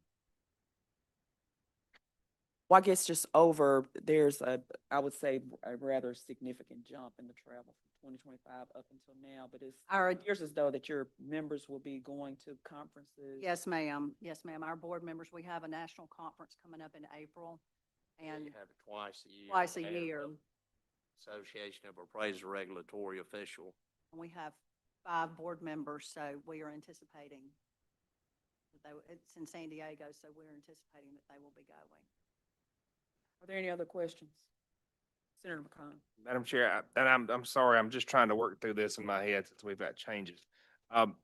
Well, I guess there's I would say a rather significant jump in the travel from 2025 up until now, but it appears as though that your members will be going to conferences. Yes, ma'am. Yes, ma'am. Our board members, we have a national conference coming up in April. And you have it twice a year. Twice a year. Association of Appraiser Regulatory Official. And we have 5 board members, so we are anticipating that it's in San Diego, so we're anticipating that they will be going. Are there any other questions? Senator McCon. Madam Chair, and I'm sorry, I'm just trying to work through this in my head since we've had changes.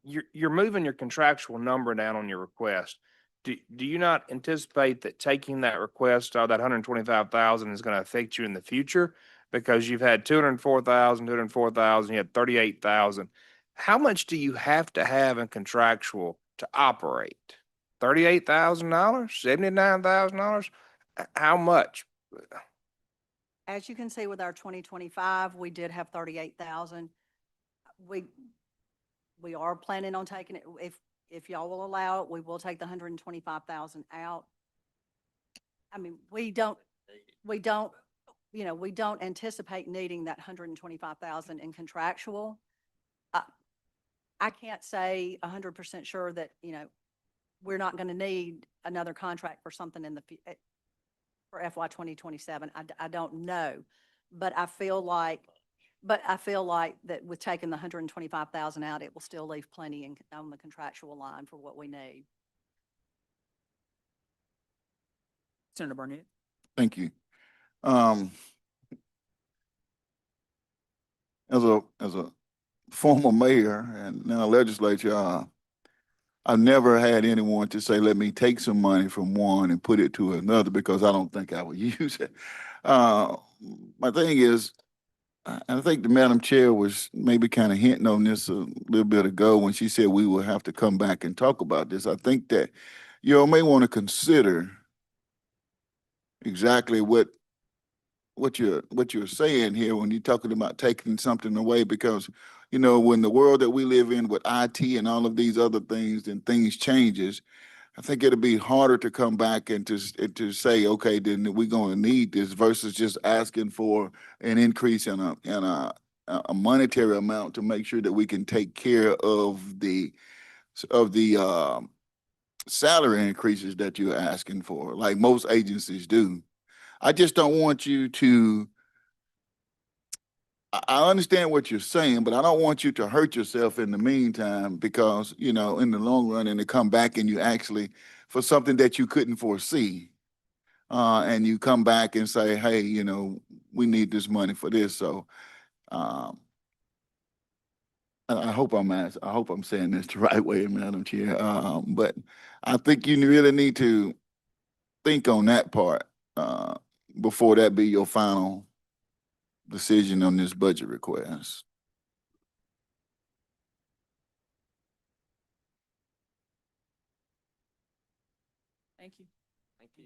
You're moving your contractual number down on your request. Do you not anticipate that taking that request, that 125,000 is gonna affect you in the future? Because you've had 204,000, 204,000, you had 38,000. How much do you have to have in contractual to operate? $38,000, $79,000? How much? As you can see with our 2025, we did have 38,000. We are planning on taking it. If y'all will allow it, we will take the 125,000 out. I mean, we don't, we don't anticipate needing that 125,000 in contractual. I can't say 100% sure that, we're not going to need another contract for something for FY 2027. I don't know, but I feel like that with taking the 125,000 out, it will still leave plenty on the contractual line for what we need. Senator Barnett. Thank you. As a former mayor and now legislature, I've never had anyone to say, let me take some money from one and put it to another, because I don't think I would use it. My thing is, I think the Madam Chair was maybe kind of hinting on this a little bit ago when she said we will have to come back and talk about this. I think that you all may want to consider exactly what you're saying here when you're talking about taking something away, because when the world that we live in with IT and all of these other things and things changes, I think it'll be harder to come back and to say, okay, then we're going to need this, versus just asking for an increase in a monetary amount to make sure that we can take care of the salary increases that you're asking for, like most agencies do. I just don't want you to. I understand what you're saying, but I don't want you to hurt yourself in the meantime, because, in the long run, and to come back and you actually, for something that you couldn't foresee, and you come back and say, hey, we need this money for this. So, I hope I'm saying this the right way, Madam Chair. But I think you really need to think on that part, before that be your final decision on this budget request. Thank you. Thank you.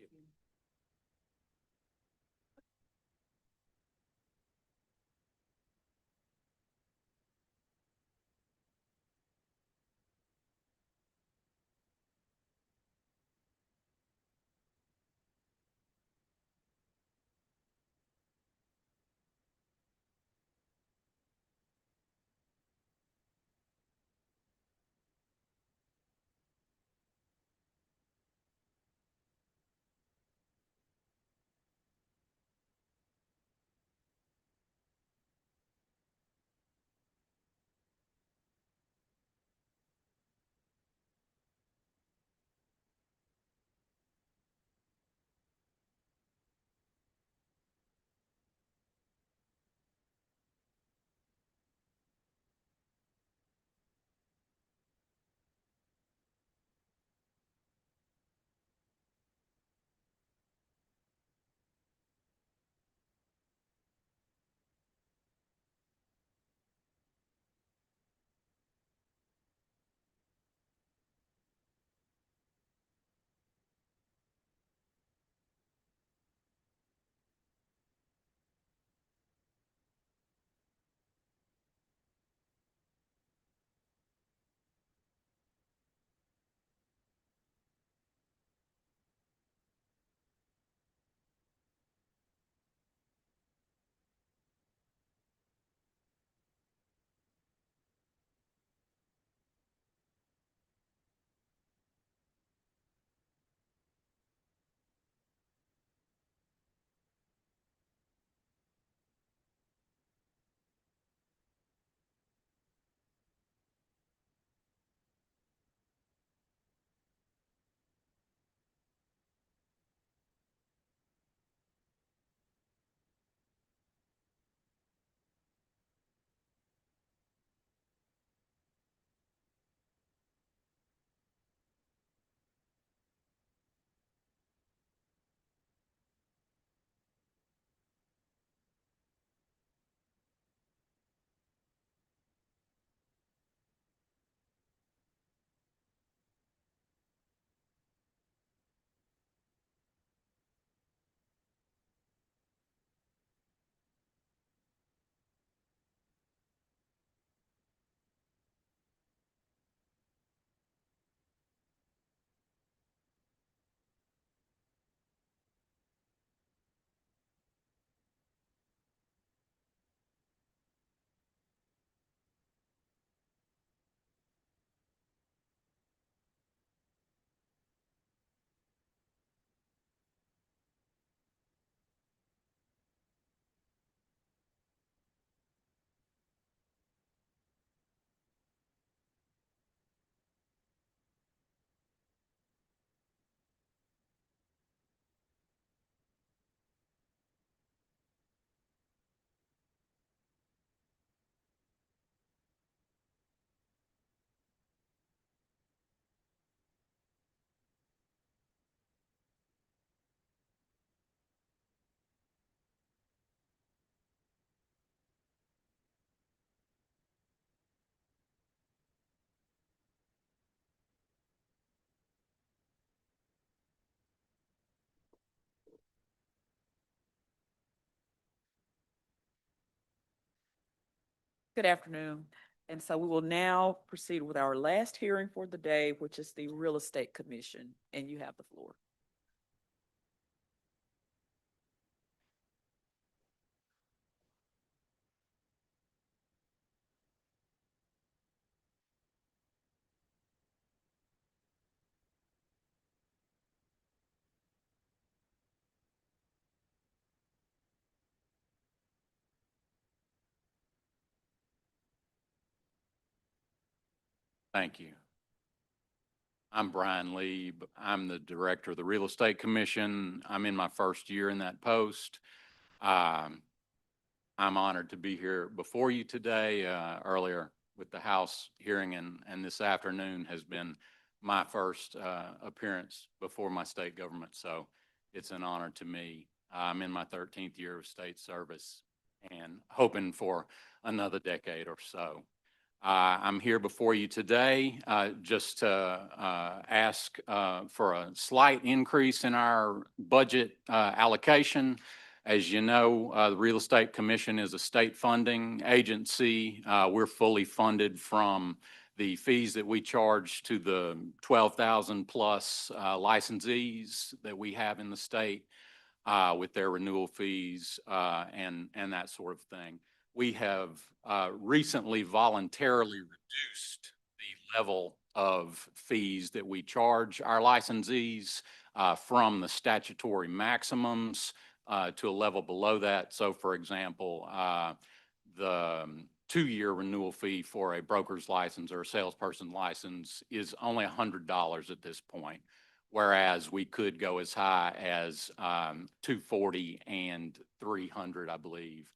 Good afternoon. And so we will now proceed with our last hearing for the day, which is the Real Estate Commission, and you have the floor. Thank you. I'm Brian Lee. I'm the Director of the Real Estate Commission. I'm in my first year in that post. I'm honored to be here before you today. Earlier with the House hearing and this afternoon has been my first appearance before my state government. So it's an honor to me. I'm in my 13th year of state service and hoping for another decade or so. I'm here before you today just to ask for a slight increase in our budget allocation. As you know, the Real Estate Commission is a state funding agency. We're fully funded from the fees that we charge to the 12,000 plus licensees that we have in the state with their renewal fees and that sort of thing. We have recently voluntarily reduced the level of fees that we charge our licensees from the statutory maximums to a level below that. So for example, the 2-year renewal fee for a broker's license or a salesperson license is only $100 at this point, whereas we could go as high as $240 and $300, I believe,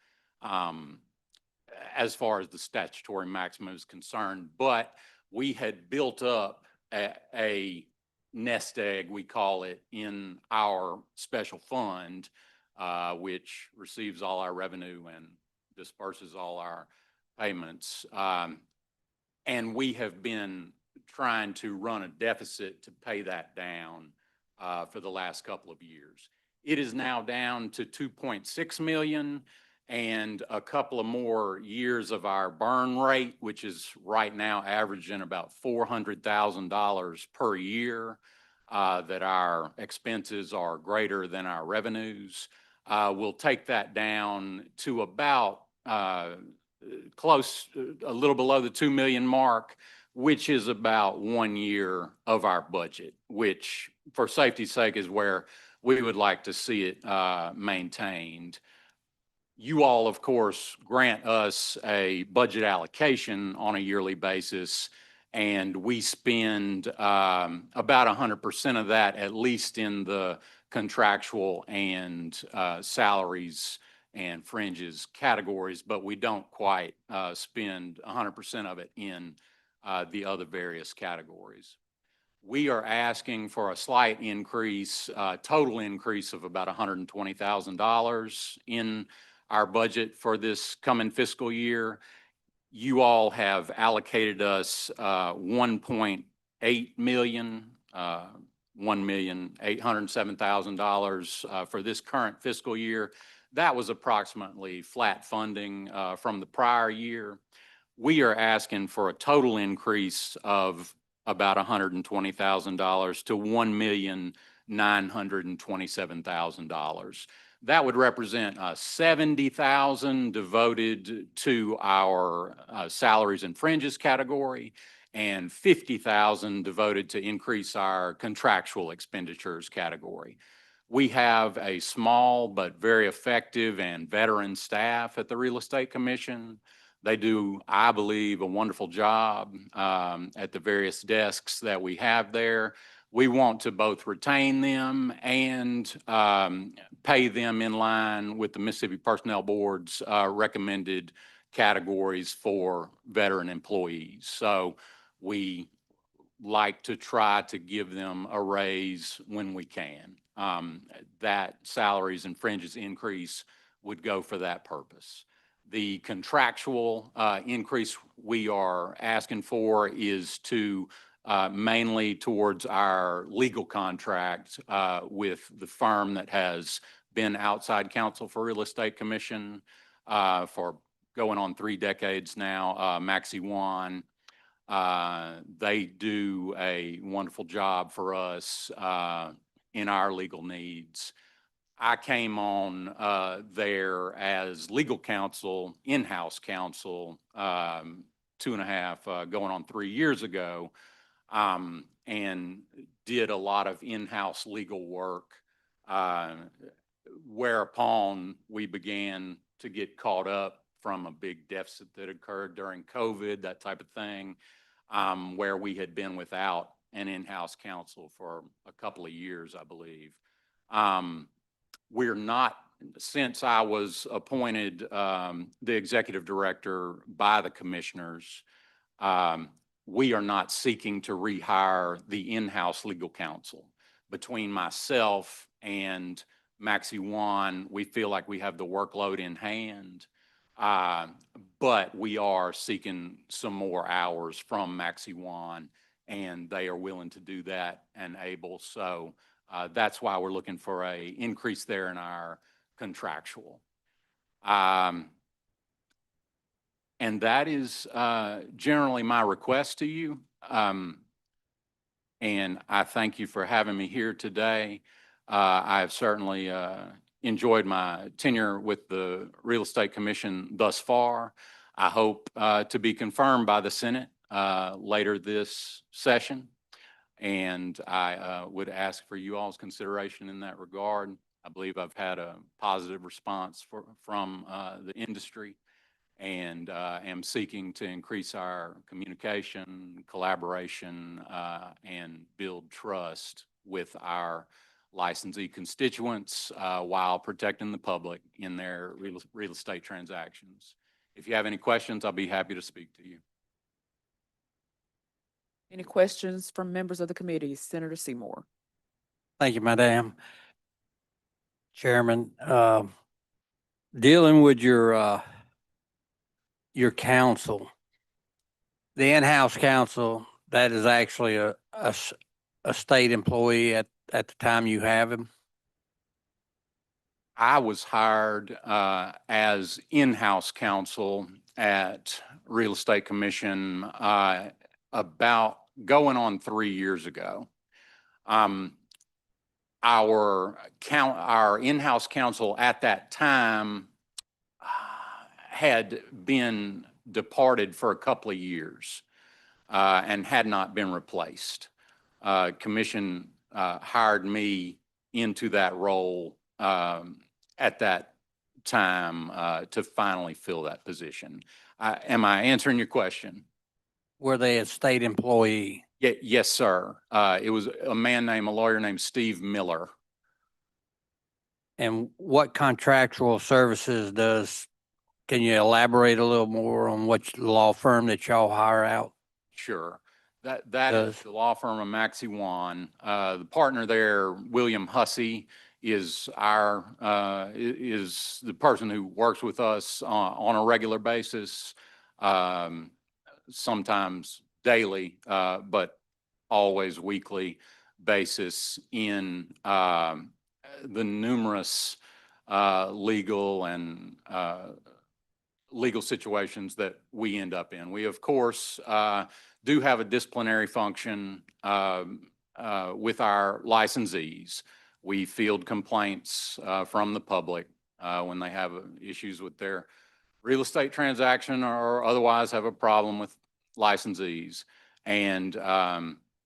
as far as the statutory maximum is concerned. But we had built up a nest egg, we call it, in our special fund, which receives all our revenue and disperses all our payments. And we have been trying to run a deficit to pay that down for the last couple of years. It is now down to 2.6 million, and a couple of more years of our burn rate, which is right now averaging about $400,000 per year, that our expenses are greater than our revenues. We'll take that down to about close, a little below the 2 million mark, which is about 1 year of our budget, which for safety's sake is where we would like to see it maintained. You all, of course, grant us a budget allocation on a yearly basis, and we spend about 100% of that, at least in the contractual and salaries and fringes categories, but we don't quite spend 100% of it in the other various categories. We are asking for a slight increase, total increase of about $120,000 in our budget for this coming fiscal year. You all have allocated us $1.8 million, $1,807,000 for this current fiscal year. That was approximately flat funding from the prior year. We are asking for a total increase of about $120,000 to $1,927,000. That would represent $70,000 devoted to our salaries and fringes category and $50,000 devoted to increase our contractual expenditures category. We have a small but very effective and veteran staff at the Real Estate Commission. They do, I believe, a wonderful job at the various desks that we have there. We want to both retain them and pay them in line with the Mississippi Personnel Board's recommended categories for veteran employees. So we like to try to give them a raise when we can. That salaries and fringes increase would go for that purpose. The contractual increase we are asking for is to mainly towards our legal contract with the firm that has been outside counsel for Real Estate Commission for going on 3 decades now, Maxi One. They do a wonderful job for us in our legal needs. I came on there as legal counsel, in-house counsel, 2.5, going on 3 years ago, and did a lot of in-house legal work, whereupon we began to get caught up from a big deficit that occurred during COVID, that type of thing, where we had been without an in-house counsel for a couple of years, I believe. We're not, since I was appointed the executive director by the commissioners, we are not seeking to rehire the in-house legal counsel. Between myself and Maxi One, we feel like we have the workload in hand, but we are seeking some more hours from Maxi One, and they are willing to do that and able. So that's why we're looking for a increase there in our contractual. And that is generally my request to you. And I thank you for having me here today. I have certainly enjoyed my tenure with the Real Estate Commission thus far. I hope to be confirmed by the Senate later this session. And I would ask for you all's consideration in that regard. I believe I've had a positive response from the industry, and am seeking to increase our communication, collaboration, and build trust with our licensee constituents while protecting the public in their real estate transactions. If you have any questions, I'll be happy to speak to you. Any questions from members of the committee? Senator Seymour. Thank you, Madam Chairman. Dealing with your counsel, the in-house counsel, that is actually a state employee at the time you have him? I was hired as in-house counsel at Real Estate Commission about going on 3 years ago. Our in-house counsel at that time had been departed for a couple of years and had not been replaced. Commission hired me into that role at that time to finally fill that position. Am I answering your question? Were they a state employee? Yes, sir. It was a lawyer named Steve Miller. And what contractual services can you elaborate a little more on what law firm that y'all hire out? Sure. That is the law firm of Maxi One. The partner there, William Hussey, is is the person who works with us on a regular basis, sometimes daily, but always weekly basis in the numerous legal and legal situations that we end up in. We, of course, do have a disciplinary function with our licensees. We field complaints from the public when they have issues with their real estate transaction or otherwise have a problem with licensees. And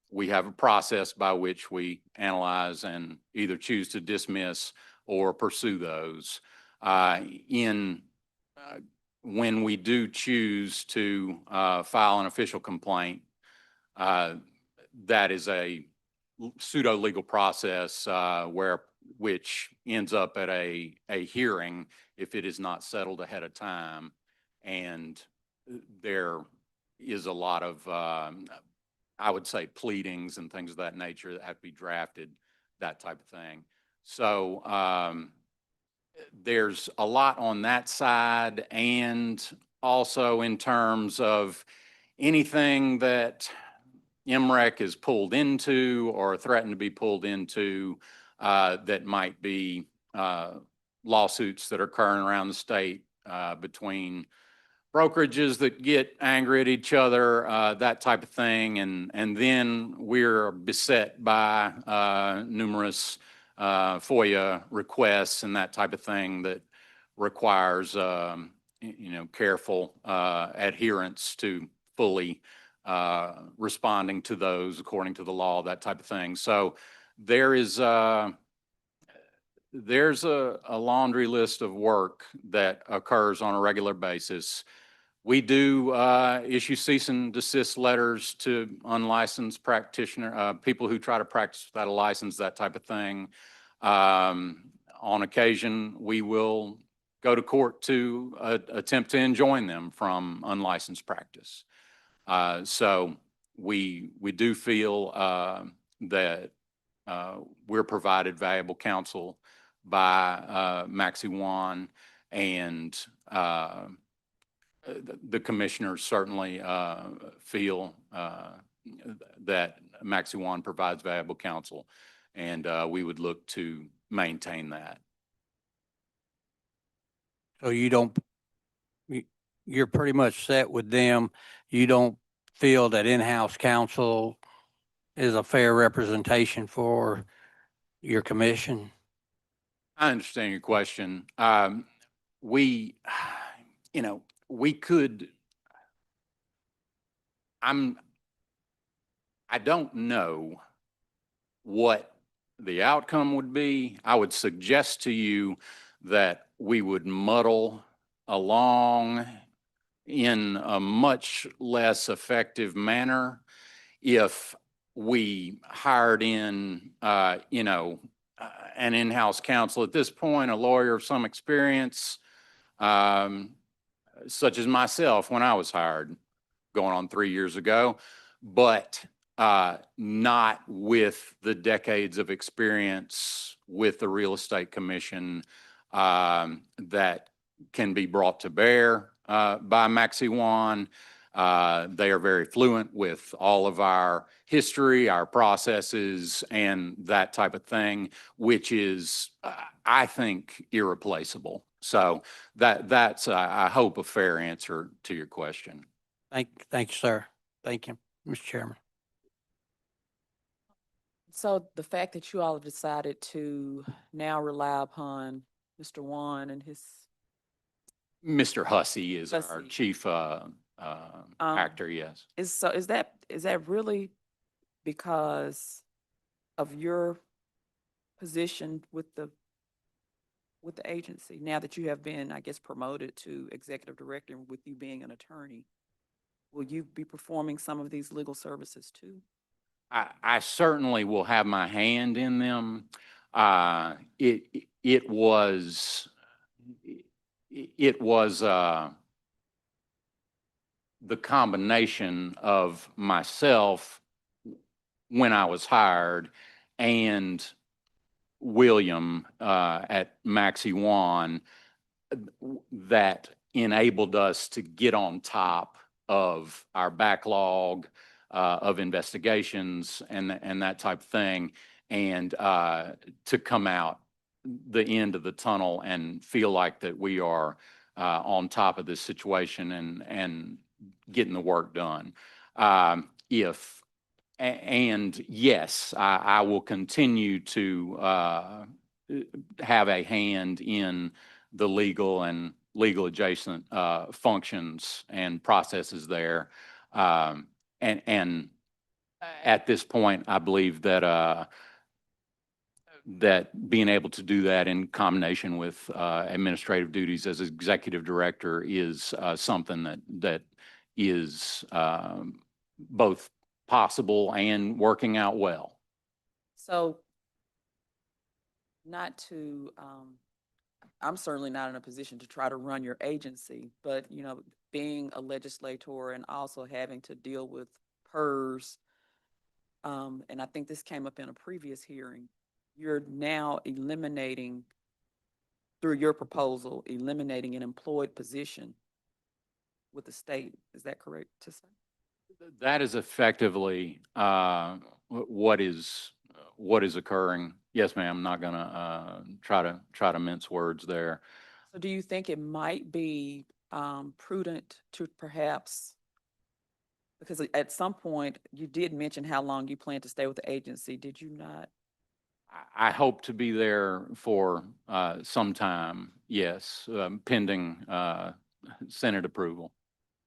we have a process by which we analyze and either choose to dismiss or pursue those. When we do choose to file an official complaint, that is a pseudo-legal process which ends up at a hearing if it is not settled ahead of time. And there is a lot of, I would say, pleadings and things of that nature that have to be drafted, that type of thing. So there's a lot on that side, and also in terms of anything that MREC is pulled into or threatened to be pulled into that might be lawsuits that are occurring around the state between brokerages that get angry at each other, that type of thing. And then we're beset by numerous FOIA requests and that type of thing that requires, careful adherence to fully responding to those according to the law, that type of thing. So there's a laundry list of work that occurs on a regular basis. We do issue cease and desist letters to unlicensed practitioner, people who try to practice without a license, that type of thing. On occasion, we will go to court to attempt to enjoin them from unlicensed practice. So we do feel that we're provided valuable counsel by Maxie Wan, and the commissioners certainly feel that Maxie Wan provides valuable counsel, and we would look to maintain that. So you're pretty much set with them. You don't feel that in-house counsel is a fair representation for your commission? I understand your question. We could, I don't know what the outcome would be. I would suggest to you that we would muddle along in a much less effective manner if we hired in, an in-house counsel at this point, a lawyer of some experience, such as myself when I was hired going on 3 years ago, but not with the decades of experience with the Real Estate Commission that can be brought to bear by Maxie Wan. They are very fluent with all of our history, our processes, and that type of thing, which is, I think, irreplaceable. So that's, I hope, a fair answer to your question. Thank you, sir. Thank you, Mr. Chairman. So the fact that you all have decided to now rely upon Mr. Wan and his Mr. Hussey is our Hussey. chief actor, yes. is that really because of your position with the agency, now that you have been, I guess, promoted to executive director, with you being an attorney? Will you be performing some of these legal services too? I certainly will have my hand in them. It was the combination of myself when I was hired and William at Maxie Wan that enabled us to get on top of our backlog of investigations and that type of thing, and to come out the end of the tunnel and feel like that we are on top of this situation and getting the work done. And yes, I will continue to have a hand in the legal and legal adjacent functions and processes there. And at this point, I believe that that being able to do that in combination with administrative duties as executive director is something that is both possible and working out well. So I'm certainly not in a position to try to run your agency, but, being a legislator and also having to deal with PERS, and I think this came up in a previous hearing, you're now eliminating, through your proposal, eliminating an employed position with the state. Is that correct to say? That is effectively what is occurring. Yes, ma'am. I'm not gonna try to mince words there. So do you think it might be prudent to perhaps, because at some point you did mention how long you plan to stay with the agency, did you not? I hope to be there for some time, yes, pending Senate approval.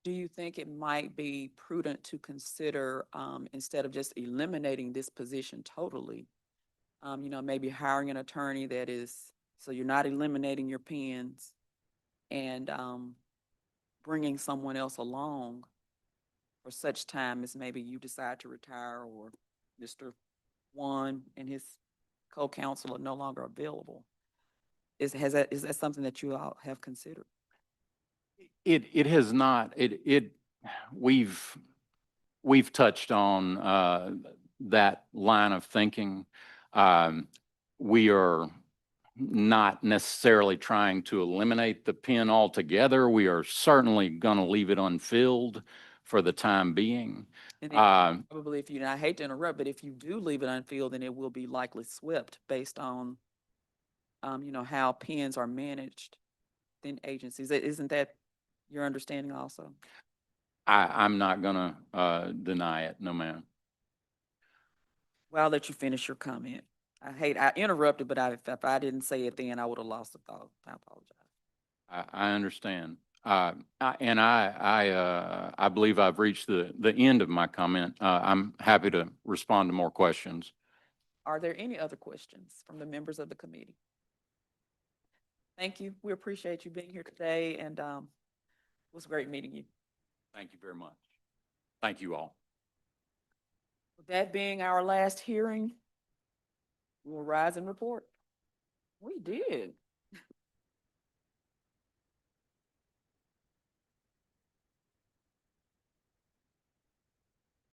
Do you think it might be prudent to consider, instead of just eliminating this position totally, maybe hiring an attorney that is, so you're not eliminating your pens, and bringing someone else along for such time as maybe you decide to retire, or Mr. One and his co-counsel are no longer available? Is that something that you all have considered? It has not, we've touched on that line of thinking. We are not necessarily trying to eliminate the pen altogether. We are certainly going to leave it unfilled for the time being. And then probably, if you, and I hate to interrupt, but if you do leave it unfilled, then it will be likely swept based on, how pens are managed in agencies. Isn't that your understanding also? I'm not going to deny it, no ma'am. Well, I'll let you finish your comment. I interrupted, but if I didn't say it then, I would have lost the thought. I apologize. I understand. And I believe I've reached the end of my comment. I'm happy to respond to more questions. Are there any other questions from the members of the committee? Thank you. We appreciate you being here today, and it was great meeting you. Thank you very much. Thank you all. With that being our last hearing, we will rise and report. We did.